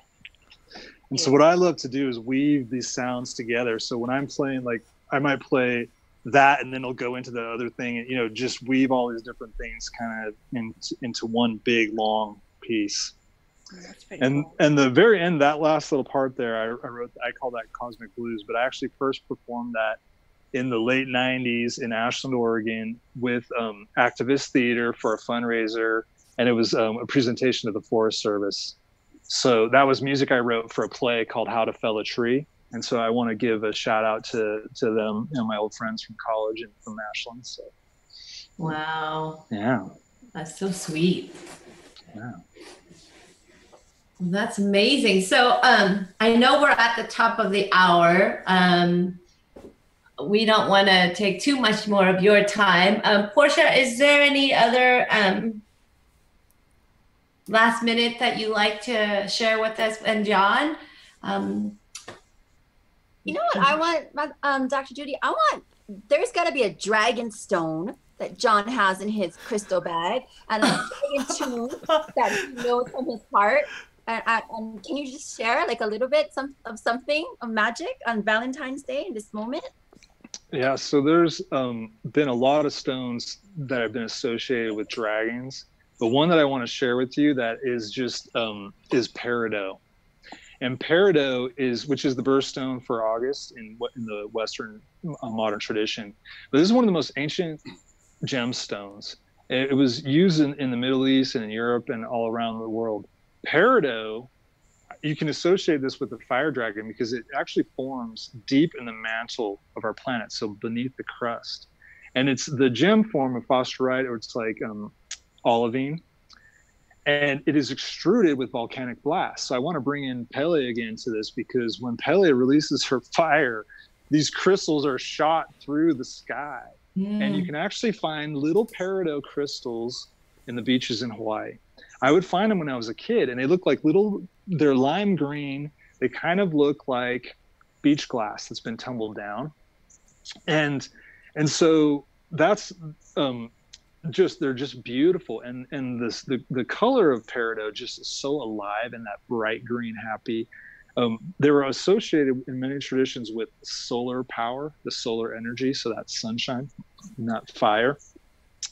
And so what I love to do is weave these sounds together. So when I'm playing, like, I might play that and then it'll go into the other thing, and just weave all these different things kind of into one big long piece. That's pretty And cool. and the very end, that last little part there, I call that Cosmic Blues, but I actually first performed that in the late 90s in Ashland, Oregon with Activist Theater for a fundraiser, and it was a presentation of the Forest Service. So that was music I wrote for a play called How to Fell a Tree. And so I want to give a shout out to them, my old friends from college and from Ashland. So Wow. yeah. That's so sweet. Yeah. That's amazing. So I know we're at the top of the hour. We don't want to take too much more of your time. Portia, is there any other last minute that you like to share with us and John? You know what I want, Dr. Judy? There's got to be a dragon stone that John has in his crystal bag, and a dragon tune that he knows from his heart. And can you just share like a little bit of something of magic on Valentine's Day in this moment? Yeah, so there's been a lot of stones that have been associated with dragons. The one that I want to share with you that is just is peridot. And peridot which is the birthstone for August in the Western modern tradition. But this is one of the most ancient gemstones. It was used in the Middle East and in Europe and all around the world. Peridot, you can associate this with the fire dragon because it actually forms deep in the mantle of our planet, so beneath the crust. And it's the gem form of phosphorite, or it's like olivine. and it is extruded with volcanic blasts. So I want to bring in Pele again to this, because when Pele releases her fire, these crystals are shot through the sky. And you can actually find little peridot crystals in the beaches in Hawaii. I would find them when I was a kid, and they look like they're lime green. They kind of look like beach glass that's been tumbled down. And so that's they're just beautiful. And the color of peridot just is so alive and that bright green, happy. They were associated in many traditions with solar power, the solar energy, so that's sunshine, not fire.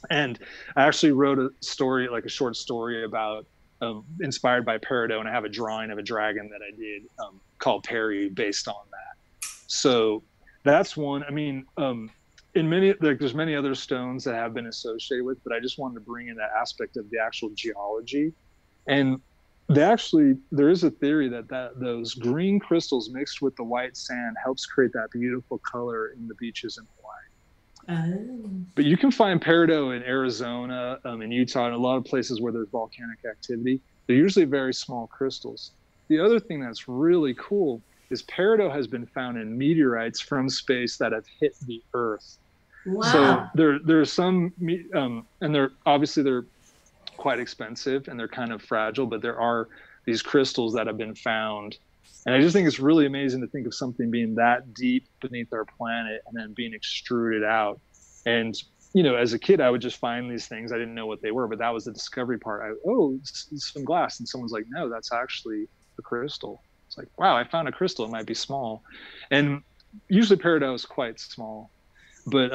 And I actually wrote a story, like a short story about, inspired by peridot, and I have a drawing of a dragon that I did called Perry based on that. So that's one. I mean, there's many other stones that have been associated with, but I just wanted to bring in that aspect of the actual geology. And there is a theory that those green crystals mixed with the white sand helps create that beautiful color in the beaches in Hawaii. Oh. But you can find peridot in Arizona, in Utah, and a lot of places where there's volcanic activity. They're usually very small crystals. The other thing that's really cool is peridot has been found in meteorites from space that have hit the Earth. Wow. So there's some, and they're quite expensive and they're kind of fragile, but there are these crystals that have been found. And I just think it's really amazing to think of something being that deep beneath our planet and then being extruded out. And, as a kid, I would just find these things. I didn't know what they were, but that was the discovery part. It's some glass. And someone's like, no, that's actually a crystal. It's like, wow, I found a crystal. It might be small. And usually peridot is quite small, but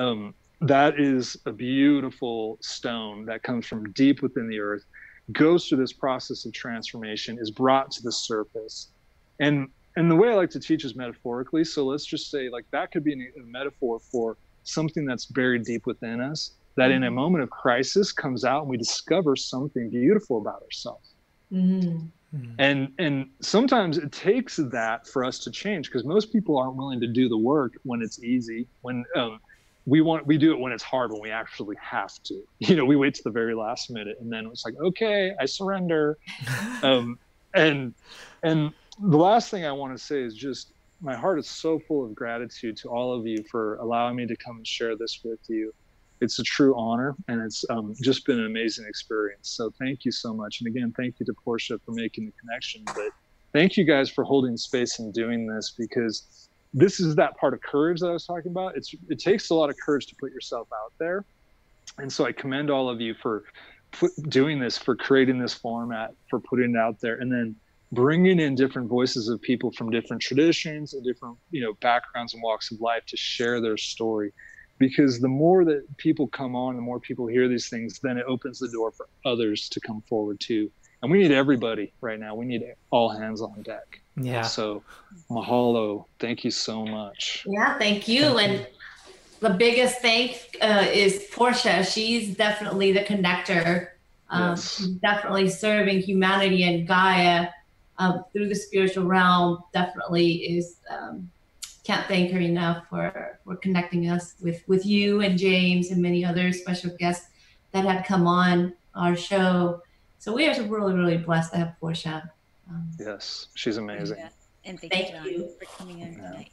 that is a beautiful stone that comes from deep within the earth, goes through this process of transformation, is brought to the surface. And the way I like to teach is metaphorically. So let's just say, like, that could be a metaphor for something that's buried deep within us, that in a moment of crisis comes out and we discover something beautiful about ourselves. Mm-hmm. And sometimes it takes that for us to change, because most people aren't willing to do the work when it's easy. When we do it when it's hard, when we actually have to. We wait to the very last minute, and then it's like, okay, I surrender. And the last thing I want to say is just, my heart is so full of gratitude to all of you for allowing me to come and share this with you. It's a true honor, and it's just been an amazing experience. So thank you so much. And again, thank you to Portia for making the connection. But thank you guys for holding space and doing this, because this is that part of courage that I was talking about. It takes a lot of courage to put yourself out there. And so I commend all of you for doing this, for creating this format, for putting it out there, and then bringing in different voices of people from different traditions and different, backgrounds and walks of life to share their story. Because the more that people come on, the more people hear these things, then it opens the door for others to come forward too. And we need everybody right now. We need all hands on deck. Yeah. So mahalo. Thank you so much. Yeah, thank you. And the biggest thank is Portia. She's definitely the connector. Yes. She's definitely serving humanity and Gaia through the spiritual realm. Definitely is. Can't thank her enough for connecting us with you and James and many other special guests that have come on our show. So we are really, really blessed to have Portia. Yes, she's amazing. Yeah. And thank you for coming in tonight.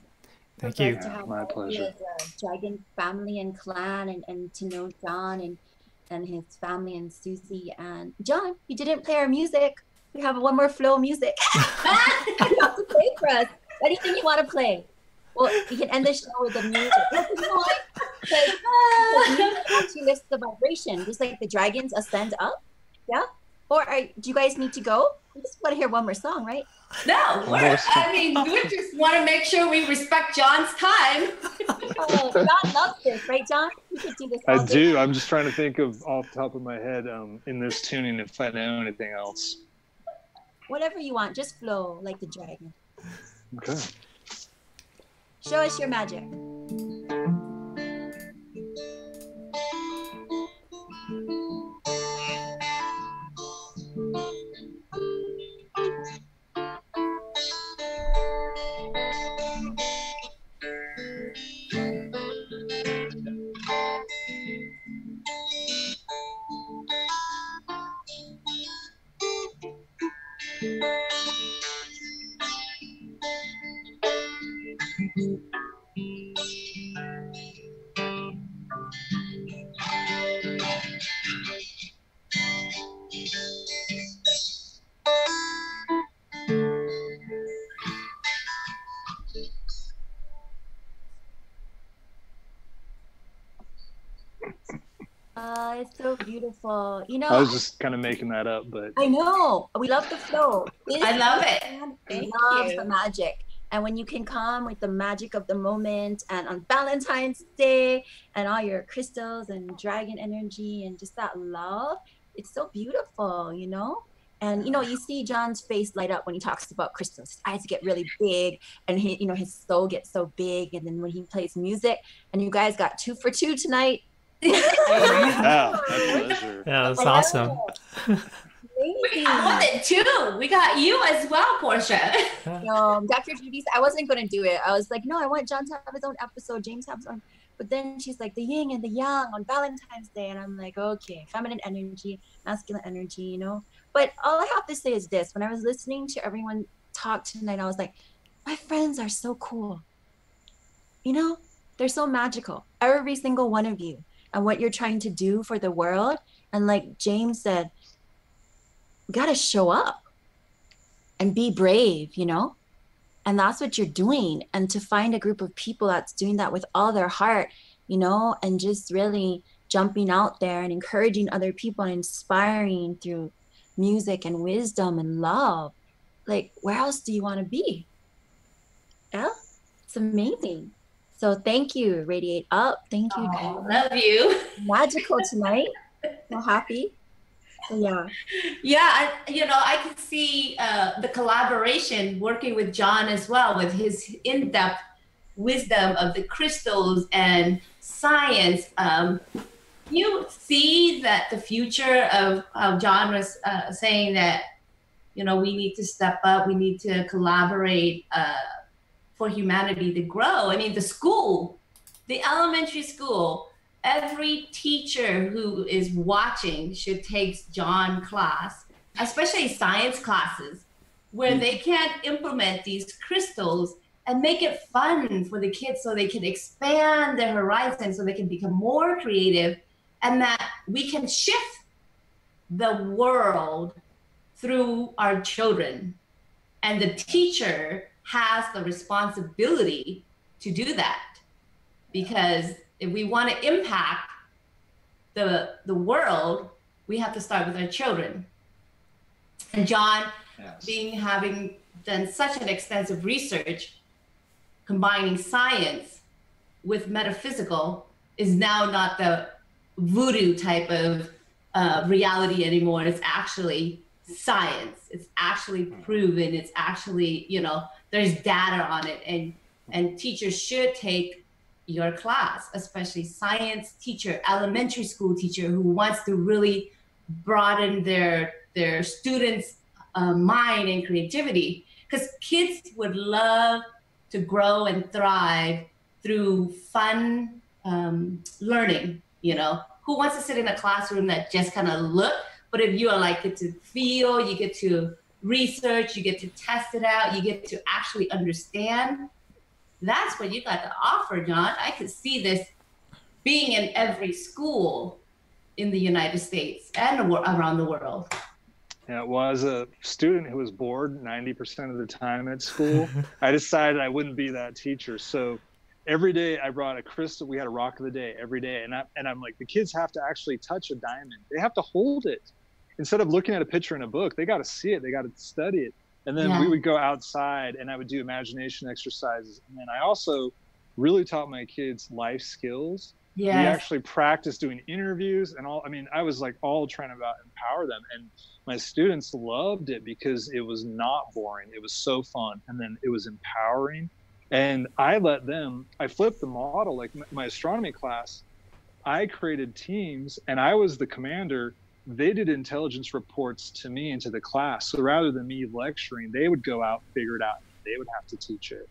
Thank you. My pleasure. Dragon family and clan, and to know John and his family and Susie. And John, you didn't play our music. We have one more flow of music. You have to play for us. Anything you want to play. Well, we can end the show with the music. Because music actually lifts the vibration, just like the dragons ascend up. Yeah? Or do you guys need to go? We just want to hear one more song, right? No, we just want to make sure we respect John's time. Oh, John loves this, right, John? You could do this all I do. I'm just trying to think of off the top of my head in this tuning if I know anything else. Whatever you want, just flow like the dragon. Okay. Show us your magic. It's so beautiful. You know, I was just kind of making that up, but I know. We love the flow. I love it. Thank Loves you. the magic. And when you can come with the magic of the moment and on Valentine's Day and all your crystals and dragon energy and just that love, it's so beautiful, you know? And you know, you see John's face light up when he talks about crystals. His eyes get really big and he, you know, his soul gets so big. And then when he plays music, and you guys got 2 for 2 tonight. wow, my pleasure. Yeah, that's awesome. I wanted two. We got you as well, Portia. Dr. Judy, I wasn't going to do it. I was like, no, I want John to have his own episode, James have his own. But then she's like, the yin and the yang on Valentine's Day. And I'm like, okay, feminine energy, masculine energy, you know? But all I have to say is this. When I was listening to everyone talk tonight, I was like, my friends are so cool. You know, they're so magical. Every single one of you and what you're trying to do for the world. And like James said, we got to show up and be brave, you know? And that's what you're doing. And to find a group of people that's doing that with all their heart, you know, and just really jumping out there and encouraging other people and inspiring through music and wisdom and love. Like, where else do you want to be? Yeah, it's amazing. So thank you, Radiate Up. Thank you. Oh, love you. Magical tonight. So happy. So, yeah. Yeah, you know, I could see the collaboration working with John as well, with his in-depth wisdom of the crystals and science. You see that the future of how John was saying that, you know, we need to step up, we need to collaborate for humanity to grow. I mean, the school, the elementary school, every teacher who is watching should take John class, especially science classes, where they can implement these crystals and make it fun for the kids so they can expand their horizon, so they can become more creative, and that we can shift the world through our children. And the teacher has the responsibility to do that, because if we want to impact the world, we have to start with our children. And John, having done such an extensive research, combining science with metaphysical, is now not the voodoo type of reality anymore. It's actually science. It's actually proven. It's actually, you know, there's data on it, and teachers should take your class, especially science teacher, elementary school teacher who wants to really broaden their students' mind and creativity, because kids would love to grow and thrive through fun learning. You know, who wants to sit in a classroom that just kind of look? But if you are like get to feel, you get to research, you get to test it out, you get to actually understand. That's what you got to offer, John. I could see this being in every school in the United States and around the world. Yeah, well, as a student who was bored 90% of the time at school, I decided I wouldn't be that teacher. So every day I brought a crystal. We had a rock of the day every day. And I'm like, the kids have to actually touch a diamond. They have to hold it. Instead of looking at a picture in a book, they got to see it. They got to study it. And then we would go outside and I would do imagination exercises. And then I also really taught my kids life skills. We actually practiced doing interviews and all. I mean, I was like all trying to empower them. And my students loved it because it was not boring. It was so fun. And then it was empowering. And I flipped the model. Like my astronomy class, I created teams and I was the commander. They did intelligence reports to me and to the class. So rather than me lecturing, they would go out, figure it out. They would have to teach it.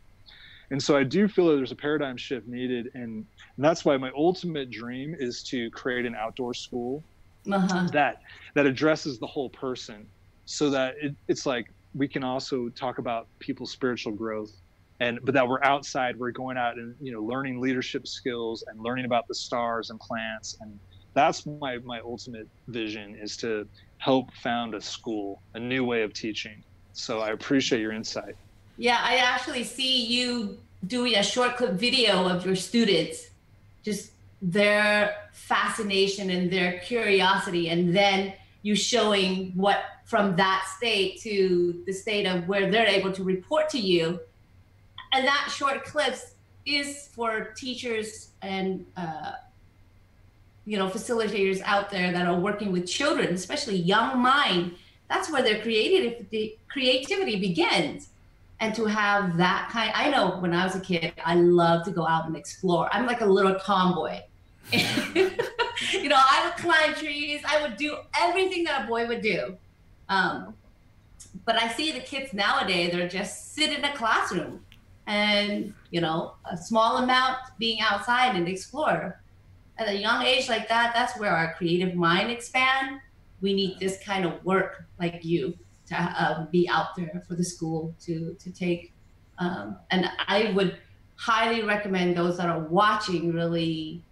And so I do feel that there's a paradigm shift needed. And that's why my ultimate dream is to create an outdoor school that addresses the whole person, so that it's like we can also talk about people's spiritual growth. But that we're outside, we're going out and, you know, learning leadership skills and learning about the stars and plants. And that's my ultimate vision, is to help found a school, a new way of teaching. So I appreciate your insight. Yeah, I actually see you doing a short clip video of your students just their fascination and their curiosity, and then you showing what from that state to the state of where they're able to report to you. And that short clips is for teachers and facilitators out there that are working with children, especially young mind. That's where their creativity begins. And to have that kind, I know when I was a kid, I loved to go out and explore. I'm like a little tomboy. I would climb trees. I would do everything that a boy would do. But I see the kids nowadays, they're just sit in a classroom and, a small amount being outside and explore. At a young age like that, that's where our creative mind expand. We need this kind of work like you to be out there for the school to take. And I would highly recommend those that are watching really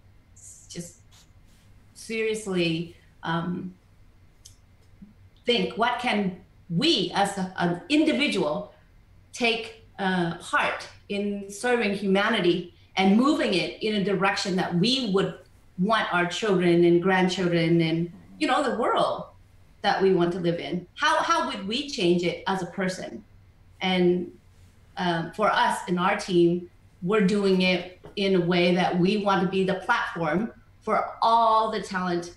just seriously think, what can we as an individual take part in serving humanity and moving it in a direction that we would want our children and grandchildren and the world that we want to live in. How would we change it as a person? And for us in our team, we're doing it in a way that we want to be the platform for all the talent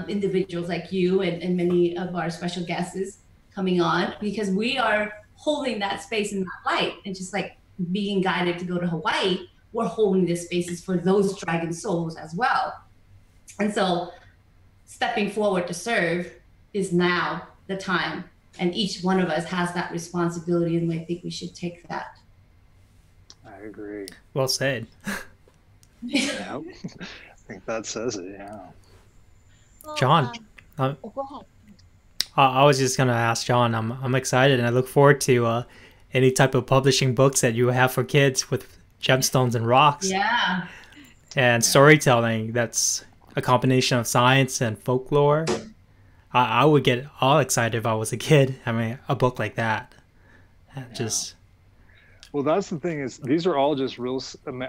individuals like you and many of our special guests coming on, because we are holding that space in that light. And just like being guided to go to Hawaii, we're holding these spaces for those dragon souls as well. And so stepping forward to serve is now the time. And each one of us has that responsibility, and I think we should take that. I agree. Well said. Yeah, I think that says it, yeah. Well, John, go ahead. I was just gonna ask John. I'm excited, and I look forward to any type of publishing books that you have for kids with gemstones and rocks. Yeah. And storytelling that's a combination of science and folklore. I would get all excited if I was a kid. I mean, a book like that. Just. Well, that's the thing, is these are all just real.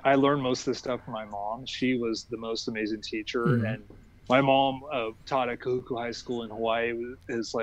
I learned most of this stuff from my mom. She was the most amazing teacher. Mm-hmm. And my mom taught at Kahuku High School in Hawaii, has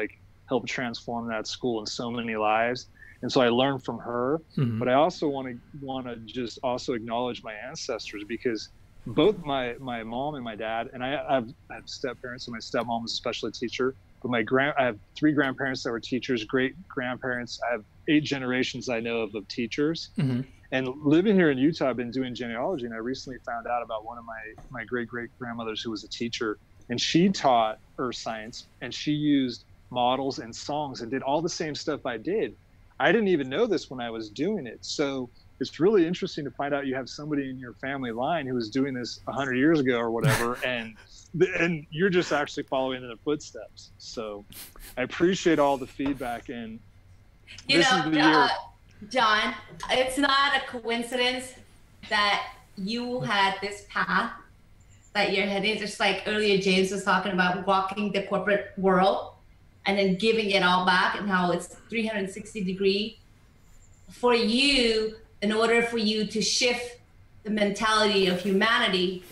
helped transform that school in so many lives. And so I learned from her. Mm-hmm. But I also want to just also acknowledge my ancestors, because both my mom and my dad, and I have step parents, and my stepmom was a special ed teacher, but I have 3 grandparents that were teachers, great grandparents. I have 8 generations I know of teachers. Mm-hmm. And living here in Utah, I've been doing genealogy, and I recently found out about one of my great grandmothers who was a teacher, and she taught earth science, and she used models and songs and did all the same stuff I did. I didn't even know this when I was doing it. So it's really interesting to find out you have somebody in your family line who was doing this 100 years ago or whatever, and you're just actually following in their footsteps. So I appreciate all the feedback. And this is the year. John, it's not a coincidence that you had this path that you're heading. Just like earlier James was talking about walking the corporate world and then giving it all back, and how it's 360 degree for you. In order for you to shift the mentality of humanity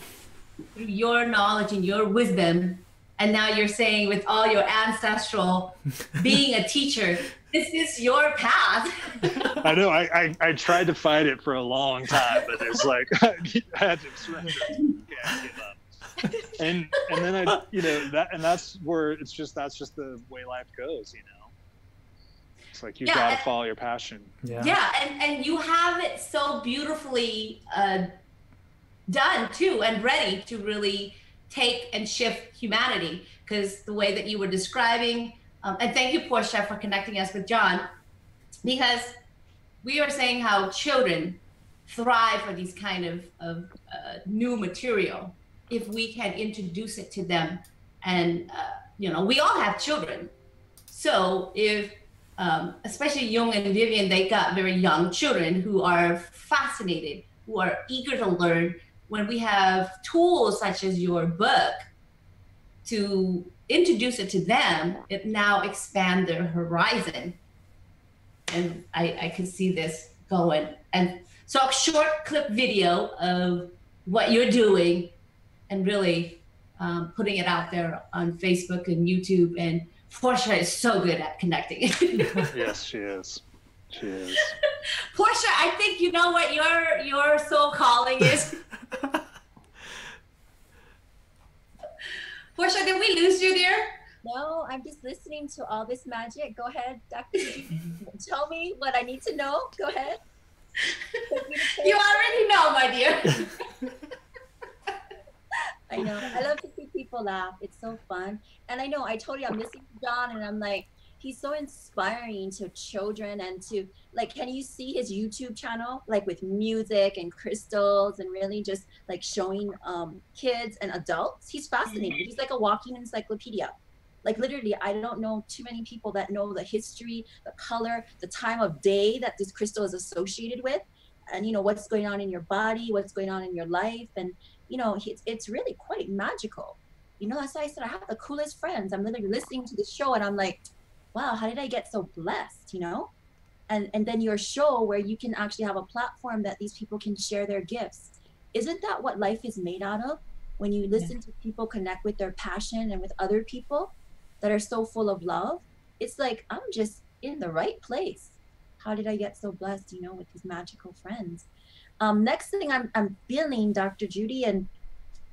through your knowledge and your wisdom, and now you're saying with all your ancestral being a teacher, this is your path. I know. I tried to fight it for a long time, but it's like I had to surrender. Can't give up. And then that's where that's just the way life goes, It's like you've got to follow your passion. Yeah, and you have it so beautifully done too, and ready to really take and shift humanity. Because the way that you were describing, and thank you, Portia, for connecting us with John, because we were saying how children thrive for these kind of new material if we can introduce it to them. And we all have children, so if especially Jung and Vivian, they got very young children who are fascinated, who are eager to learn. When we have tools such as your book to introduce it to them, it now expands their horizon. And I can see this going. And so a short clip video of what you're doing and really putting it out there on Facebook and YouTube. And Portia is so good at connecting. Yes, she is. She is. Portia, I think you know what your soul calling is. Portia, did we lose you there? No, I'm just listening to all this magic. Go ahead, Dr. Tell me what I need to know. Go ahead. You already know, my dear. I know. I love to see people laugh. It's so fun. And I know, I told you I'm listening to John and I'm like, he's so inspiring to children and to, like, can you see his YouTube channel? Like with music and crystals and really just like showing kids and adults. He's fascinating. He's like a walking encyclopedia. Like literally, I don't know too many people that know the history, the color, the time of day that this crystal is associated with. And, you know, what's going on in your body, what's going on in your life. And, you know, it's really quite magical. You know, that's why I said I have the coolest friends. I'm literally listening to the show and I'm like, wow, how did I get so blessed, you know? And then your show where you can actually have a platform that these people can share their gifts. Isn't that what life is made out of? When you listen to people connect with their passion and with other people that are so full of love, it's like, I'm just in the right place. How did I get so blessed, you know, with these magical friends? Next thing I'm feeling, Dr. Judy and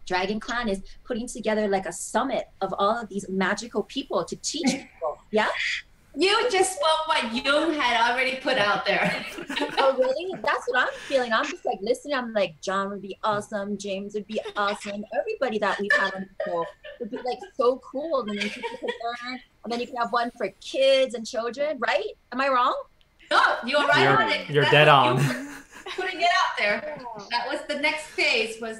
Dragon Clan, is putting together like a summit of all of these magical people to teach people. Yeah? You just spoke what Jung had already put out there. Oh, really? That's what I'm feeling. I'm just like listening. I'm like, John would be awesome. James would be awesome. Everybody that we've had on the show would be like so cool. And then people could learn. And then you can have one for kids and children, right? Am I wrong? No, you're right on it. You're dead on. Putting it out there. Yeah. That was the next phase, was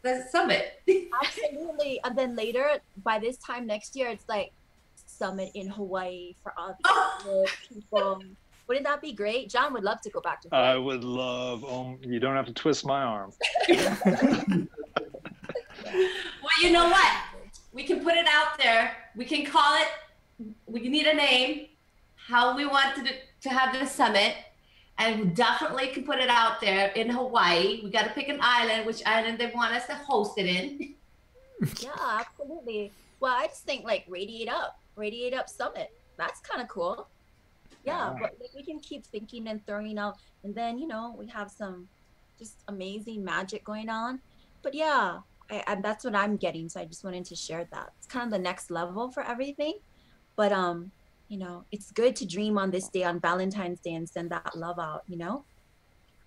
the summit. Absolutely. And then later, by this time next year, it's like summit in Hawaii for all these people. Wouldn't that be great? John would love to go back to Hawaii. I would love. You don't have to twist my arm. Well, you know what? We can put it out there. We can call it. We need a name. How we want to have the summit, and we definitely can put it out there in Hawaii. We got to pick an island. Which island they want us to host it in? Yeah, absolutely. Well, I just think like Radiate Up Summit. That's kind of cool. Yeah, but we can keep thinking and throwing out, and then, you know, we have some just amazing magic going on. But yeah, and that's what I'm getting. So I just wanted to share that. It's kind of the next level for everything. But you know, it's good to dream on this day, on Valentine's Day, and send that love out, you know?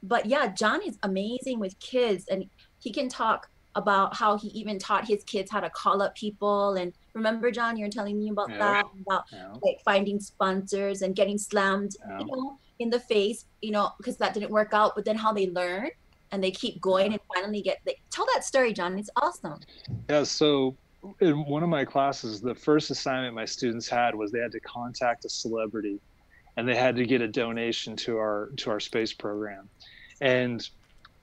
But yeah, John is amazing with kids, and he can talk about how he even taught his kids how to call up people. And remember, John, you're telling me about that, about like finding sponsors and getting slammed, you know, in the face, you know, because that didn't work out, but then how they learn and they keep going and finally tell that story, John. It's awesome. Yeah, so in one of my classes, the first assignment my students had was they had to contact a celebrity and they had to get a donation to our space program. And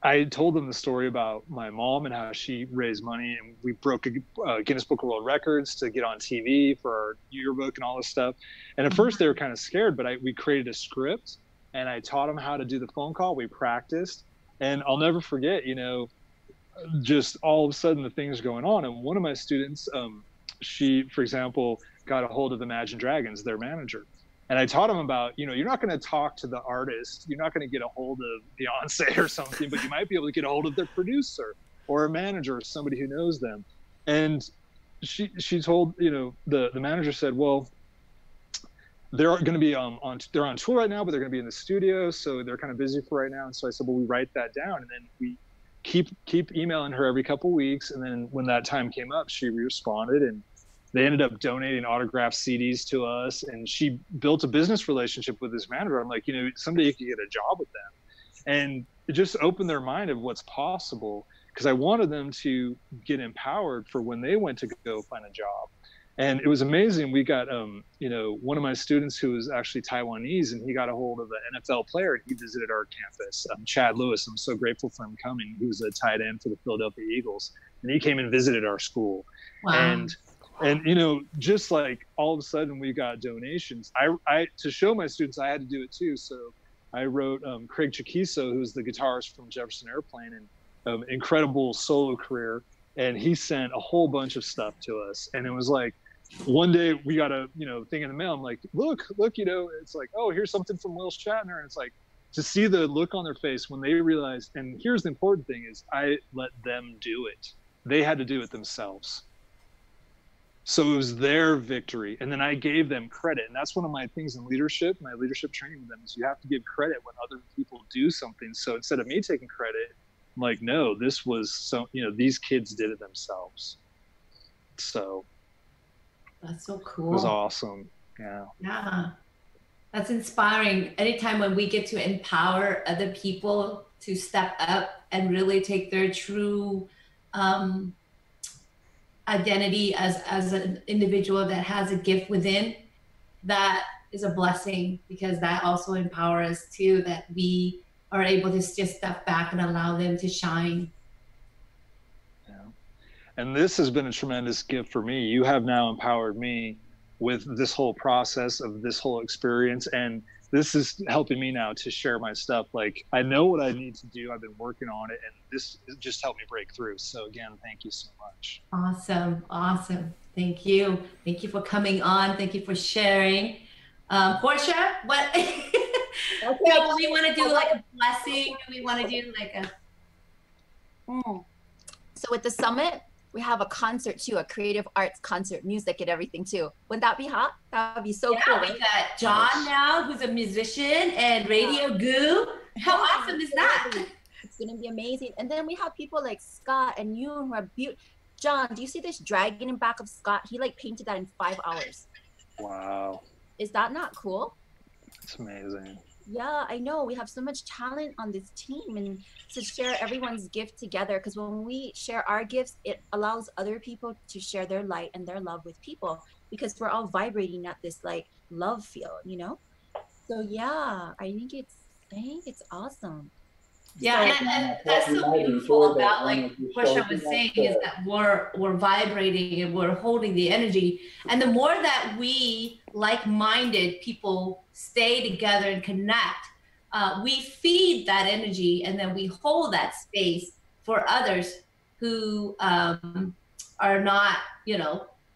I told them the story about my mom and how she raised money, and we broke a Guinness Book of World Records to get on TV for our yearbook and all this stuff. And at first they were kind of scared, but we created a script and I taught them how to do the phone call. We practiced, and I'll never forget, you know, just all of a sudden the things going on. And one of my students, she, for example, got a hold of Imagine Dragons, their manager. And I taught them about, you know, you're not going to talk to the artist. You're not going to get a hold of Beyonce or something, but you might be able to get a hold of their producer or a manager or somebody who knows them. And she told, you know, the manager said, well, they're going to be they're on tour right now, but they're going to be in the studio. So they're kind of busy for right now. And so I said, well, we write that down. And then we keep emailing her every couple of weeks. And then when that time came up, she responded, and they ended up donating autographed CDs to us, and she built a business relationship with this manager. I'm like, you know, someday you could get a job with them. And it just opened their mind of what's possible, because I wanted them to get empowered for when they went to go find a job. And it was amazing. We got, you know, one of my students who was actually Taiwanese, and he got a hold of an NFL player, and he visited our campus, Chad Lewis. I'm so grateful for him coming. He was a tight end for the Philadelphia Eagles, and he came and visited our school. Wow. And, you know, just like all of a sudden we got donations. I to show my students, I had to do it too. So I wrote Craig Chiquiso, who's the guitarist from Jefferson Airplane, and incredible solo career. and he sent a whole bunch of stuff to us. And it was like, one day we got a, thing in the mail. I'm like, look, it's like, oh, here's something from Will Shatner. And it's like, to see the look on their face when they realized, and here's the important thing is I let them do it. They had to do it themselves. So it was their victory. And then I gave them credit. And that's one of my things in leadership, my leadership training with them, is you have to give credit when other people do something. So instead of me taking credit, I'm like, no, this was so, these kids did it themselves. So that's so cool. It was awesome. Yeah. Yeah. That's inspiring. Anytime when we get to empower other people to step up and really take their true identity as an individual that has a gift within, that is a blessing, because that also empowers us too, that we are able to just step back and allow them to shine. Yeah. And this has been a tremendous gift for me. You have now empowered me with this whole process of this whole experience. And this is helping me now to share my stuff. Like, I know what I need to do. I've been working on it, and this just helped me break through. So again, thank you so much. Awesome. Awesome. Thank you. Thank you for coming on. Thank you for sharing. Portia, what? Okay. Do we want to do like a blessing? Do we want to do like a... So with the summit, we have a concert too, a creative arts concert, music and everything too. Wouldn't that be hot? That would be so cool. We got John now, who's a musician, and Radio Goo. How awesome is that? It's going to be amazing. And then we have people like Scott and you who are beautiful. John, do you see this dragon in back of Scott? He like painted that in 5 hours. Wow. Is that not cool? It's amazing. Yeah, I know. We have so much talent on this team, and to share everyone's gift together, because when we share our gifts, it allows other people to share their light and their love with people, because we're all vibrating at this like love field, So yeah, I think it's awesome. Yeah, and that's so beautiful about, like Portia was saying, is that we're vibrating and we're holding the energy. And the more that we like-minded people stay together and connect, we feed that energy, and then we hold that space for others who are not,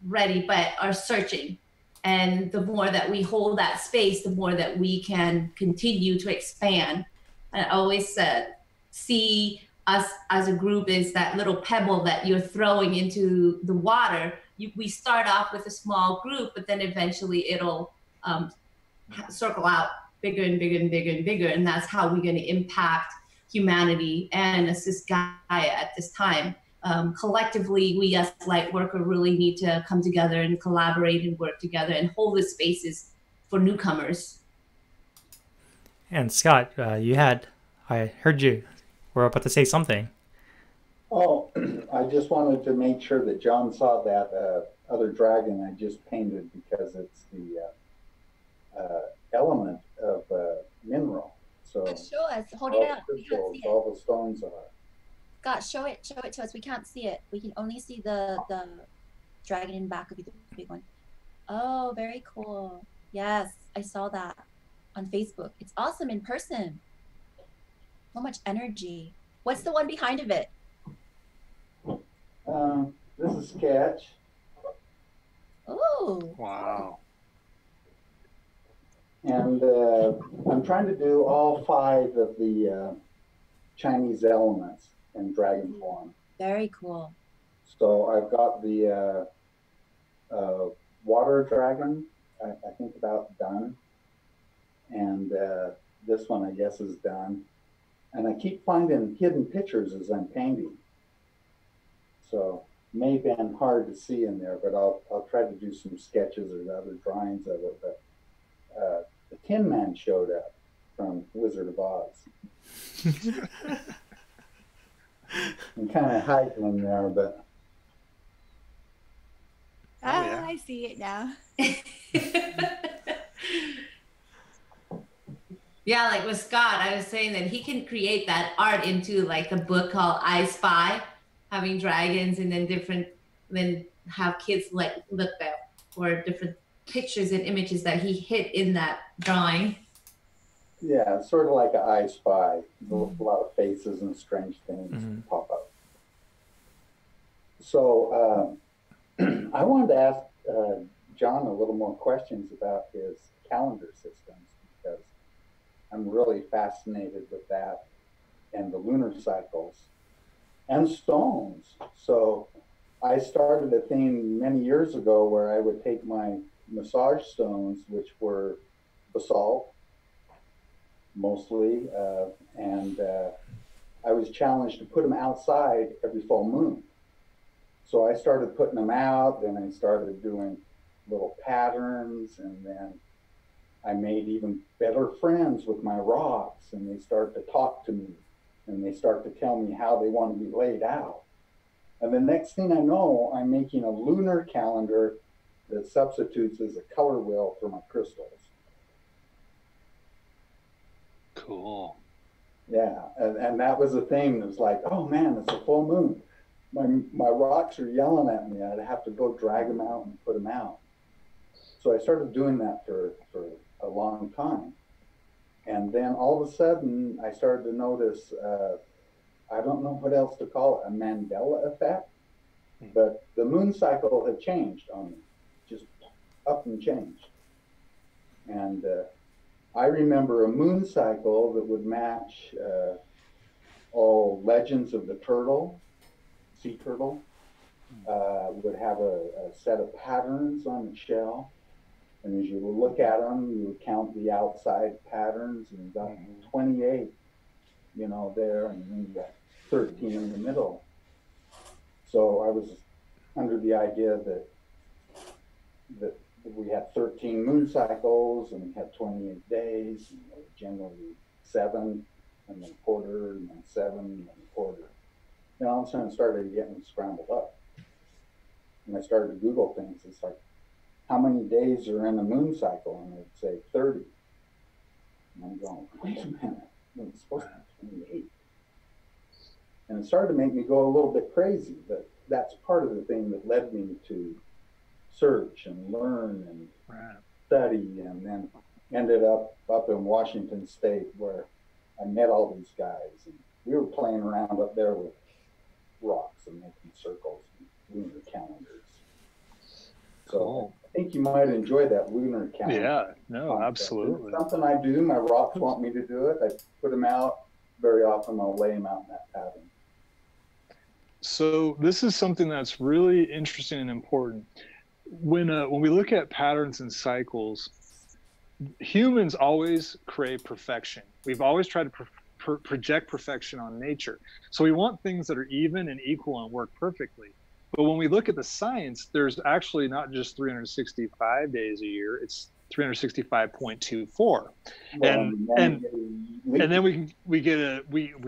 ready, but are searching. And the more that we hold that space, the more that we can continue to expand. I always see us as a group is that little pebble that you're throwing into the water. We start off with a small group, but then eventually it'll circle out bigger and bigger and bigger and bigger. And that's how we're going to impact humanity and assist Gaia at this time. Collectively, we as light worker really need to come together and collaborate and work together and hold the spaces for newcomers. And Scott, I heard you were about to say something. Oh, I just wanted to make sure that John saw that other dragon I just painted, because it's the element of mineral. So show us, hold it up. All the stones are. Scott, show it to us. We can't see it. We can only see the dragon in back of you, the big one. Oh, very cool. Yes, I saw that on Facebook. It's awesome in person. So much energy. What's the one behind of it? This is Sketch. Oh. Wow. And I'm trying to do all 5 of the Chinese elements in dragon form. Very cool. So I've got the water dragon, I think about done. And this one, I guess, is done. And I keep finding hidden pictures as I'm painting. So it may have been hard to see in there, but I'll try to do some sketches or other drawings of it. But the Tin Man showed up from Wizard of Oz. I'm kind of hiding in there, but... yeah. I see it now. Yeah, like with Scott, I was saying that he can create that art into like a book called I Spy, having dragons, and then have kids like look at for different pictures and images that he hit in that drawing. Yeah, it's sort of like an I Spy. A lot of faces and strange things pop up. So I wanted to ask John a little more questions about his calendar systems, because I'm really fascinated with that and the lunar cycles and stones. So I started a thing many years ago where I would take my massage stones, which were basalt mostly, and I was challenged to put them outside every full moon. So I started putting them out, then I started doing little patterns, and then I made even better friends with my rocks, and they start to talk to me, and they start to tell me how they want to be laid out. And the next thing I know, I'm making a lunar calendar that substitutes as a color wheel for my crystals. Cool. Yeah, and that was the thing. It was like, oh man, it's a full moon. My rocks are yelling at me. I'd have to go drag them out and put them out. So I started doing that for a long time. And then all of a sudden, I started to notice, I don't know what else to call it, a Mandela effect, but the moon cycle had changed on me, just up and changed. And I remember a moon cycle that would match all Legends of the Turtle, sea turtle, would have a set of patterns on the shell. And as you would look at them, you would count the outside patterns, and you got 28, you know, there, and then you got 13 in the middle. So I was under the idea that we had 13 moon cycles, and we had 28 days, and generally 7, and then a quarter, and then 7, and then a quarter. And all of a sudden I started getting scrambled up. And I started to Google things. It's like, how many days are in a moon cycle? And they'd say 30. And I'm going, wait a minute, it's supposed to be 28. And it started to make me go a little bit crazy, but that's part of the thing that led me to search and learn and study, and then ended up in Washington State, where I met all these guys, and we were playing around up there with rocks and making circles and lunar calendars. So cool. I think you might enjoy that lunar calendar. Yeah, no, absolutely. It's something I do. My rocks want me to do it. I put them out. Very often I'll lay them out in that pattern. So this is something that's really interesting and important. When we look at patterns and cycles, humans always crave perfection. We've always tried to project perfection on nature. So we want things that are even and equal and work perfectly. But when we look at the science, there's actually not just 365 days a year, it's 365.24. And then we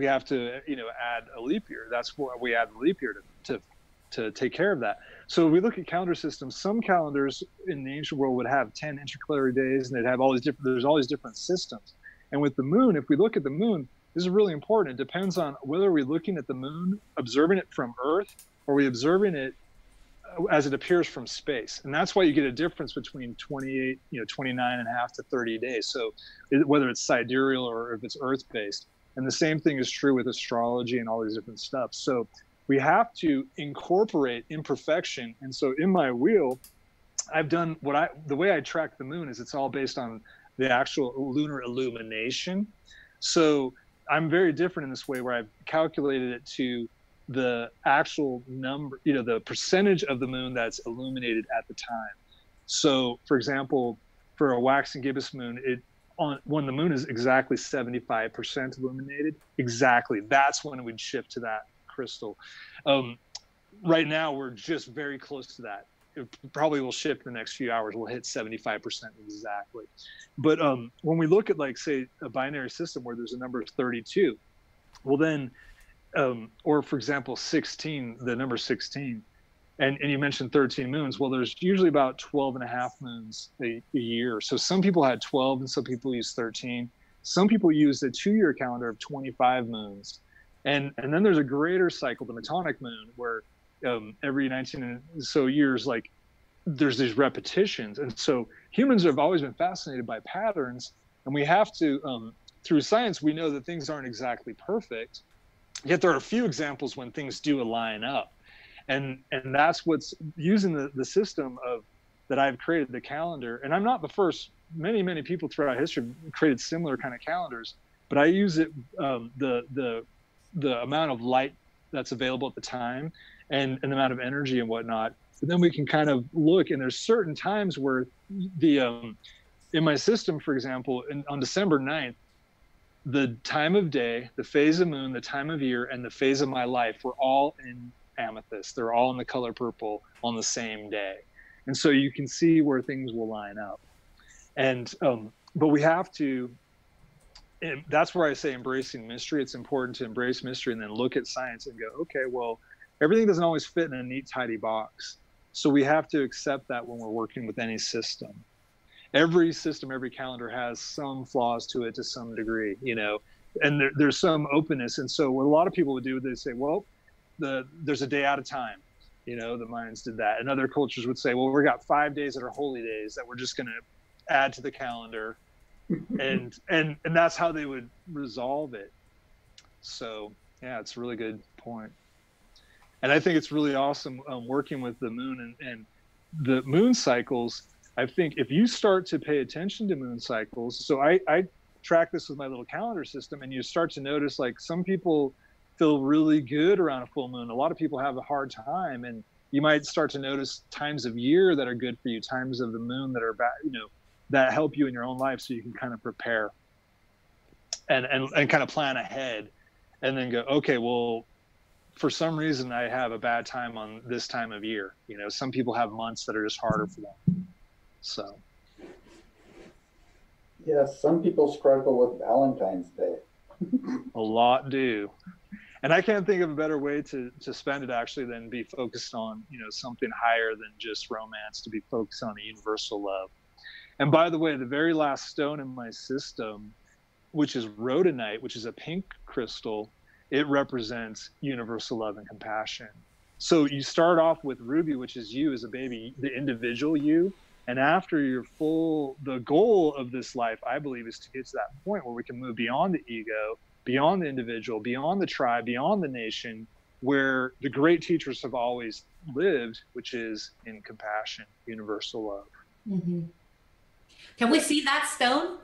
have to, you know, add a leap year. That's what we add the leap year to take care of that. So if we look at calendar systems, some calendars in the ancient world would have 10 intercalary days, and they'd have all these different, there's all these different systems. And with the moon, if we look at the moon, this is really important. It depends on whether we're looking at the moon, observing it from Earth, or we observing it as it appears from space. And that's why you get a difference between 28, 29 and a half to 30 days. So whether it's sidereal or if it's Earth-based. And the same thing is true with astrology and all these different stuff. So we have to incorporate imperfection. And so in my wheel, I've done the way I track the moon is it's all based on the actual lunar illumination. So I'm very different in this way, where I've calculated it to the actual number, the percentage of the moon that's illuminated at the time. So for example, for a waxing gibbous moon, when the moon is exactly 75% illuminated, exactly, that's when we'd shift to that crystal. Right now, we're just very close to that. It probably will shift in the next few hours. We'll hit 75% exactly. But when we look at, like, say, a binary system where there's a number of 32, well then, or for example, 16, the number 16, and you mentioned 13 moons. Well, there's usually about 12 and a half moons a year. So some people had 12 and some people use 13. Some people used a 2-year calendar of 25 moons. And then there's a greater cycle, the Metonic moon, where every 19 and so years, like, there's these repetitions. And so humans have always been fascinated by patterns, and we have to, through science, we know that things aren't exactly perfect, yet there are a few examples when things do align up. And that's what's using the system of that I've created, the calendar. And I'm not the first. Many people throughout history created similar kind of calendars, but I use it the amount of light that's available at the time and the amount of energy and whatnot. But then we can kind of look, and there's certain times where the in my system, for example, on December 9th, the time of day, the phase of moon, the time of year, and the phase of my life were all in amethyst. They're all in the color purple on the same day. And so you can see where things will line up. And but we have to, and that's where I say embracing mystery. It's important to embrace mystery and then look at science and go, okay, well, everything doesn't always fit in a neat, tidy box. So we have to accept that when we're working with any system. Every system, every calendar has some flaws to it to some degree, you know, and there's some openness. And so what a lot of people would do, they say, well, there's a day out of time. You know, the Mayans did that. And other cultures would say, well, we got 5 days that are holy days that we're just going to add to the calendar. and that's how they would resolve it. So, yeah, it's a really good point. And I think it's really awesome working with the moon and the moon cycles. I think if you start to pay attention to moon cycles, so I track this with my little calendar system, and you start to notice, like, some people feel really good around a full moon. A lot of people have a hard time, and you might start to notice times of year that are good for you, times of the moon that are bad, you know, that help you in your own life, so you can kind of prepare and kind of plan ahead, and then go, okay, well, for some reason I have a bad time on this time of year. You know, some people have months that are just harder for them. So. Yes, some people struggle with Valentine's Day. A lot do. And I can't think of a better way to spend it, actually, than be focused on, you know, something higher than just romance, to be focused on a universal love. And by the way, the very last stone in my system, which is rhodonite, which is a pink crystal, it represents universal love and compassion. So you start off with ruby, which is you as a baby, the individual you. And after you're full, the goal of this life, I believe, is to get to that point where we can move beyond the ego, beyond the individual, beyond the tribe, beyond the nation, where the great teachers have always lived, which is in compassion, universal love. Mm-hmm. Can we see that stone?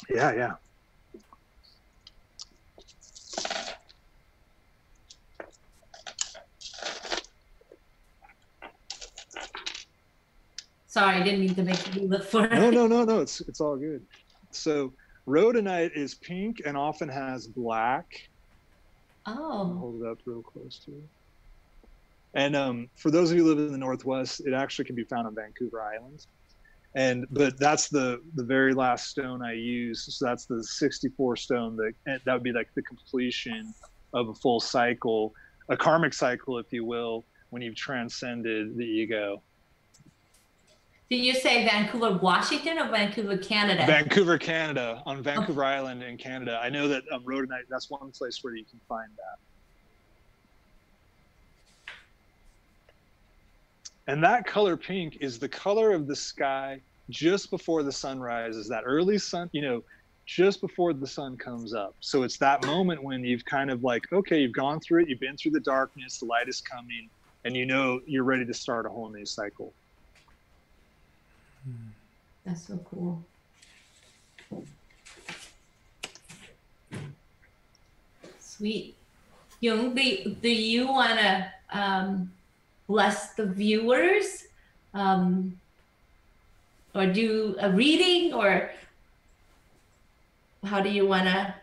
Yeah, yeah. Sorry, I didn't mean to make you look for it. No, it's all good. So rhodonite is pink and often has black. Oh. Hold it up real close to it. And for those of you who live in the Northwest, it actually can be found on Vancouver Island. But that's the very last stone I use. So that's the 64 stone that would be like the completion of a full cycle, a karmic cycle, if you will, when you've transcended the ego. Did you say Vancouver, Washington, or Vancouver, Canada? Vancouver, Canada, on Vancouver Island in Canada. I know that rhodonite, that's one place where you can find that. And that color pink is the color of the sky just before the sun rises, that early sun, you know, just before the sun comes up. So it's that moment when you've kind of like, okay, you've gone through it, you've been through the darkness, the light is coming, and you know you're ready to start a whole new cycle. That's so cool. Sweet. Yung, do you want to bless the viewers, or do a reading, or how do you want to?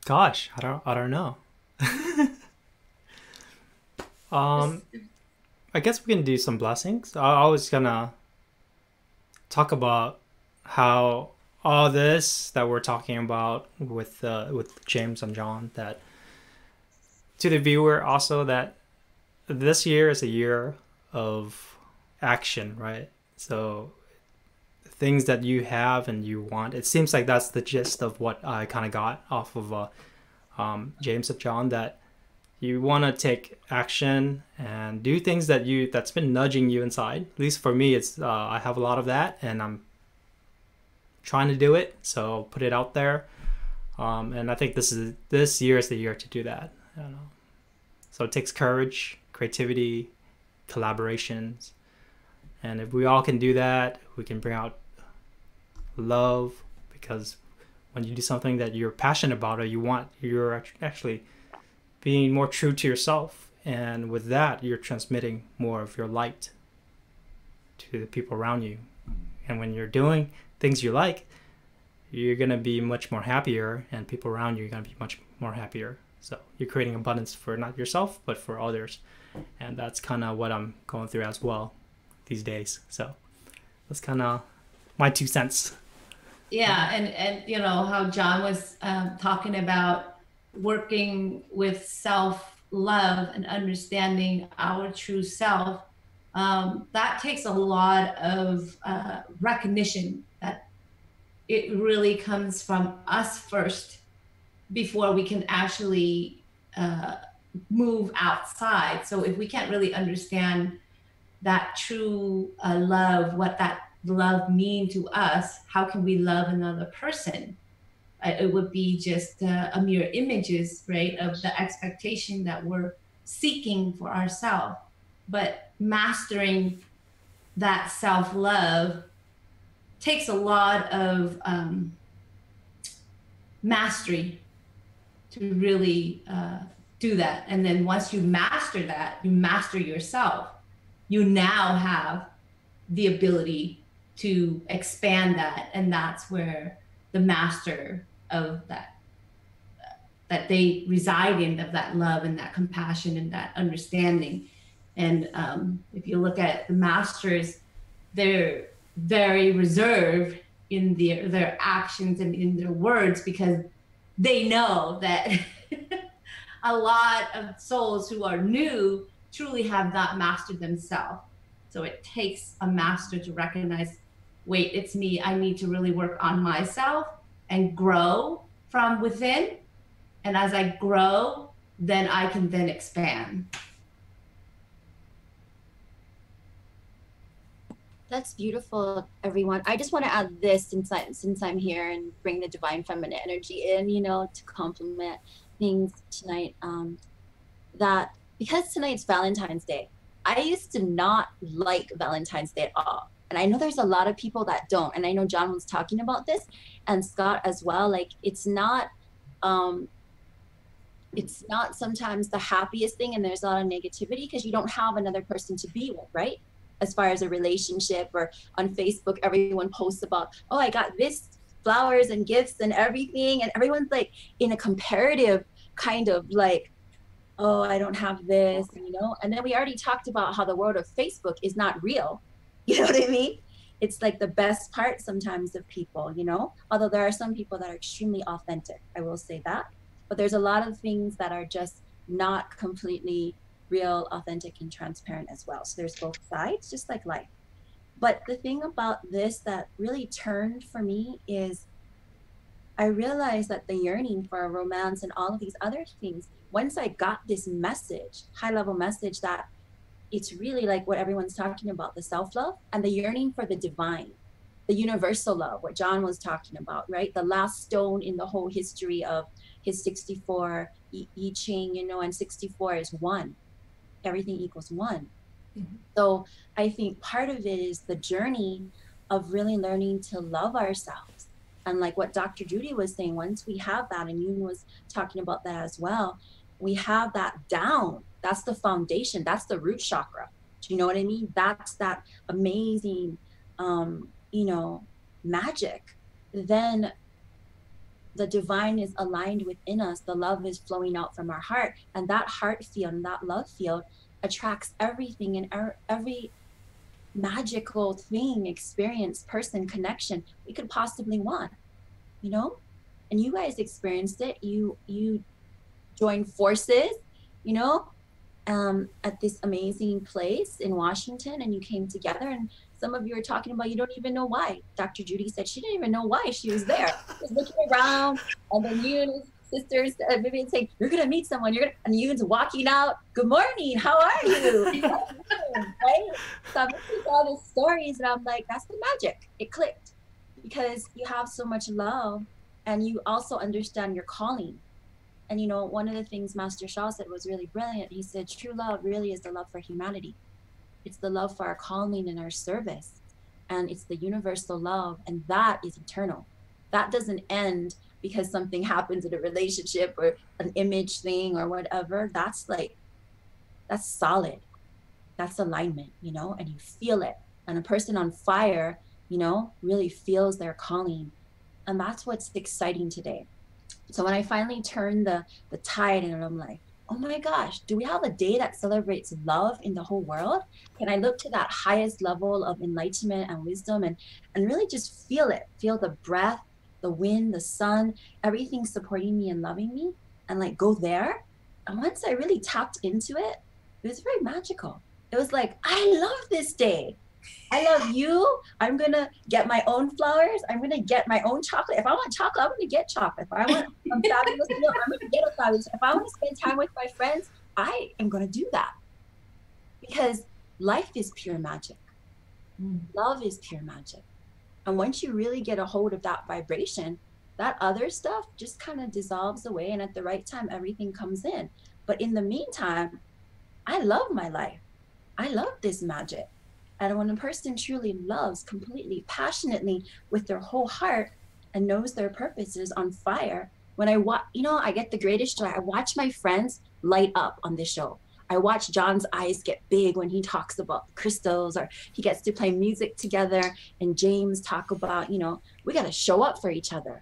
Gosh, I don't know. I guess we can do some blessings. I was gonna talk about how all this that we're talking about with James and John, that to the viewer also, that this year is a year of action, right? So things that you have and you want, it seems like that's the gist of what I kind of got off of James and John, that you want to take action and do things that's been nudging you inside. At least for me, it's I have a lot of that, and I'm trying to do it. So put it out there. And I think this year is the year to do that. I don't know. So it takes courage, creativity, collaborations, and if we all can do that, we can bring out love. Because when you do something that you're passionate about or you want, you're actually being more true to yourself, and with that, you're transmitting more of your light to the people around you. And when you're doing things you like, you're going to be much more happier, and people around you are going to be much more happier. So you're creating abundance for not yourself, but for others. And that's kind of what I'm going through as well these days. So that's kind of my 2 cents. Yeah, and you know how John was talking about working with self-love and understanding our true self. That takes a lot of recognition that it really comes from us first before we can actually move outside. So if we can't really understand that true love, what that love mean to us, how can we love another person? It would be just a mere images, right, of the expectation that we're seeking for ourselves. But mastering that self-love takes a lot of mastery to really do that. And then once you master that, you master yourself, you now have the ability to expand that. And that's where the master of that they reside in, of that love and that compassion and that understanding. And if you look at the masters, they're very reserved in their actions and in their words, because they know that a lot of souls who are new truly have not mastered themselves. So it takes a master to recognize, wait, it's me. I need to really work on myself and grow from within. And as I grow, then I can then expand. That's beautiful, everyone. I just want to add this since I'm here and bring the divine feminine energy in, you know, to complement things tonight. That because tonight's Valentine's Day, I used to not like Valentine's Day at all. And I know there's a lot of people that don't. And I know John was talking about this, and Scott as well. Like, it's not sometimes the happiest thing, and there's a lot of negativity because you don't have another person to be with, right? As far as a relationship, or on Facebook, everyone posts about, oh, I got this flowers and gifts and everything. And everyone's like in a comparative kind of like, oh, I don't have this, you know? And then we already talked about how the world of Facebook is not real. You know what I mean? It's like the best part sometimes of people, you know? Although there are some people that are extremely authentic, I will say that. But there's a lot of things that are just not completely real, authentic, and transparent as well. So there's both sides, just like life. But the thing about this that really turned for me is I realized that the yearning for a romance and all of these other things, once I got this message, high-level message, that it's really like what everyone's talking about, the self-love and the yearning for the divine, the universal love, what John was talking about, right? The last stone in the whole history of his 64 I Ching, you know, and 64 is one. Everything equals one. Mm-hmm. So I think part of it is the journey of really learning to love ourselves. And like what Dr. Judy was saying, once we have that, and Yoon was talking about that as well, we have that down. That's the foundation. That's the root chakra. Do you know what I mean? That's that amazing, you know, magic. Then the divine is aligned within us. The love is flowing out from our heart. And that heart field and that love field attracts everything and every magical thing, experience, person, connection we could possibly want, you know? And you guys experienced it. You joined forces, you know, at this amazing place in Washington, and you came together, and some of you are talking about you don't even know why. Dr. Judy said she didn't even know why she was there. She was looking around, and then you and his sisters, Vivian saying, you're gonna meet someone, and Yoon's walking out, good morning, how are you? Right? So I'm listening to all these stories, and I'm like, that's the magic. It clicked because you have so much love and you also understand your calling. And you know, one of the things Master Shah said was really brilliant. He said, true love really is the love for humanity. It's the love for our calling and our service. And it's the universal love, and that is eternal. That doesn't end because something happens in a relationship or an image thing or whatever. That's like, that's solid. That's alignment, you know, and you feel it. And a person on fire, you know, really feels their calling. And that's what's exciting today. So when I finally turned the tide, and I'm like, oh my gosh, do we have a day that celebrates love in the whole world? Can I look to that highest level of enlightenment and wisdom and really just feel it, feel the breath, the wind, the sun, everything supporting me and loving me, and like go there? And once I really tapped into it, it was very magical. It was like, I love this day. I love you. I'm going to get my own flowers. I'm going to get my own chocolate. If I want chocolate, I'm going to get chocolate. If I want a fabulous meal, I'm going to get a fabulous. If I want to spend time with my friends, I am going to do that. Because life is pure magic. Love is pure magic. And once you really get a hold of that vibration, that other stuff just kind of dissolves away. And at the right time, everything comes in. But in the meantime, I love my life. I love this magic. And when a person truly loves completely, passionately, with their whole heart, and knows their purpose is on fire, when I watch, you know, I get the greatest joy. I watch my friends light up on this show. I watch John's eyes get big when he talks about crystals, or he gets to play music together, and James talk about, you know, we got to show up for each other.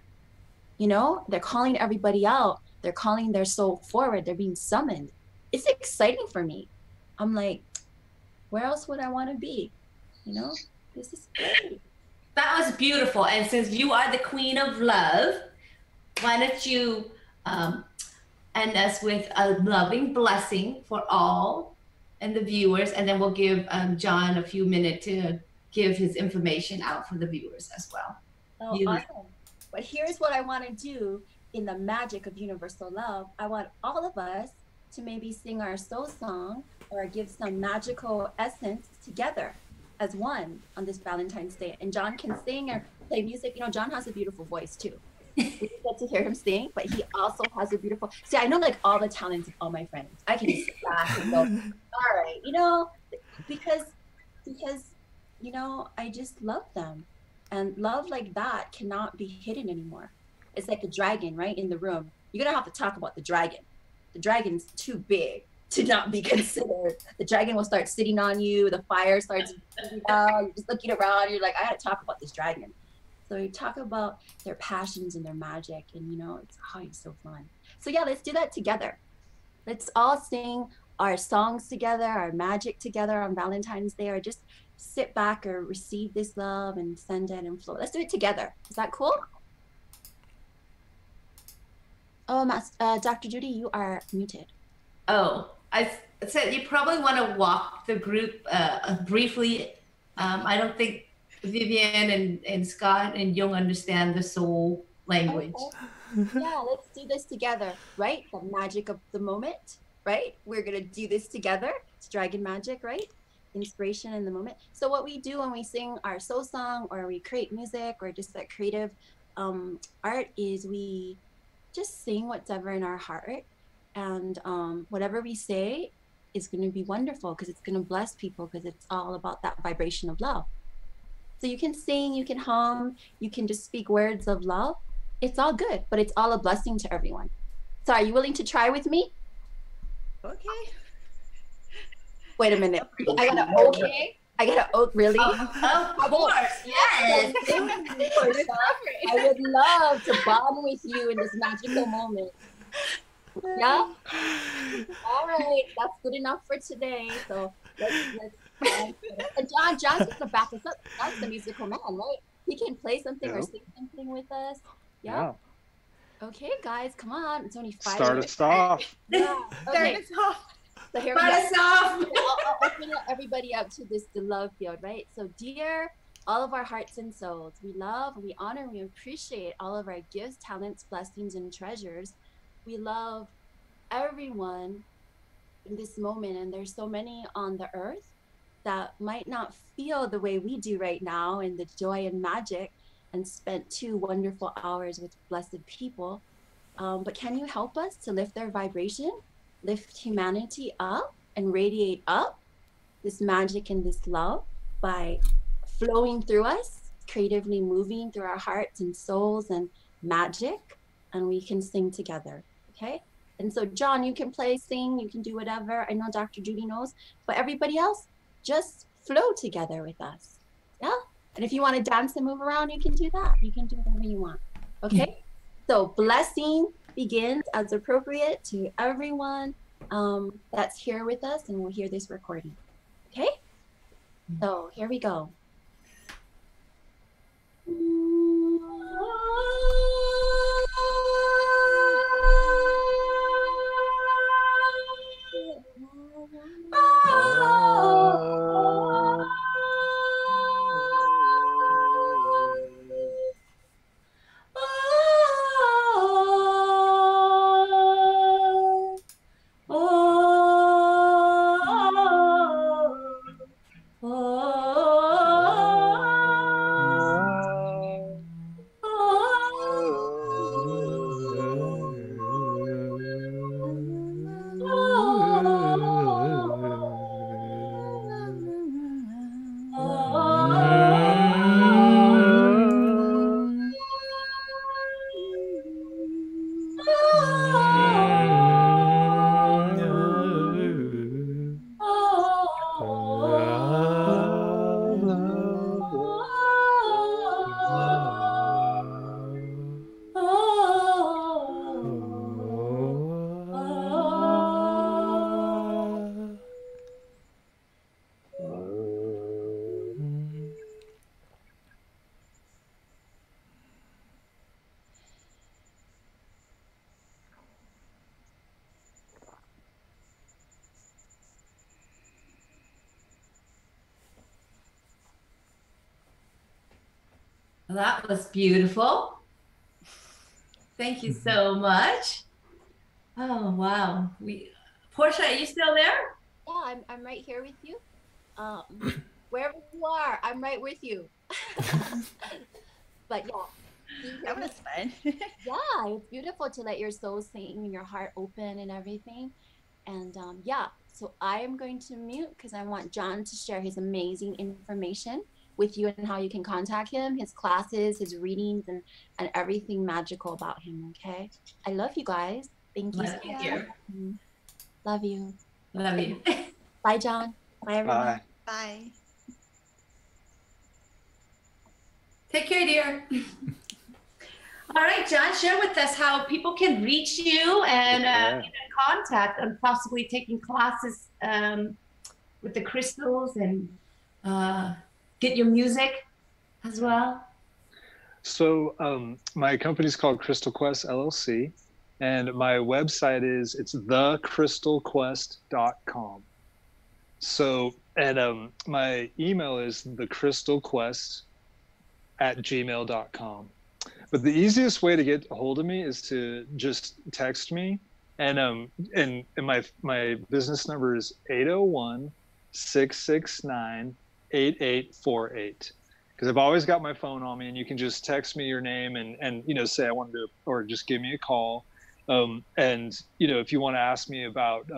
You know, they're calling everybody out. They're calling their soul forward. They're being summoned. It's exciting for me. I'm like, where else would I want to be? You know, this is great. That was beautiful. And since you are the queen of love, why don't you end us with a loving blessing for all and the viewers, and then we'll give John a few minutes to give his information out for the viewers as well. Oh, awesome. But here's what I want to do in the magic of universal love. I want all of us to maybe sing our soul song or give some magical essence together as one on this Valentine's Day. And John can sing or play music. You know, John has a beautiful voice too. We get to hear him sing, but he also has a beautiful, see, I know like all the talents of all my friends. I can just sit back and go, all right, you know, because, you know, I just love them. And love like that cannot be hidden anymore. It's like a dragon, right, in the room. You're gonna have to talk about the dragon. The dragon's too big to not be considered. The dragon will start sitting on you. The fire starts, you're just looking around. You're like, I gotta talk about this dragon. So we talk about their passions and their magic, and you know, it's so fun. So yeah, let's do that together. Let's all sing our songs together, our magic together on Valentine's Day, or just sit back or receive this love and send it and flow. Let's do it together. Is that cool? Oh, Dr. Judy, you are muted. Oh, I said you probably want to walk the group briefly. I don't think Vivian and Scott and Jung understand the soul language. Okay. Yeah, let's do this together, right? The magic of the moment, right? We're going to do this together. It's dragon magic, right? Inspiration in the moment. So what we do when we sing our soul song, or we create music, or just that creative art, is we just sing whatever in our heart, and whatever we say is going to be wonderful, because it's going to bless people, because it's all about that vibration of love. So you can sing, you can hum, you can just speak words of love. It's all good, but it's all a blessing to everyone. So are you willing to try with me? Okay. Wait a minute. I got an okay. I got an really? Of course, yes. I would love to bond with you in this magical moment. Yeah? All right, that's good enough for today. So let's and John's gonna back us up. John's the musical man, right? He can play something or sing something with us. Yeah. Okay, guys, come on. It's only 5 minutes. Start us off. Yeah. Okay. Start us off. So here we go. I'll open everybody up to the love field, right? So dear all of our hearts and souls, we love, we honor, we appreciate all of our gifts, talents, blessings, and treasures. We love everyone in this moment, and there's so many on the earth that might not feel the way we do right now in the joy and magic, and spent 2 wonderful hours with blessed people. But can you help us to lift their vibration, lift humanity up, and radiate up this magic and this love by flowing through us, creatively moving through our hearts and souls and magic, and we can sing together, okay? And so John, you can play, sing, you can do whatever. I know Dr. Judy knows, but everybody else, just flow together with us, yeah? And if you want to dance and move around, you can do that. You can do whatever you want, okay? So blessing begins as appropriate to everyone that's here with us and will hear this recording, okay? So here we go. Well, that was beautiful. Thank you so much. Oh, wow. Portia, are you still there? Yeah, I'm right here with you. Wherever you are, I'm right with you. But yeah. That was fun. Yeah, it's beautiful to let your soul sing and your heart open and everything. And yeah, so I am going to mute because I want John to share his amazing information with you and how you can contact him, his classes, his readings, and everything magical about him, okay? I love you guys. Thank you. Thank you. Love you. Love you. Bye, John. Bye, everyone. Bye. Bye. Take care, dear. All right, John, share with us how people can reach you and get in contact and possibly taking classes with the crystals and get your music as well. So my company's called Crystal Quest LLC, and my website it's thecrystalquest.com. So, and my email is thecrystalquest@gmail.com. But the easiest way to get a hold of me is to just text me, and my business number is 801-669-8848. Because I've always got my phone on me, and you can just text me your name and say I want to, or just give me a call. And if you want to ask me about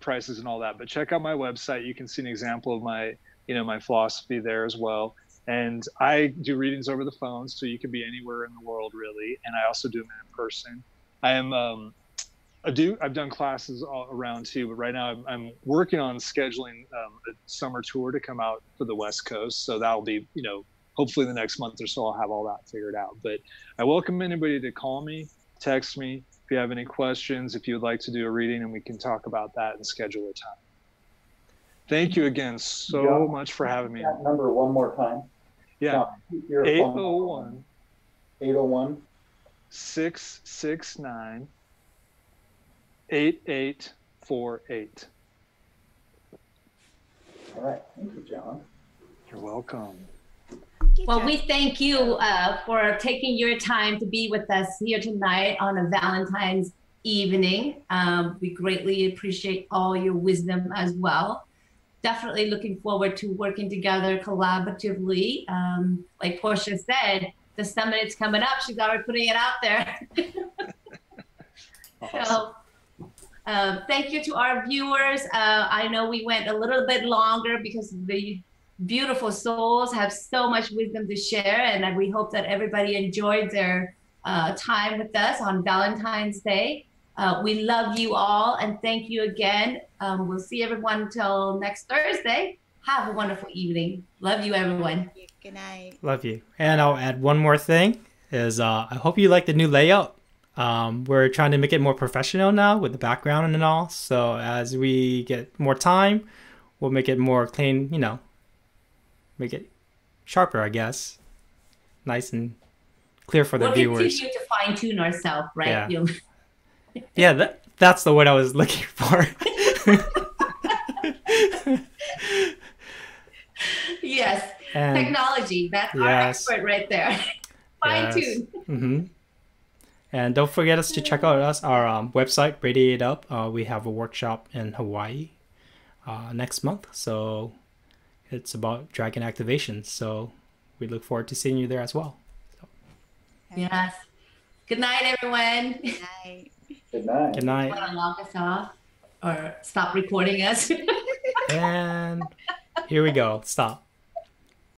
prices and all that, but check out my website. You can see an example of my my philosophy there as well. And I do readings over the phone, so you can be anywhere in the world really. And I also do them in person. I've done classes all around too, but right now I'm working on scheduling a summer tour to come out for the West Coast. So that'll be, hopefully the next month or so I'll have all that figured out. But I welcome anybody to call me, text me if you have any questions, if you would like to do a reading, and we can talk about that and schedule a time. Thank you again so much for having me. That number one more time. Yeah. 801 669 8848. All right. Thank you, John. You're welcome. Well, we thank you for taking your time to be with us here tonight on a Valentine's evening. We greatly appreciate all your wisdom as well. definitely looking forward to working together collaboratively. Like Portia said, the summit is coming up. She's already putting it out there. Awesome. So thank you to our viewers. I know we went a little bit longer because the beautiful souls have so much wisdom to share, and we hope that everybody enjoyed their time with us on Valentine's Day. We love you all, and thank you again. We'll see everyone until next Thursday. Have a wonderful evening. Love you, everyone. Good night. Love you. And I'll add one more thing is I hope you like the new layout. We're trying to make it more professional now with the background and all. So as we get more time, we'll make it more clean, you know, make it sharper, I guess. Nice and clear for the We'll viewers. continue to fine tune ourselves, right? Yeah. You'll- Yeah, that's the word I was looking for. Yes, And technology. That's our yes. expert right there. Fine tune. Mm-hmm. And don't forget us to check out our website, Radiate Up. We have a workshop in Hawaii next month. So it's about dragon activation. So we look forward to seeing you there as well. Yes. Good night, everyone. Good night. Good night. Good night. Want to log us off or stop recording us? And here we go. Stop.